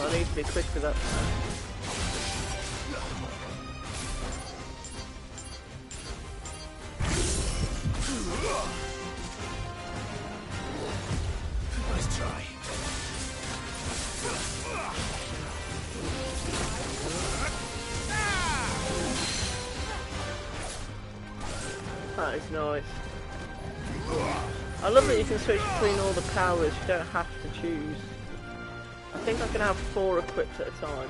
I need to be quick with that. Nice try. That is nice. I love that you can switch between all the powers, you don't have to choose. I think I can have 4 equipped at a time.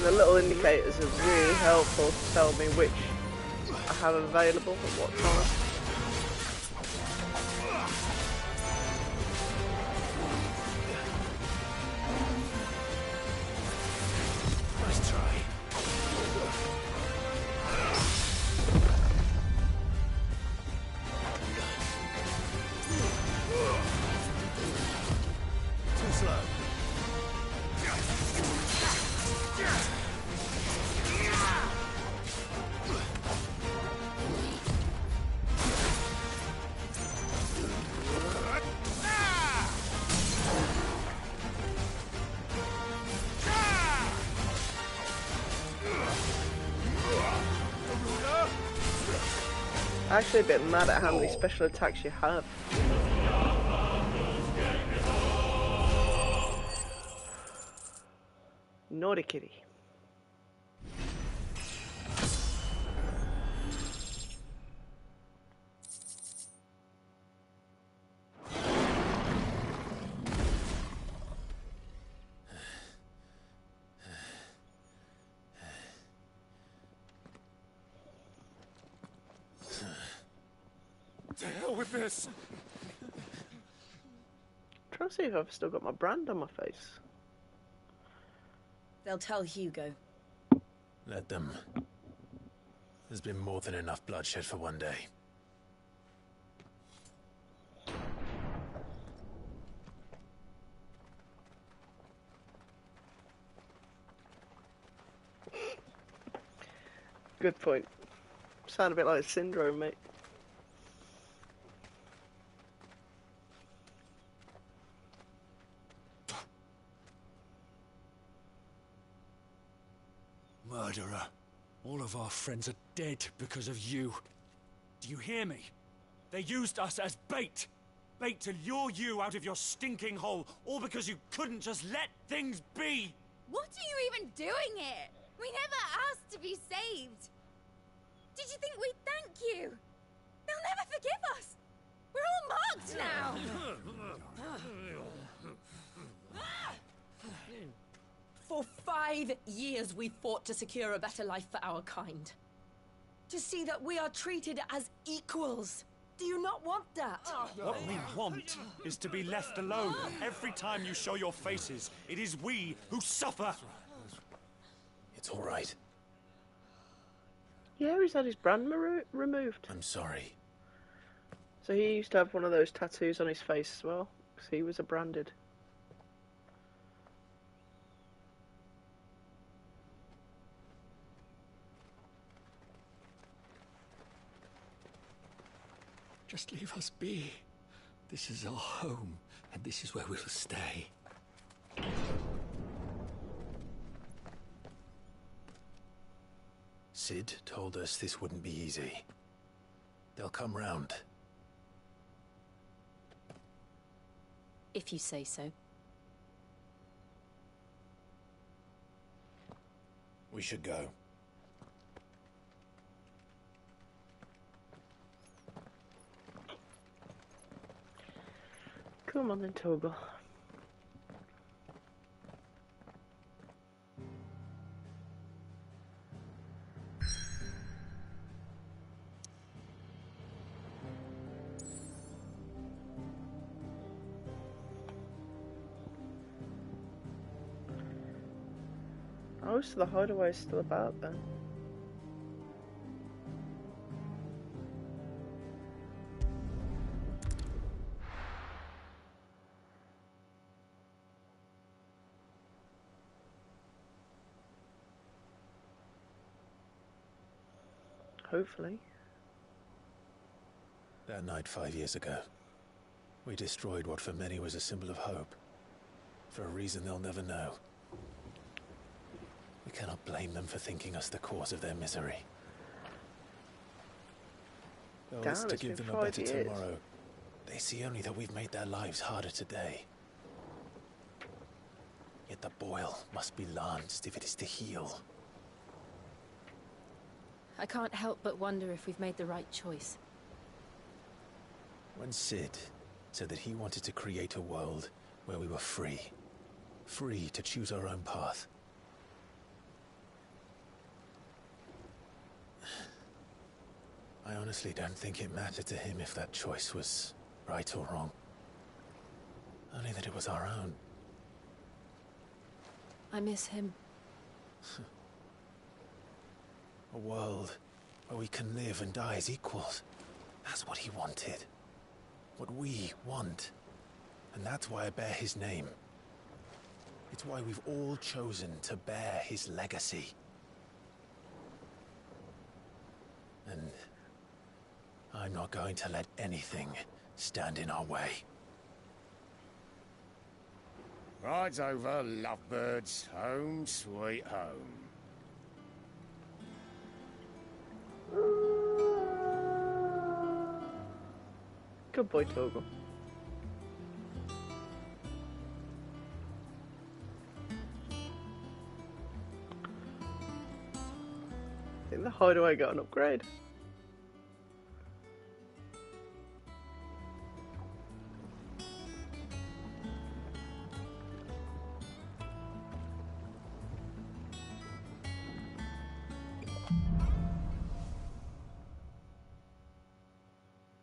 The little indicators are really helpful to tell me which I have available at what time. Nice try. Too slow. Actually a bit mad at how many special attacks you have. Naughty kitty. To hell with this! Trying to see if I've still got my brand on my face. They'll tell Hugo. Let them. There's been more than enough bloodshed for one day. Good point. Sound a bit like Syndrome, mate. Murderer. All of our friends are dead because of you. Do you hear me? They used us as bait. Bait to lure you out of your stinking hole, all because you couldn't just let things be. What are you even doing here? We never asked to be saved. Did you think we'd thank you? They'll never forgive us. We're all marked now. For 5 years we fought to secure a better life for our kind. To see that we are treated as equals. Do you not want that? What we want is to be left alone. Every time you show your faces, it is we who suffer. It's all right. Yeah, he's had his brand removed. I'm sorry. So he used to have one of those tattoos on his face as well, because he was a branded. Just leave us be. This is our home, and this is where we'll stay. Sid told us this wouldn't be easy. They'll come round. If you say so. We should go. Come on then, Toggle. Oh, so the hideaway is still about then. Hopefully. That night 5 years ago, we destroyed what for many was a symbol of hope. For a reason they'll never know. We cannot blame them for thinking us the cause of their misery. Though it's to give them a better tomorrow, they see only that we've made their lives harder today. Yet the boil must be lanced if it is to heal. I can't help but wonder if we've made the right choice. When Sid said that he wanted to create a world where we were free. Free to choose our own path. I honestly don't think it mattered to him if that choice was right or wrong. Only that it was our own. I miss him. A world where we can live and die as equals. That's what he wanted. What we want. And that's why I bear his name. It's why we've all chosen to bear his legacy. And I'm not going to let anything stand in our way. Rides over, lovebirds. Home, sweet home. Good boy, Toggle. I think the hideaway got an upgrade.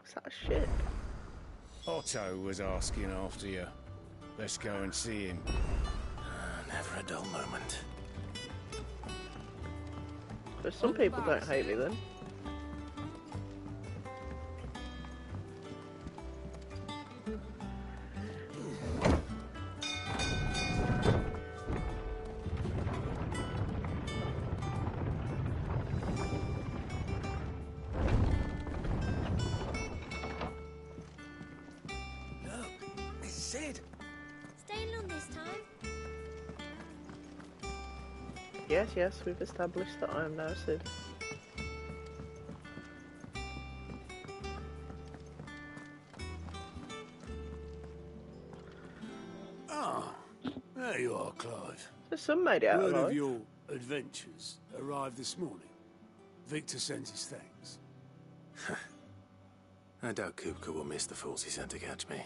Is that a ship? Otto was asking after you. Let's go and see him. Never a dull moment. But some people don't hate me then. Yes, we've established that I am now Sid. Ah, there you are, Clive. The sun made it out Word alive. of your adventures arrived this morning. Victor sends his thanks. I doubt Kupka will miss the fools he sent to catch me.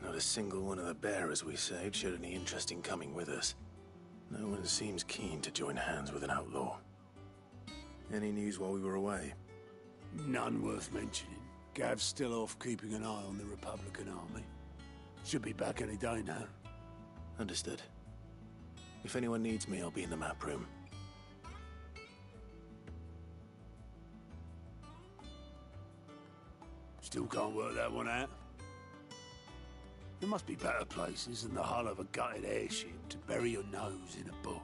Not a single one of the bearers we saved showed any interest in coming with us. No one seems keen to join hands with an outlaw. Any news while we were away? None worth mentioning. Gav's still off keeping an eye on the Republican army. Should be back any day now. Understood. If anyone needs me, I'll be in the map room. Still can't work that one out. There must be better places than the hull of a gutted airship to bury your nose in a book.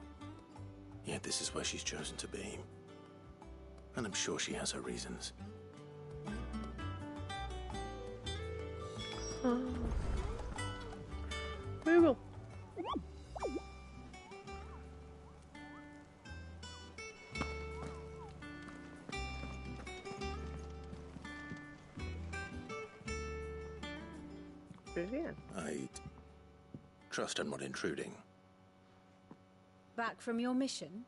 Yet this is where she's chosen to be. And I'm sure she has her reasons. Google. Vivian. I trust I'm not intruding. Back from your mission?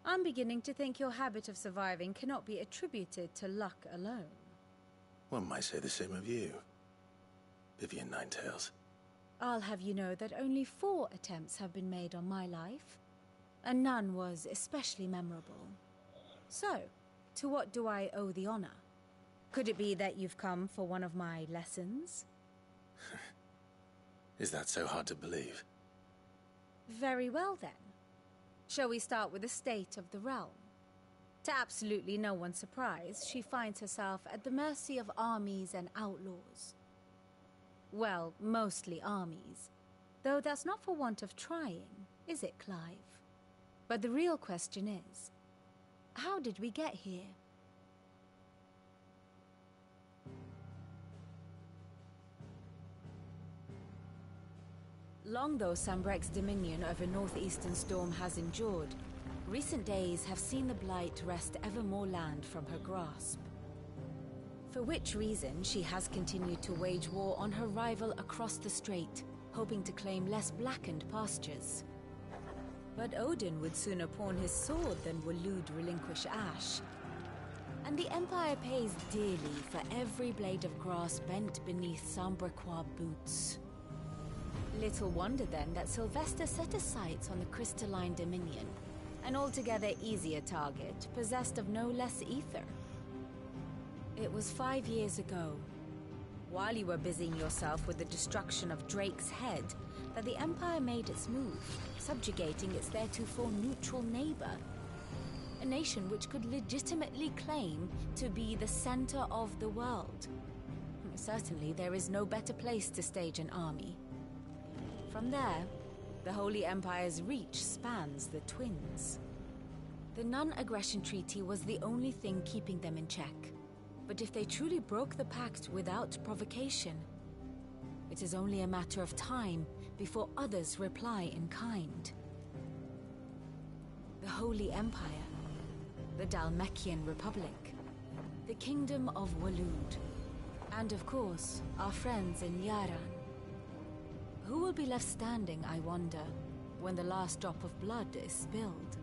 I'm beginning to think your habit of surviving cannot be attributed to luck alone. One might say the same of you, Vivian Ninetails. I'll have you know that only 4 attempts have been made on my life, and none was especially memorable. So, to what do I owe the honor? Could it be that you've come for one of my lessons? Is that so hard to believe? Very well then. Shall we start with the state of the realm? To absolutely no one's surprise, she finds herself at the mercy of armies and outlaws. Well, mostly armies. Though that's not for want of trying, is it, Clive? But the real question is, how did we get here? Long though Sambrek's dominion over northeastern Storm has endured, recent days have seen the Blight wrest ever more land from her grasp. For which reason she has continued to wage war on her rival across the strait, hoping to claim less blackened pastures. But Odin would sooner pawn his sword than Waloed relinquish Ash. And the Empire pays dearly for every blade of grass bent beneath Sambrequois boots. Little wonder then that Sylvester set his sights on the crystalline dominion, an altogether easier target, possessed of no less ether. It was 5 years ago, while you were busying yourself with the destruction of Drake's head, that the Empire made its move, subjugating its theretofore neutral neighbor. A nation which could legitimately claim to be the center of the world. Certainly, there is no better place to stage an army. From there, the Holy Empire's reach spans the Twins. The non-aggression treaty was the only thing keeping them in check. But if they truly broke the pact without provocation, it is only a matter of time before others reply in kind. The Holy Empire, the Dhalmekian Republic, the Kingdom of Waloed, and of course, our friends in Yaran. Who will be left standing, I wonder, when the last drop of blood is spilled?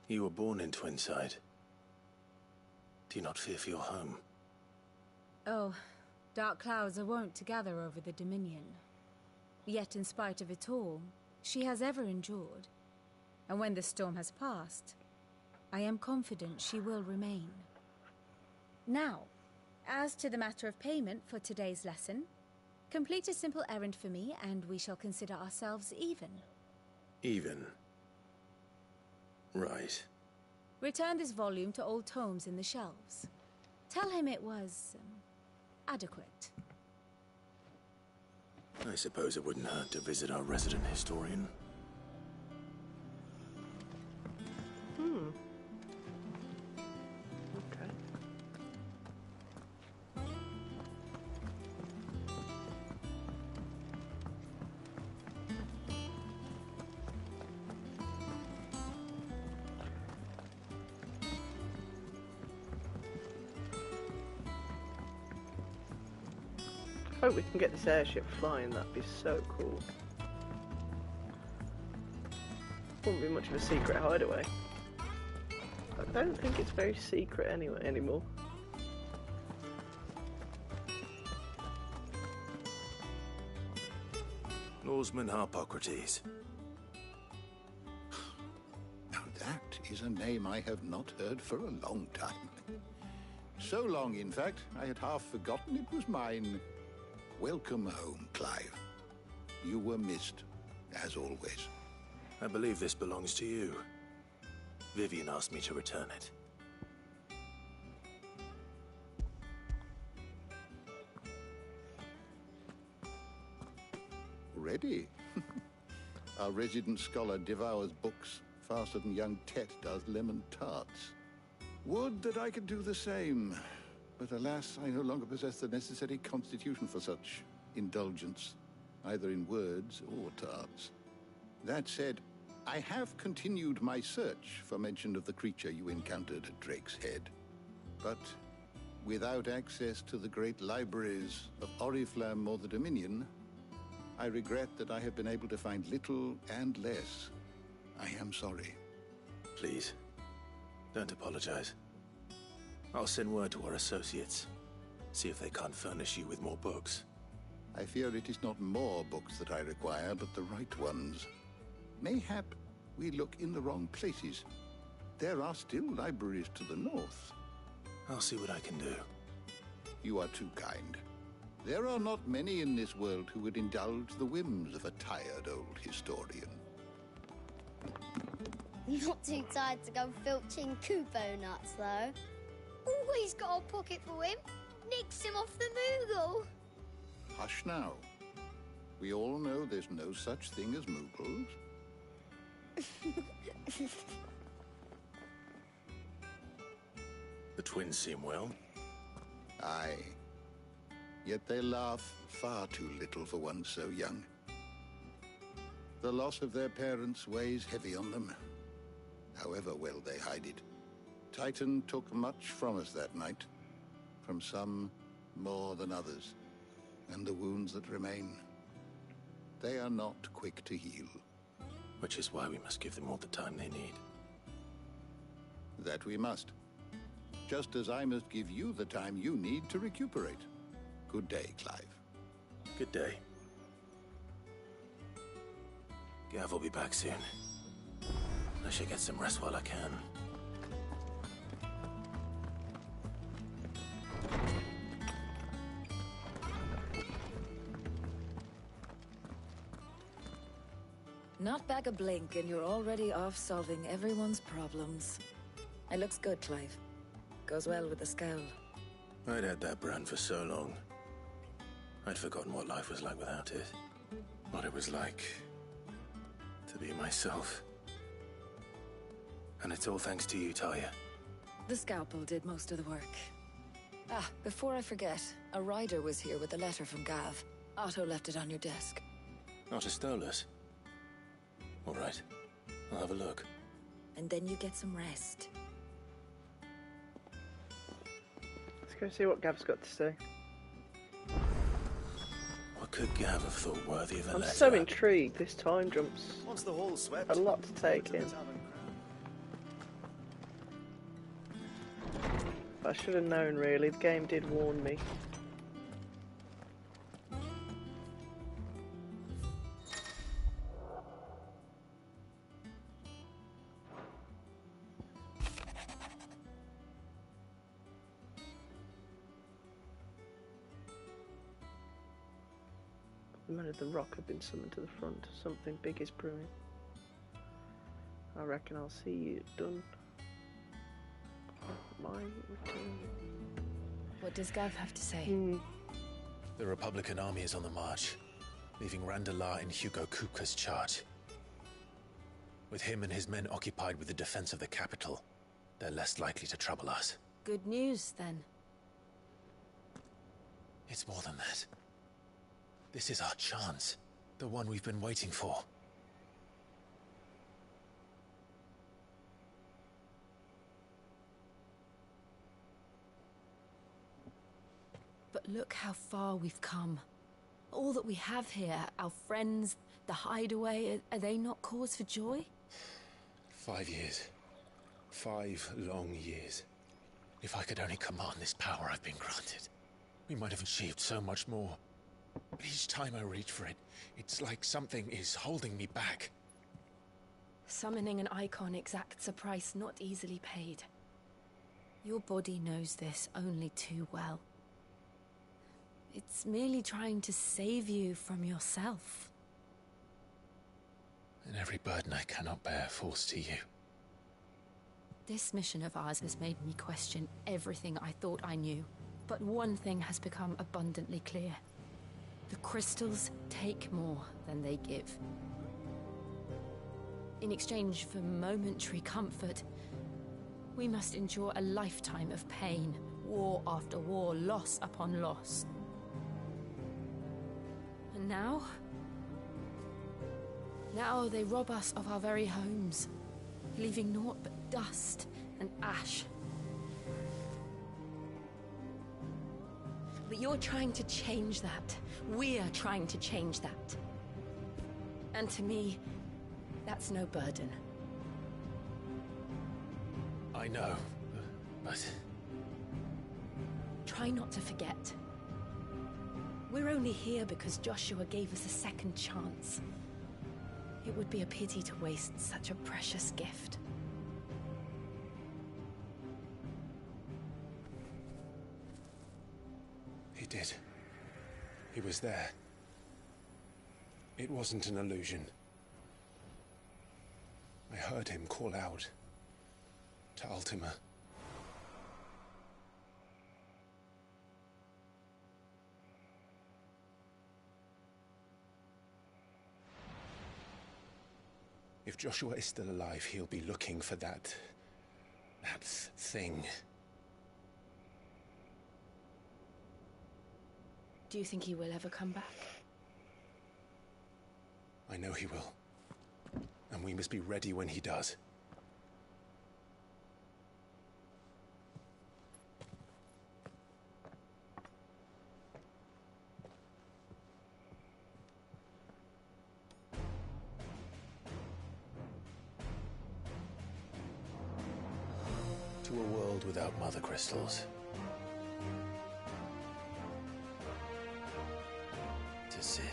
You were born in Twinside. Do you not fear for your home? Oh, dark clouds are wont to gather over the Dominion. Yet in spite of it all, she has ever endured. And when the storm has passed, I am confident she will remain. Now, as to the matter of payment for today's lesson, complete a simple errand for me and we shall consider ourselves even. Even? Right. Return this volume to old tomes in the shelves. Tell him it was adequate. I suppose it wouldn't hurt to visit our resident historian. Okay. Hope we can get this airship flying, that'd be so cool. Wouldn't be much of a secret hideaway. I don't think it's very secret anyway anymore. Norseman Harpocrates. Now that is a name I have not heard for a long time. So long, in fact, I had half forgotten it was mine. Welcome home, Clive. You were missed, as always. I believe this belongs to you. Vivian asked me to return it. Ready? Our resident scholar devours books faster than young Tet does lemon tarts. Would that I could do the same. But alas, I no longer possess the necessary constitution for such indulgence, either in words or tarts. That said, I have continued my search for mention of the creature you encountered at Drake's Head. But without access to the great libraries of Oriflamme or the Dominion, I regret that I have been able to find little and less. I am sorry. Please, don't apologize. I'll send word to our associates. See if they can't furnish you with more books. I fear it is not more books that I require, but the right ones. Mayhap we look in the wrong places. There are still libraries to the north. I'll see what I can do. You are too kind. There are not many in this world who would indulge the whims of a tired old historian. Not too tired to go filching Kupo nuts, though. Always got a pocket for him. Nicks him off the Moogle. Hush now. We all know there's no such thing as Moogles. The twins seem well. Aye. Yet they laugh far too little for one so young. The loss of their parents weighs heavy on them, however well they hide it. Titan took much from us that night, from some more than others, and the wounds that remain, they are not quick to heal. Which is why we must give them all the time they need. That we must. Just as I must give you the time you need to recuperate. Good day, Clive. Good day. Gav will be back soon. I should get some rest while I can. Not back a blink and you're already off solving everyone's problems. It looks good, Clive. Goes well with the scowl. I'd had that brand for so long. I'd forgotten what life was like without it. What it was like to be myself. And it's all thanks to you, Talia. The scalpel did most of the work. Ah, before I forget, a rider was here with a letter from Gav. Otto left it on your desk. Not a stolus. All right. I'll have a look. And then you get some rest. Let's go see what Gav's got to say. What could Gav have thought worthy of a letter? I'm so intrigued. This time jump's Once the hall's swept, a lot to take in. I should have known, really. The game did warn me. The men of the rock have been summoned to the front. Something big is brewing. I reckon I'll see you done. My return. What does Gav have to say? The Republican army is on the march, leaving Randalar in Hugo Kupka's charge. With him and his men occupied with the defense of the capital, they're less likely to trouble us. Good news, then. It's more than that. This is our chance, the one we've been waiting for. But look how far we've come. All that we have here, our friends, the hideaway, are they not cause for joy? 5 years. 5 long years. If I could only command this power I've been granted, we might have achieved so much more. But each time I reach for it, it's like something is holding me back. Summoning an icon exacts a price not easily paid. Your body knows this only too well. It's merely trying to save you from yourself. And every burden I cannot bear falls to you. This mission of ours has made me question everything I thought I knew. But one thing has become abundantly clear. The crystals take more than they give. In exchange for momentary comfort, We must endure a lifetime of pain, war after war, loss upon loss. And now? Now they rob us of our very homes, leaving naught but dust and ash. But you're trying to change that. We're trying to change that. And to me, that's no burden. I know, but... Try not to forget. We're only here because Joshua gave us a second chance. It would be a pity to waste such a precious gift. He did. He was there. It wasn't an illusion. I heard him call out to Ultima. If Joshua is still alive, he'll be looking for that thing. Do you think he will ever come back? I know he will. And we must be ready when he does. To a world without mother crystals. To Sid.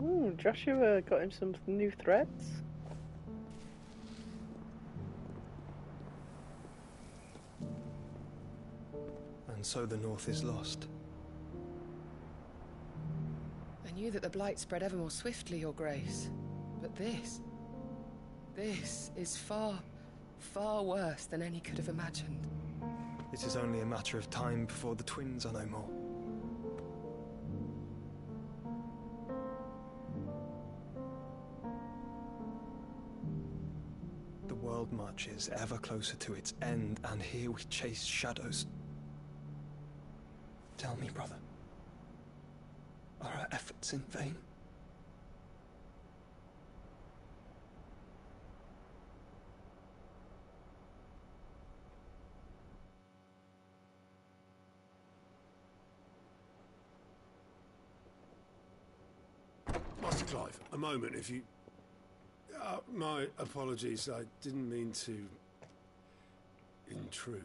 Ooh, Joshua got him some new threads. And so the North is lost. I knew that the Blight spread ever more swiftly, Your Grace. But this is far, far worse than any could have imagined. It is only a matter of time before the twins are no more. The world marches ever closer to its end, and here we chase shadows. Tell me, brother, are our efforts in vain? Master Clive, a moment, if you... my apologies, I didn't mean to intrude.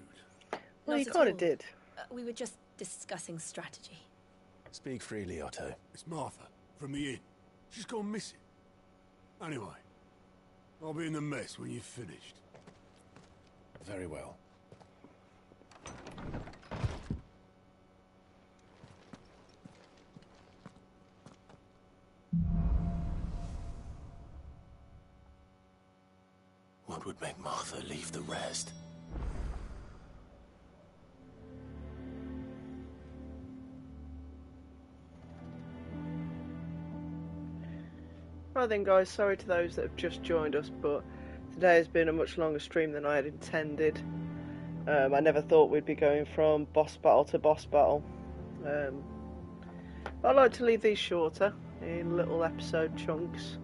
Well, you Not at kind of all. did. We were just discussing strategy. Speak freely, Otto. It's Martha, from the inn. She's gone missing. Anyway, I'll be in the mess when you've finished. Very well. What would make Martha leave the rest? Right then guys, sorry to those that have just joined us, but today has been a much longer stream than I had intended. I never thought we'd be going from boss battle to boss battle. But I like to leave these shorter, in little episode chunks.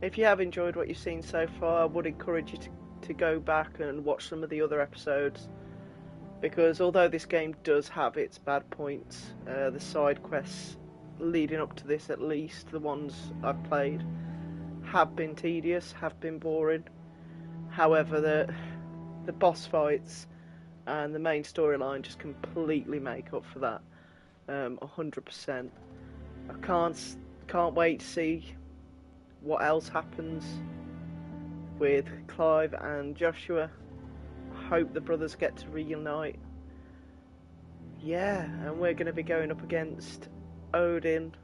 If you have enjoyed what you've seen so far, I would encourage you to go back and watch some of the other episodes. Because although this game does have its bad points, the side quests leading up to this, at least the ones I've played, have been tedious, have been boring. However, the boss fights and the main storyline just completely make up for that, 100%. I can't wait to see what else happens with Clive and Joshua. I hope the brothers get to reunite. Yeah, and we're going to be going up against Odin,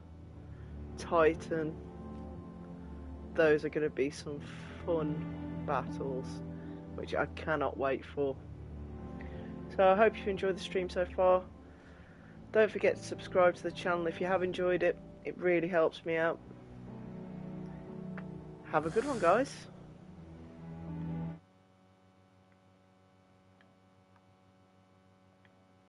Titan, those are going to be some fun battles, which I cannot wait for. So I hope you've enjoyed the stream so far. Don't forget to subscribe to the channel if you have enjoyed it. It really helps me out. Have a good one, guys.